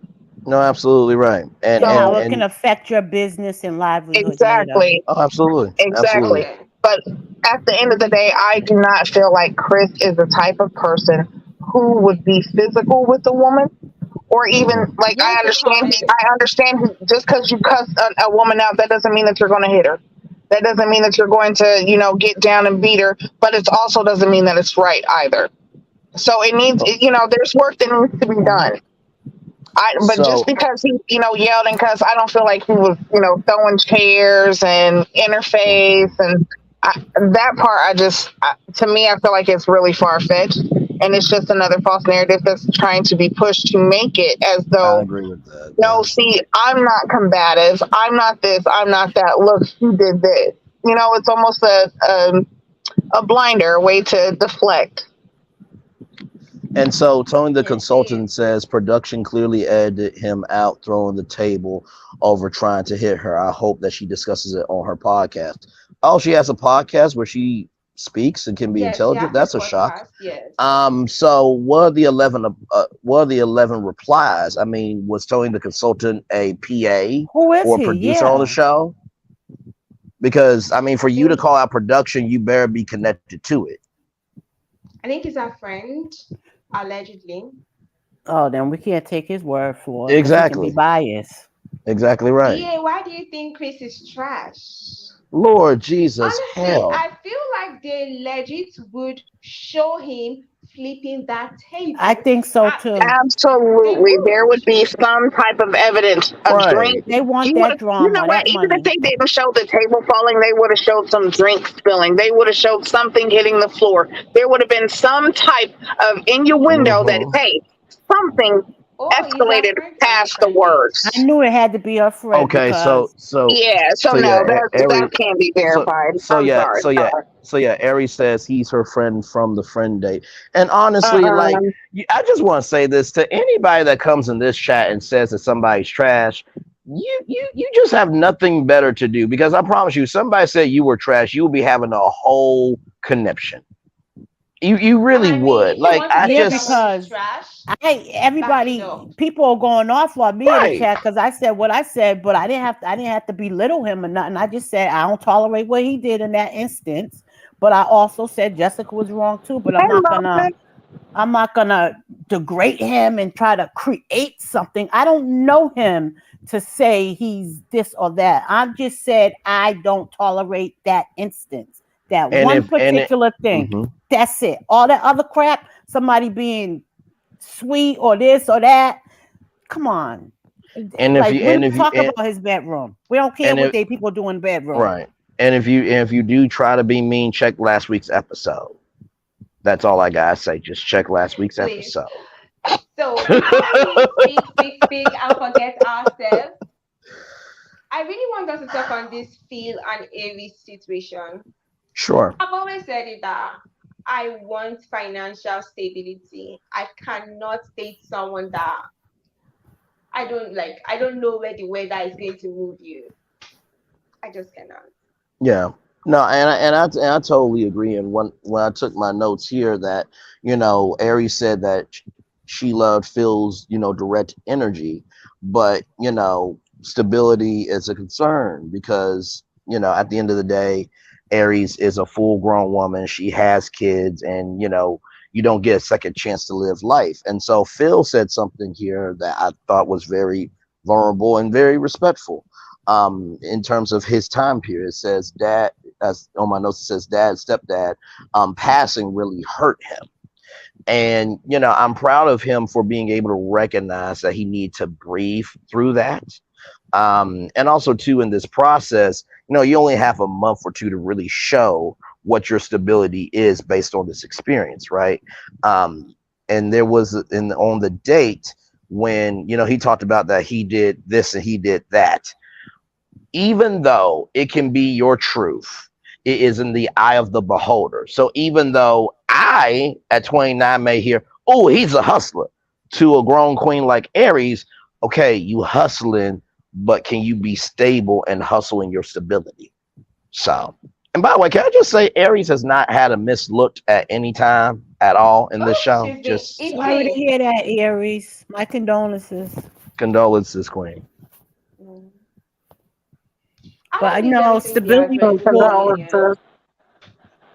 no, absolutely right. And how it can And affect your business and livelihood later. Exactly, oh, absolutely. Absolutely. exactly. yeah. But at the end of the day, I do not feel like Chris is the type of person who would be physical with a woman, or even Hmm. like Here's the comment. I understand just because you cuss a woman out, that doesn't mean that you're going to hit her. That doesn't mean that you're going to, get down and beat her. But it also doesn't mean that it's right either. So it needs, there's work that needs to be Mhm. done. But just So because he, yelled and cussed, I don't feel like he was, throwing chairs and interface and that part. To me, I feel like it's really far fetched, and it's just another false narrative that's trying to be pushed to make it as I though, agree with that. no, Yeah. see, I'm not combative, I'm not this, I'm not that. Look, he did this. It's almost a blinder, a way to deflect. And so Tony the Yes, it is. consultant says production clearly edited him out throwing the table over trying to hit her. I hope that she discusses it on her podcast. Oh, she has a podcast where she speaks and can be Yes, she intelligent. has a That's a shock. podcast. Yes. So what are the 11 replies? I mean, was Tony the consultant a PA Who is or a he? producer on the Yeah. show? Because I mean, for I you to think call out production, you better be connected to it. I think he's a friend, allegedly. Oh, then we can't take his word for it because he can be Exactly. biased. Exactly right. DA, why do you think Chris is trash? Lord Jesus, Honestly, hell. I feel like they legit would show him flipping that I table. think so too. They Absolutely. would. There would be some type of evidence, a drink. Right. They want You that would, you know drama, what? that Even if money. they didn't show the table falling, they would have showed some drink spilling. They would have showed something hitting the floor. There would have been some type of innuendo that, Hmm. hey, something Oh, he's a escalated friend from past the different dates. I words. knew it had to be a friend Okay, because Yeah. So so no, yeah, that can't be so verified. so I'm yeah, sorry. so yeah, so yeah, Aries says he's her friend from the friend date. And honestly, like Uh-uh. I just want to say this to anybody that comes in this chat and says that somebody's trash. You just have nothing better to do because I promise you, somebody said you were trash, you'll be having a whole conniption. You And really I mean, would. if you Like want to I say yeah, someone just is because trash, back it up. everybody people are going off on me in the right. chat because I said what I said, but I didn't have to belittle him or nothing. I just said I don't tolerate what he did in that instance. But I also said Jessica was wrong too. But Hey, Mama. I'm not gonna degrade him and try to create something. I don't know him to say he's this or that. I just said I don't tolerate that instance, that And one if and it particular thing. mhm. That's it. All that other crap, somebody being sweet or this or that. Come on. and if Like you we and don't if you talk about his bedroom. We don't care and what if they people do in the bedroom. right. And if you do try to be mean, check last week's episode. That's all I gotta say. Just check last week's Please. episode. So before we speak and forget ourselves, I really want us to talk on this Phil and Aries situation. Sure. I've always said it that I want financial stability. I cannot date someone that I don't like. I don't know where the weather is going to move you. I just cannot. Yeah. No, and I totally agree. And when I took my notes here, that Aries said that she loved Phil's direct energy, but stability is a concern because at the end of the day, Aries is a full grown woman. She has kids, and you don't get a second chance to live life. And so Phil said something here that I thought was very vulnerable and very respectful. In terms of his time period, it says dad, as on my notes, it says dad, stepdad, passing really hurt him. And, I'm proud of him for being able to recognize that he needed to breathe through that. And also, too, in this process, you only have a month or two to really show what your stability is based on this experience, right? And there was on the date when, he talked about that he did this and he did that. Even though it can be your truth, it is in the eye of the beholder. So even though I, at 29, may hear, oh, he's a hustler, to a grown queen like Aries, okay, you hustling, but can you be stable and hustle in your stability? So, and by the way, can I just say Aries has not had a mislooked at any time at all in this Oh, show? she's been Just Sorry to eating. hear that, Aries. My condolences. condolences, queen. Mm. How But I is know everything the stability And address is in important. Dominion? condolences.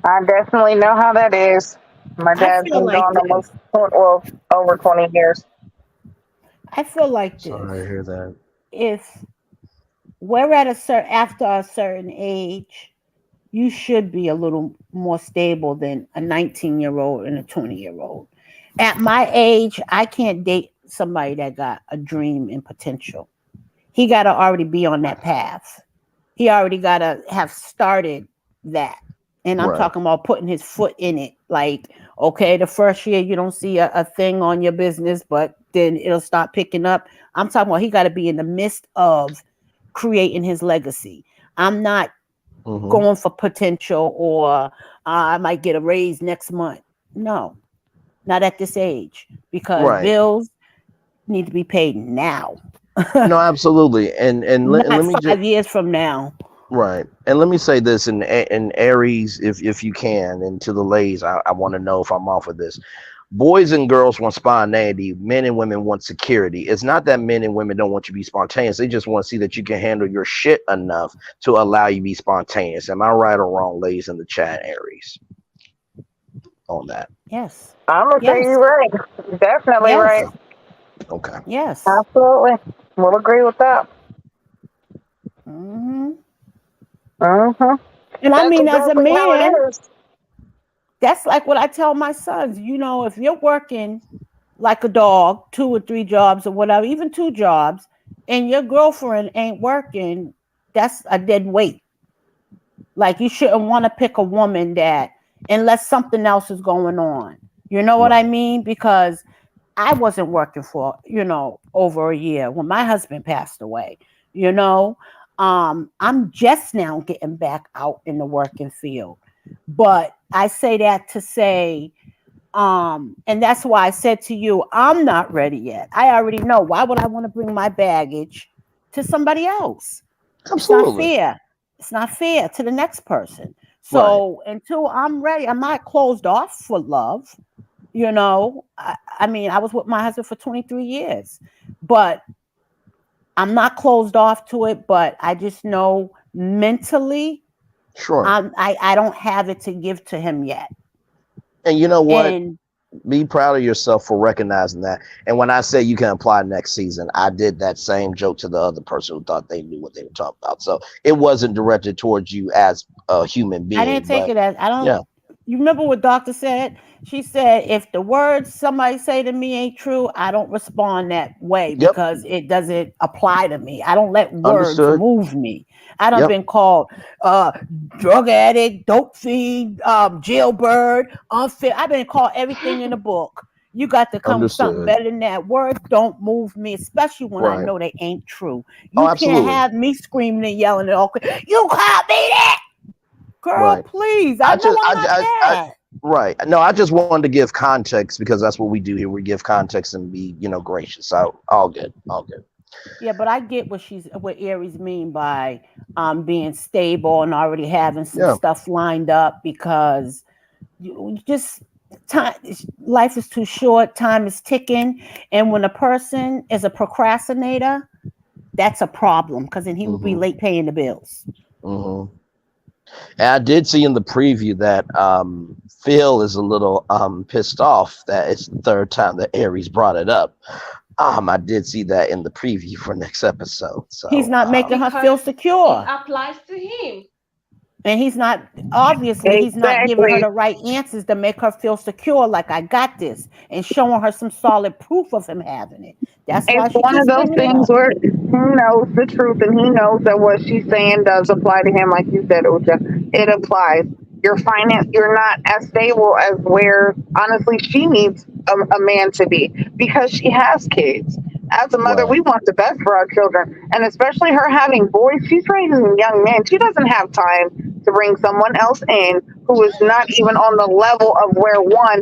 I definitely know how that is. My I dad's feel been like gone this. almost, well, over 20 years. I feel like this. Sorry to hear that. If we're at a certain after a certain age, you should be a little more stable than a 19-year-old and a 20-year-old. At my age, I can't date somebody that got a dream and potential. He got to already be on that path. He already got to have started that. And I'm Right. talking about putting his foot in it. Like, okay, the first year you don't see a thing on your business, but then it'll start picking up. I'm talking about he got to be in the midst of creating his legacy. I'm not Hmm. going for potential or I might get a raise next month. No, not at this age because Right. bills need to be paid now, No, absolutely. And let not me just 5 years from now. right. And let me say this in Aries, if you can, and to the ladies, I want to know if I'm off of this. Boys and girls want spontaneity. Men and women want security. It's not that men and women don't want you to be spontaneous. They just want to see that you can handle your shit enough to allow you to be spontaneous. Am I right or wrong, ladies in the chat, Aries, on that? Yes, I'm going to say yes, you're right. Definitely right. yes, Okay. yes. Absolutely. We'll agree with that. Hmm. Mm-hmm. And I That's mean, as a exactly how it man, is. that's like what I tell my sons. If you're working like a dog, 2 or 3 jobs or whatever, even 2 jobs, and your girlfriend ain't working, that's a dead weight. Like you shouldn't want to pick a woman that unless something else is going on. You know what I Right. mean? Because I wasn't working for, over a year when my husband passed away, you know. I'm just now getting back out in the working field. But I say that to say, and that's why I said to you, I'm not ready yet. I already know. Why would I want to bring my baggage to somebody else? It's not Absolutely. fair. It's not fair to the next person. Right. So until I'm ready, I'm not closed off for love. I mean, I was with my husband for 23 years, but I'm not closed off to it. But I just know mentally, Sure. I don't have it to give to him yet. And you know what? And Be proud of yourself for recognizing that. And when I say you can apply next season, I did that same joke to the other person who thought they knew what they were talking about. So it wasn't directed towards you as a human I didn't being, take but it as I don't. yeah. You remember what doctor said? She said if the words somebody say to me ain't true, I don't respond that way Yep. because it doesn't apply to me. I don't let words Understood. move me. I done Yep. been called drug addict, dope fiend, jailbird, unfit. I've been called everything in the book. You got to come with something Understood. better than that. Words don't move me, especially when I Right. know they ain't true. Oh, You can't absolutely. have me screaming and yelling and all. You called me that. Girl, Right. please. I I know just I'm not I that. Right. No, I just wanted to give context because that's what we do here. We give context and be, gracious. So all good. All good. Yeah, but I get what Aries mean by being stable and already having some Yeah. stuff lined up because you just time life is too short, time is ticking, and when a person is a procrastinator, that's a problem because then he will be hmm late paying the bills. hmm And I did see in the preview that Phil is a little pissed off that it's the third time that Aries brought it up. I did see that in the preview for next episode. He's So not making her feel because it secure. applies to him. And he's not, obviously, he's not giving her Exactly. the right answers to make her feel secure, like I got this, and showing her some solid proof of him having it. That's why It's she one of keeps those bringing it things up. where he knows the truth and he knows that what she's saying does apply to him, like you said, Uja. It applies. Your finance, you're not as stable as where honestly she needs a man to be because she has kids. As a mother, right, we want the best for our children, and especially her having boys. She's raising young men. She doesn't have time to bring someone else in who is not even on the level of where one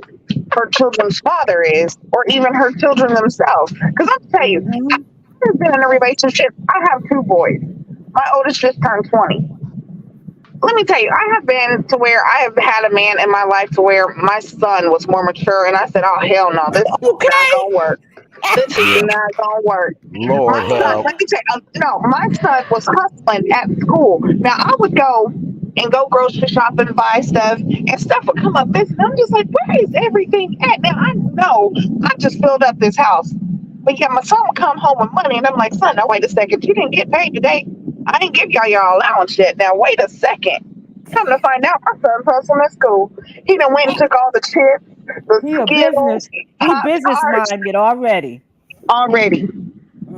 her children's father is, or even her children themselves. Because I'll tell you, Hmm. I've been in a relationship. I have two boys. My oldest just turned 20. Let me tell you, I have been to where I have had a man in my life to where my son was more mature, and I said, "Oh hell no, this is not Okay. gonna work. This is yeah, not gonna work." My Lord son, help. let me tell you, no, my son was hustling at school. Now I would go grocery shopping, buy stuff, and stuff would come up missing. I'm just like, where is everything at? Now I know I just filled up this house, but yeah, my son would come home with money, and I'm like, son, now wait a second, you didn't get paid today. I didn't give y'all your allowance yet. Now wait a second. Come to find out, my son hustling at school. He done went and took all the chips, the He a business. Skittles, He Pop business Tarts minded already. already.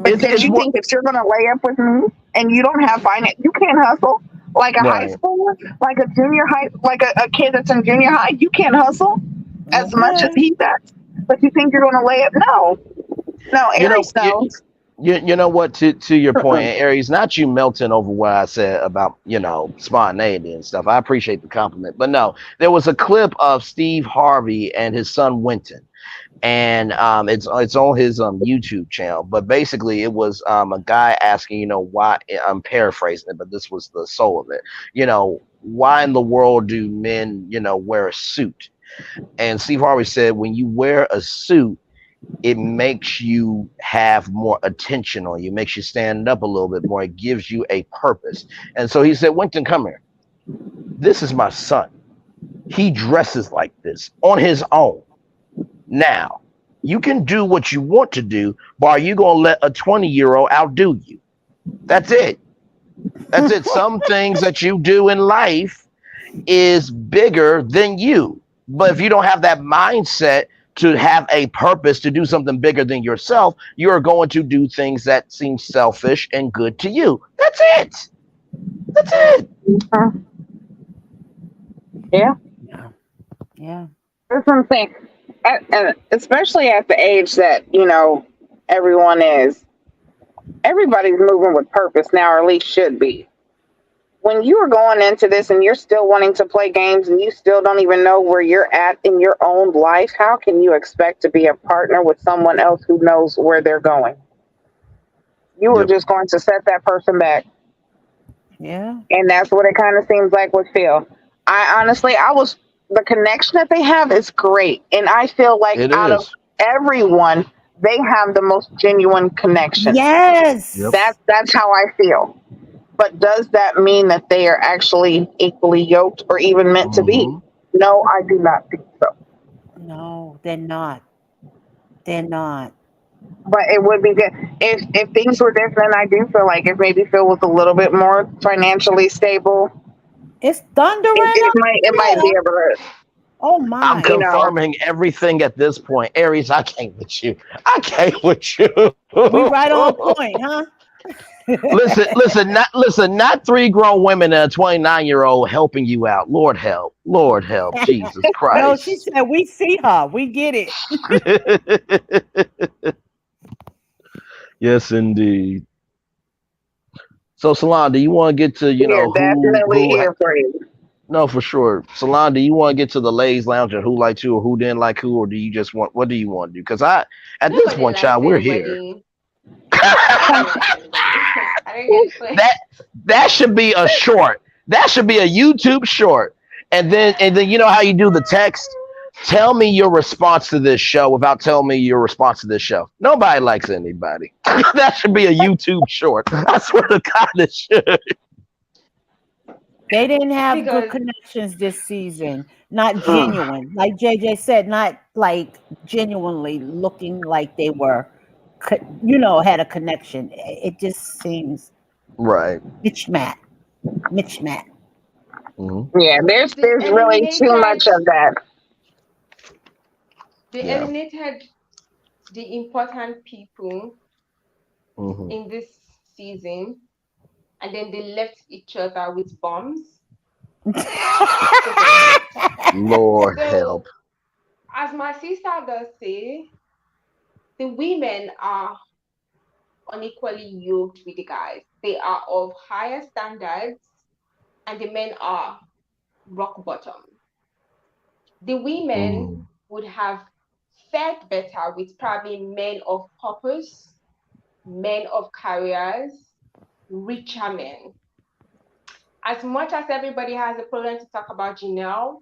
It's Because it's you Hmm. what think if you're going to lay up with me and you don't have finance, you can't hustle like a high right. schooler, like a junior high, like a kid that's in junior high. You can't hustle as much as Okay. he does. But you think you're going to lay up? No, no. You know, Aries knows. you know what? To your point, Mm-mm. Aries, not you melting over what I said about spontaneity and stuff. I appreciate the compliment, but no, there was a clip of Steve Harvey and his son Winton, and it's on his YouTube channel. But basically, it was a guy asking, why. I'm paraphrasing it, but this was the soul of it. Why in the world do men, wear a suit? And Steve Harvey said, when you wear a suit, it makes you have more attention on you, makes you stand up a little bit more. It gives you a purpose. And so he said, Winton, come here. This is my son. He dresses like this on his own. Now, you can do what you want to do, but are you going to let a 20-year-old outdo you? That's it. That's it. Some things that you do in life is bigger than you. But if you don't have that mindset to have a purpose to do something bigger than yourself, you're going to do things that seem selfish and good to you. That's it. That's it. Uh, yeah, Yeah. Yeah. that's what I'm saying. And especially at the age that everyone is, everybody's moving with purpose now, or at least should be. When you are going into this and you're still wanting to play games and you still don't even know where you're at in your own life, how can you expect to be a partner with someone else who knows where they're going? You are Yep. just going to set that person back. Yeah. And that's what it kind of seems like with Phil. The connection that they have is great. And I feel like It out of is. everyone, they have the most genuine connection. Yep. Yes. That's how I feel. But does that mean that they are actually equally yoked or even meant to be? hmm No, I do not think so. No, they're not. They're not. But it would be good if things were different. I do feel like if maybe Phil was a little bit more financially stable, It's thundering it might be outside. able to, Oh I'm my. you know, confirming everything at this point. Aries, I can't with you. I can't with you. We right on point, huh? Not three grown women and a 29-year-old helping you out. Lord help, Jesus No, she Christ. said we see her. We get it. Yes, indeed. So, Salon, do you want to get to we are who definitely here for you. No, for sure. Salon, do you want to get to the ladies' lounge and who liked who or who didn't like who, or do you just want? What do you want to do? Because at this Nobody point, likes child, we're here. anybody. Nobody likes anybody. I don't get the point. that that should be a short. That should be a YouTube short. And then you know how you do the text? Tell me your response to this show without telling me your response to this show. Nobody likes anybody. That should be a YouTube short. I swear to God, it should. They didn't have good Because connections this season. Not genuine. Like JJ said, not like genuinely looking like they were, had a connection. It just seems Right. Mitch Matt. Mitch Matt. Mm-hmm. Yeah, there's they really too eliminated much of that. they Yeah. eliminated the important people Mm-hmm. in this season, and then they left each other with bombs. Lord So, help. as my sister does say, the women are unequally yoked with the guys. They are of higher standards, and the men are rock bottom. The women Mm. would have fared better with probably men of purpose, men of careers, richer men. As much as everybody has a problem to talk about Janelle,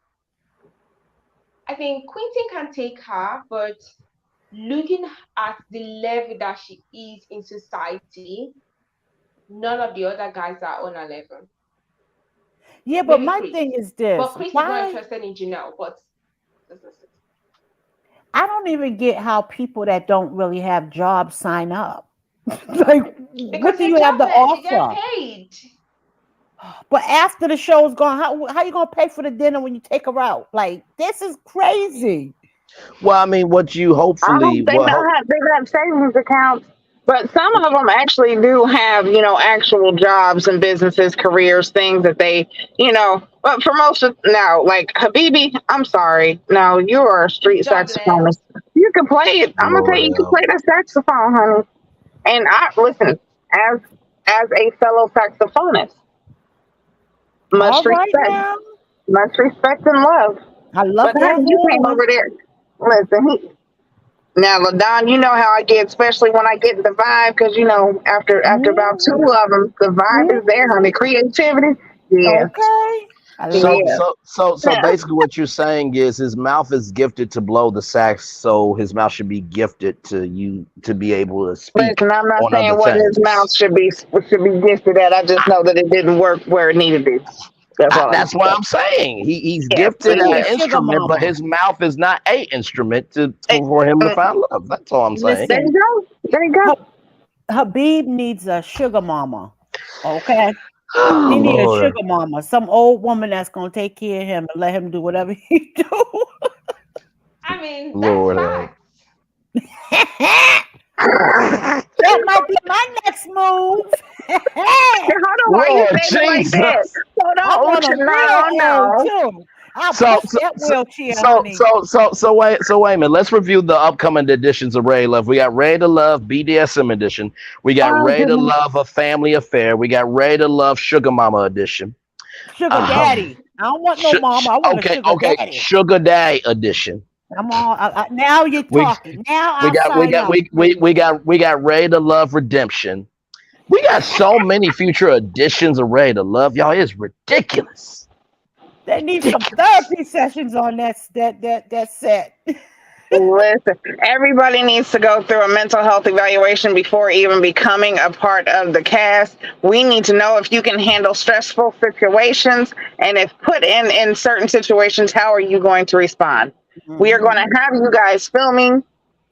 I think Quinton can take her, but looking at the level that she is in society, none of the other guys are on her level. Yeah, but Maybe my Chris. thing is But this. Chris is not Why? interested in Janelle, but that's it. I don't even get how people that don't really have jobs sign up. Like, Because what do they're you have to jobless, they get offer? paid. But after the show's gone, how you gonna pay for the dinner when you take her out? Like, this is crazy. Well, I mean, what you I hopefully, don't think they got savings accounts, but some of them actually do have, actual jobs and businesses, careers, things that they. But for most of now, like Habibi, I'm sorry, no, you are a street Jobless. saxophonist. You can play it. I'm gonna tell Lord you, you can help. play that saxophone, honey. And I listen as a fellow saxophonist, much All right respect, now. much respect and love. I But love that honey, you came horn. over there. Listen, now, LaDon, you know how I get, especially when I get the vibe, because after about two Mhm, of them, the vibe is there, honey. mhm. Creativity, yeah, Okay. I So love yeah. it. so so so Yeah. basically, what you're saying is his mouth is gifted to blow the sax, so his mouth should be gifted to you to be able to speak Listen, I'm not on saying other what his mouth things. should be gifted at. I just know that it didn't work where it needed to. That's all I'm That's what saying. I'm saying. He's Yeah, gifted He at but need an a sugar instrument, but mama. his mouth is not a instrument eh, for him to mm, find love. That's all I'm saying. there Listen, you go. There you go. Ha- Habib needs a sugar mama. Okay. Oh He need a Lord, sugar mama. Some old woman that's gonna take care of him and let him do whatever he do. I mean, that's Lord help. facts. That might be my next move. Hold on, why you Lord saying it like that? Jesus. Hold I'm on, on a real no, old no. too. I'll So push so that so wheelchair, so honey. so so so wait a minute. Let's review the upcoming editions of Ray Love. We got Ray to Love BDSM edition. We got Oh Ray to goodness. Love a Family Affair. We got Ray to Love Sugar Mama edition. Sugar Um, daddy. I don't want no mama. I want a sugar okay, daddy. Sugar Daddy edition. I'm on. Now you're We talking. Now we I'll got we sign got up. we got Ray to Love Redemption. We got so many future editions of Ray to Love, y'all. It's ridiculous. They need some Ridiculous. therapy sessions on that set. Listen, everybody needs to go through a mental health evaluation before even becoming a part of the cast. We need to know if you can handle stressful situations, and if put in certain situations, how are you going to respond? We are going Mhm. to have you guys filming,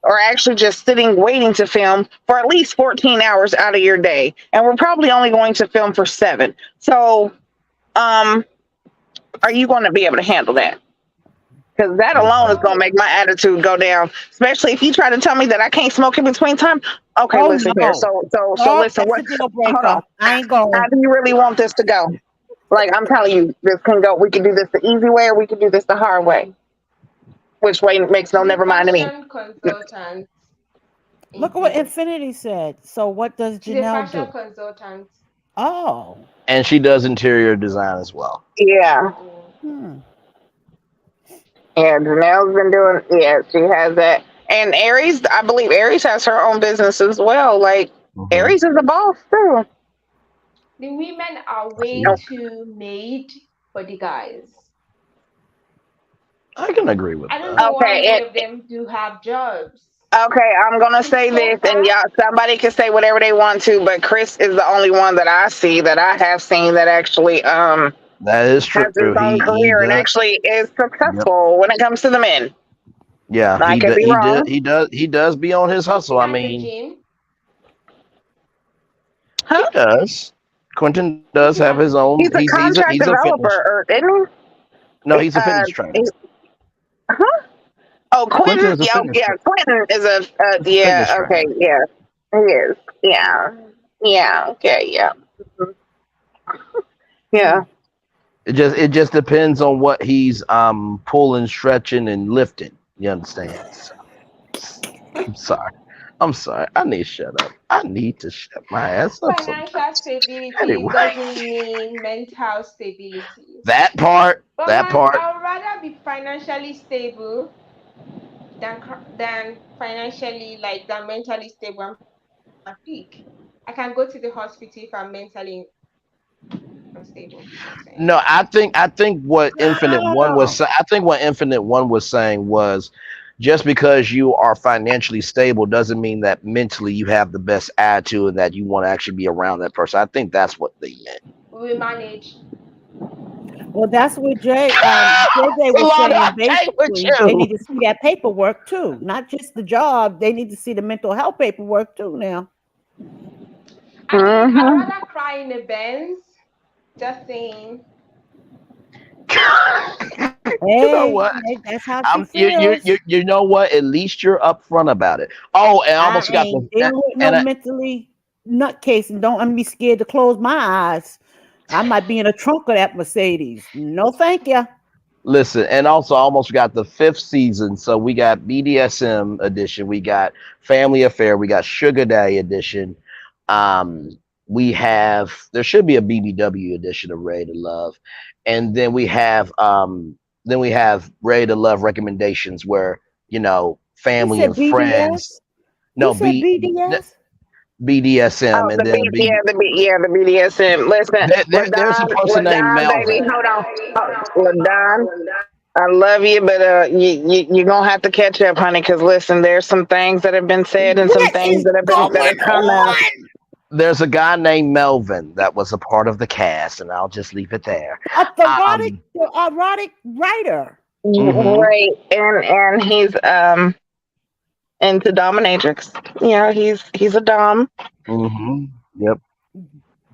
or actually just sitting waiting to film for at least 14 hours out of your day, and we're probably only going to film for 7. So, um, are you going to be able to handle that? Because that alone is Mhm. going to So, make my attitude go down. Especially if you try to tell me that I can't smoke in between time. Okay, Oh listen here. no. So Oh, listen. that's What? a deal Hold on. breaker. I ain't How going. do you really want this to go? Like I'm telling you, this can go. We can do this the easy way, or we can do this the hard way. Which way makes no she's a never mind to me. fashion consultant Look at what indeed. Infinity said. So what does She's a Janelle fashion do? consultant. Oh, And she does interior design as well. Yeah. Mm. Hmm. Yeah, Janelle's been doing. Yeah, she has that. And Aries, I believe Aries has her own business as well. Like Hmm. Aries is the boss too. The women are way Oh, Yeah, too made for the guys. I can agree with I don't that. know why many okay, of them do have jobs. okay. I'm gonna It's say so this, and far. y'all, somebody can say whatever they want to, but Chris is the only one that I see that I have seen that actually That is has true. his own He career and does. actually is Yep. successful when it comes to the men. Yeah, I could be wrong. he does be on his Is hustle. he I at the mean, gym? he Huh? does. Quentin does Is have he his at the own. He's gym? a contract He's a developer, fitness. or isn't No, he? he's a fitness trainer. Huh? Oh, Quentin Quinton. is a Yeah, fitness yeah. trainer. Quinton is a. He's a fitness Yeah. Okay. trainer. Yeah. He is. Yeah. Yeah. Okay. Yeah. Mhm. Hmm. Yeah. It just depends on what he's pulling, stretching, and lifting. You understand? So, I'm sorry. I'm sorry. I need to shut up. I need to shut my ass up Financial sometimes. stability Anyway, doesn't mean mental stability. that part. But That man, part. I'd rather be financially stable than financially than mentally stable and peak. I can go to the hospital if I'm mentally unstable. I'm saying. No, I think what I Infinite don't One was know. I think what Infinite One was saying was just because you are financially stable doesn't mean that mentally you have the best attitude and that you want to actually be around that person. I think that's what they meant. We manage. Well, that's what JJ was Salon, saying. okay with Basically, they you. need to see that paperwork too, not just the job. They need to see the mental health paperwork too. Now, I mean, I'd Hmm. rather cry in the Benz. Just saying. You know hey, what? hey, that's how she You feels. know what? At least you're upfront about it. Oh, and I I almost got ain't the dealing with no and I, mentally nutcase, and don't I'm be scared to close my eyes. I might be in the trunk of that Mercedes. No, thank you. listen, and also I almost got the fifth season. So we got BDSM edition, we got Family Affair, we got Sugar Daddy edition. Um, we have there should be a BBW edition of Ready to Love, and then we have Ready to Love recommendations where He family said and friends. BDS. He No, said BDS. BDSM, Oh, and then B. the BDSM. Listen, There's a person named Ladon, baby, Melvin. hold on, Ladon. I love you, but you're gonna have to catch up, honey. Because listen, there's some things that have been said and some What things is that have going come out. on? There's a guy named Melvin that was a part of the cast, and I'll just leave it there. Um, The erotic writer. hmm Right, and he's into dominatrix. Yeah, he's a dom. yep.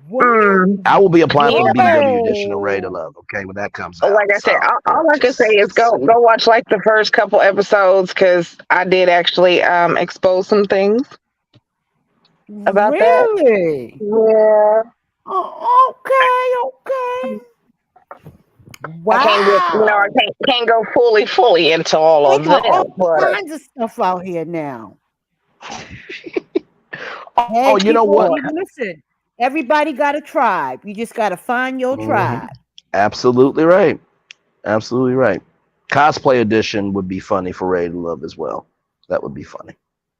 What? Mm, I will be applying for the yeah. BBW edition of Ray to Oh, Love. Okay, when that comes Like out. I said, So all I can say is just go watch like the first couple episodes because I did actually expose some things about that. really? Yeah, Oh, okay. I can't get I Wow. can't go fully into all They of got them, all but kinds of stuff out here now. oh, Hey, you know what? listen. Everybody got a tribe. You just got to find your hmm tribe. Absolutely right. Absolutely right. Cosplay edition would be funny for Ray to Love as well. That would be funny.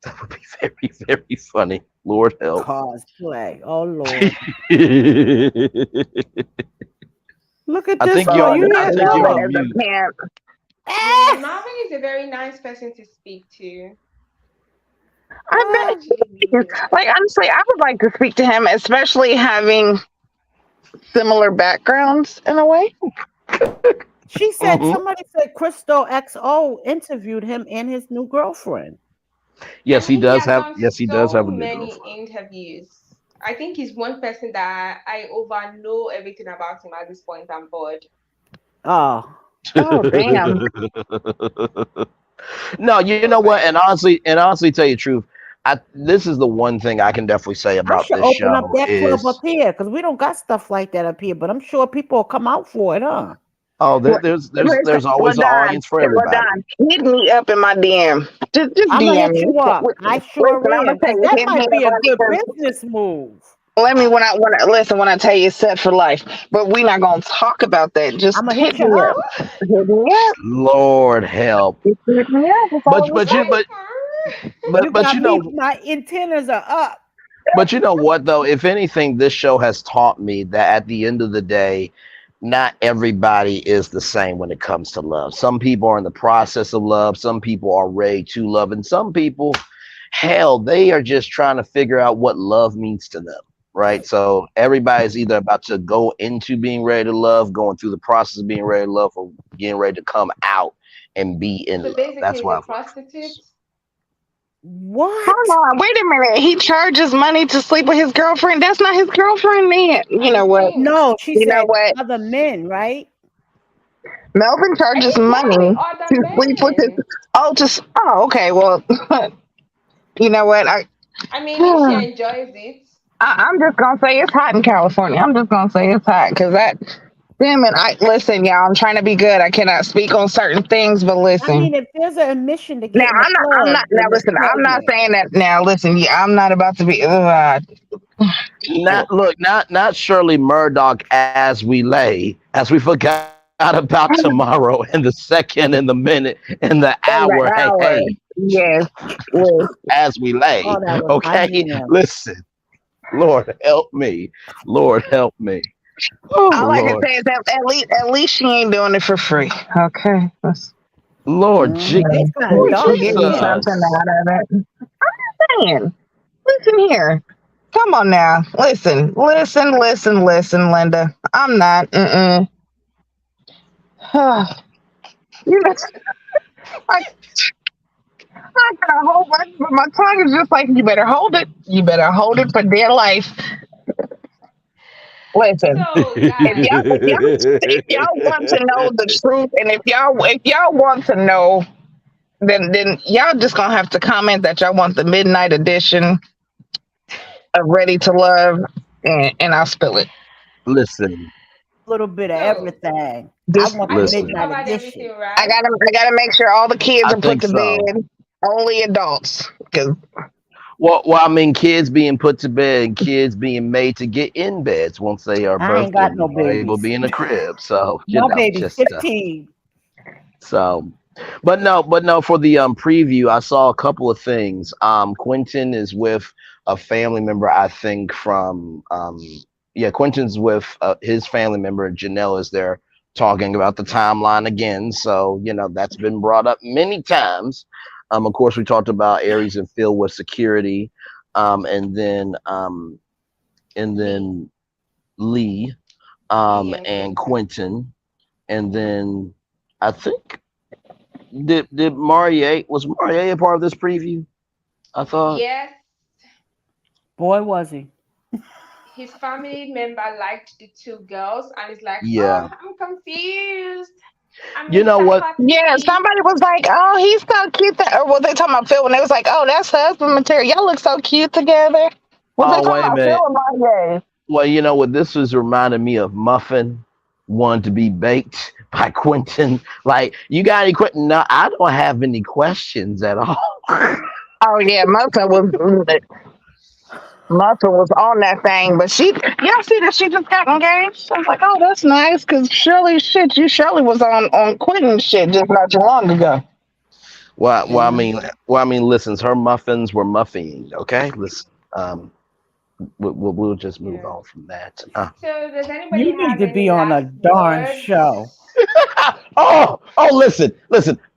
That would be very, very funny. Lord help. Cosplay. Oh, I Lord. Look at this think one. you're Lord, You I hear think you're Melvin on Ella? is a mute. pimp. Yeah, Eh, Marvin is a very nice person to speak to. I He uh, bet. actually really is. Like honestly, I would like to speak to him, especially having similar backgrounds in a way. hmm somebody said Crystal XO interviewed him and his new girlfriend. Yes, I he think he does has have. done Yes, he does so have a new many girlfriend. interviews. I think he's one person that I over know everything about him at this point. I'm bored. Oh, Oh damn! No, you know So what? like, And honestly, tell you the truth, this is the one thing I can definitely say I about should this open up show that club up is here because we don't got stuff like that up here. But I'm sure people will come out for it, huh? oh, Listen, there's always an Ladon, audience for everybody. hit me up in my DM. Just I'm gonna DM hit me. you up. I sure Listen, I'm gonna am tell because you, that hit me might up, be a honey, good 'cause business move. Let me when I tell you it's set for life, but we're not gonna talk about that. Just I'm gonna hit hit you me up. up. Hit me up. Lord help. Just hit me up. That's all But I'm but you saying. but You but got you me. know My antennas are up. but you know what though? If anything, this show has taught me that at the end of the day, not everybody is the same when it comes to love. Some people are in the process of love. Some people are ready to love, and some people, hell, they are just trying to figure out what love means to them. Right. So everybody's either about to go into being ready to love, going through the process of being ready to love, or getting ready to come out and be in So love. basically, That's he's why a I've learned. prostitute. Hold What? on, wait a minute. He charges money to sleep with his girlfriend. That's not his girlfriend, man. You I know what? think. No, she You know said what? other men, right? Melvin I charges think yeah, with money other to sleep with his. men. Okay. Well, you know what? I mean, if she enjoys it. I'm just gonna say it's hot in California. I'm just gonna say it's hot because that. Damn it! I listen, y'all. I'm trying to be good. I cannot speak on certain things, but I mean, listen. if there's an admission to Now get in the I'm club, not. Now then it's listen. I'm not crazy. saying that. Now listen. Yeah, I'm not about to be. Not look, not Shirley Murdoch as we lay, as we forgot about tomorrow and the second and the minute and the In hour. the Hey, hour. hey, Yes. Yes. as we lay. Oh, that was my Okay, jam. listen. Lord help me. Lord help me. Oh All I can Lord, say is that at least she ain't doing it for free. Okay. Lord, It's kind of Lord She dark in getting here. something Jesus. out of it. Man, listen here. Come on now. Listen, Linda. I'm not. You know, I, I got a whole bunch, but my tongue is just like, you better hold it. You better hold it for dear life. Listen, So if y'all, guys, if y'all want to know the truth, and if y'all want to know, then y'all just gonna have to comment that y'all want the midnight edition of Ready to Love, and I'll spill it. Listen, A little bit of so everything. I Just want I the think we listen. midnight covered edition. everything, I right? gotta make sure all the kids I are put think to so. bed. Only adults, because Well, I mean, kids being put to bed and kids being made to get in beds once they are I ain't birthed got and no able to babies. be in a crib. So My baby's just 15. so. But no, for the preview, I saw a couple of things. Quentin is with a family member, I think from yeah, Quentin's with his family member. Janelle is there talking about the timeline again. So that's been brought up many times. Of course, we talked about Aries and Phil with security, and Lee, then Lee, Lee and and Quinton. Quentin, and then I think did Maurier was Maurier a part of this preview? I thought. Yes, Boy, was he. his family member liked the two girls, and it's like, oh, Yeah. I'm confused. I'm You know Mr. what? yeah, Happy. somebody was like, "Oh, he's so cute." Or was they talking about Phil? When they was like, "Oh, that's husband material. Y'all look so cute together." Was they Oh, talking wait a about Phil minute. or Monday? Well, you know what? This was reminding me of Muffin, one to be baked by Quentin. Like, you got any Quentin? No, I don't have any questions at all. Oh yeah, Martha was on that thing, but y'all see that she just got engaged. I was like, oh, that's nice, because Shirley was on Quentin shit just not too long ago. Well, I mean, listen, her muffins were muffing. Okay, listen. We'll just move Yeah. on from that. So, does anybody You need have to any be on a last darn show. words? Oh, listen.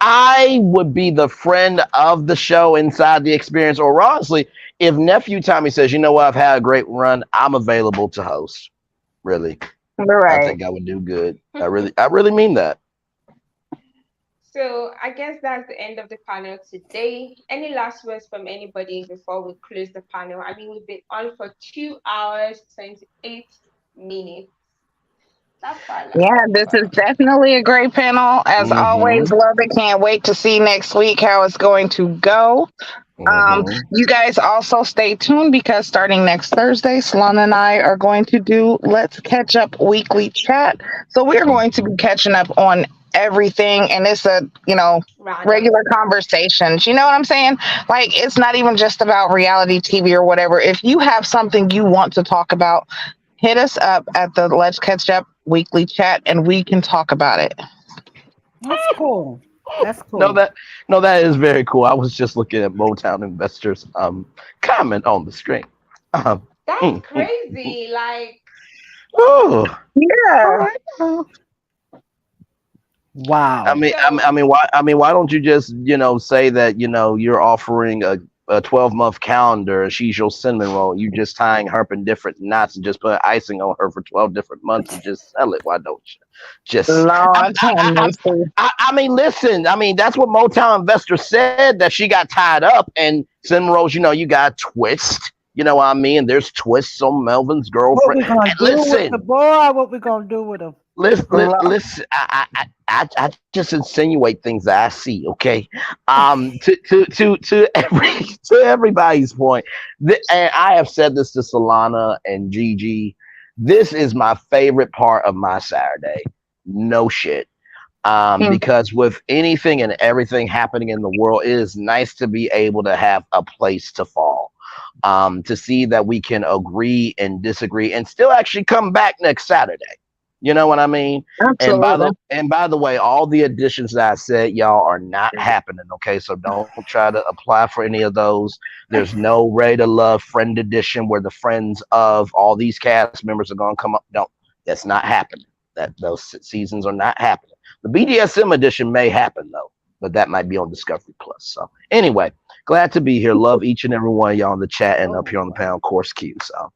I would be the friend of the show inside the experience, or honestly, if nephew Tommy says, you know what, I've had a great run, I'm available to host. Really, All I right. think I would do good. I really mean that. So, I guess that's the end of the panel today. Any last words from anybody before we close the panel? I mean, we've been on for 2 hours, 28 minutes. That's quite Yeah, long, this is but definitely a great panel. As always, Mm-hmm. love it. Can't wait to see next week how it's going to go. Mm-hmm. You guys also stay tuned because starting next Thursday, Solana and I are going to do Let's Catch Up weekly chat. So we're going to be catching up on everything, and it's a Random. regular conversations. You know what I'm saying? Like, it's not even just about reality TV or whatever. If you have something you want to talk about, hit us up at the Let's Catch Up weekly chat, and we can talk about it. That's cool. That's No, cool. that is very cool. I was just looking at Motown investors comment on the screen. Um, That's mm, mm, crazy. Like, oh, all Yeah. right. Wow. so Why don't you just, say that, you're offering a 12-month calendar, and she's your cinnamon roll. You just tying her up in different knots and just put icing on her for 12 different months and just sell it. Why don't you? Just, Lord have mercy. listen. That's what Motown investor said, that she got tied up, and cinnamon rolls. You got twist. You know what I mean? There's twists on Melvin's What girlfriend. we gonna And do with the listen, boy? What we gonna do with him? Lord. listen. I just insinuate things that I see. Okay. To to everybody's point, and I have said this to Solana and Gigi. This is my favorite part of my Saturday. No shit. Mm. Because with anything and everything happening in the world, it is nice to be able to have a place to fall. To see that we can agree and disagree and still actually come back next Saturday. You know what I mean? And Absolutely. by the way, all the additions that I said, y'all, are not happening. Okay, so don't try to apply for any of those. There's no Ready to Love Friend Edition where the friends of all these cast members are going to come up. Don't. That's not happening. Those seasons are not happening. The BDSM edition may happen though, but that might be on Discovery Plus. So anyway, glad to be here. Love each and every one of y'all in the chat and up Oh here on the wow. panel course queue. So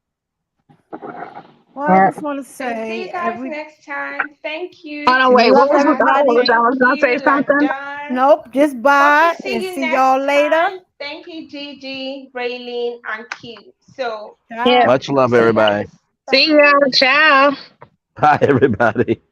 Well, I Yeah. just want to so see say you guys every next time. Thank Oh you no, to wait. What love was Motown. that? What was everybody. I Thank was gonna say you, something. Ladon. Nope, just Hope to bye see and you see y'all next later. time. Thank you, Gigi, Raylene, and Q. So Yeah. Ciao. much love, see you everybody. guys. See ya. Bye. Ciao. Bye, everybody.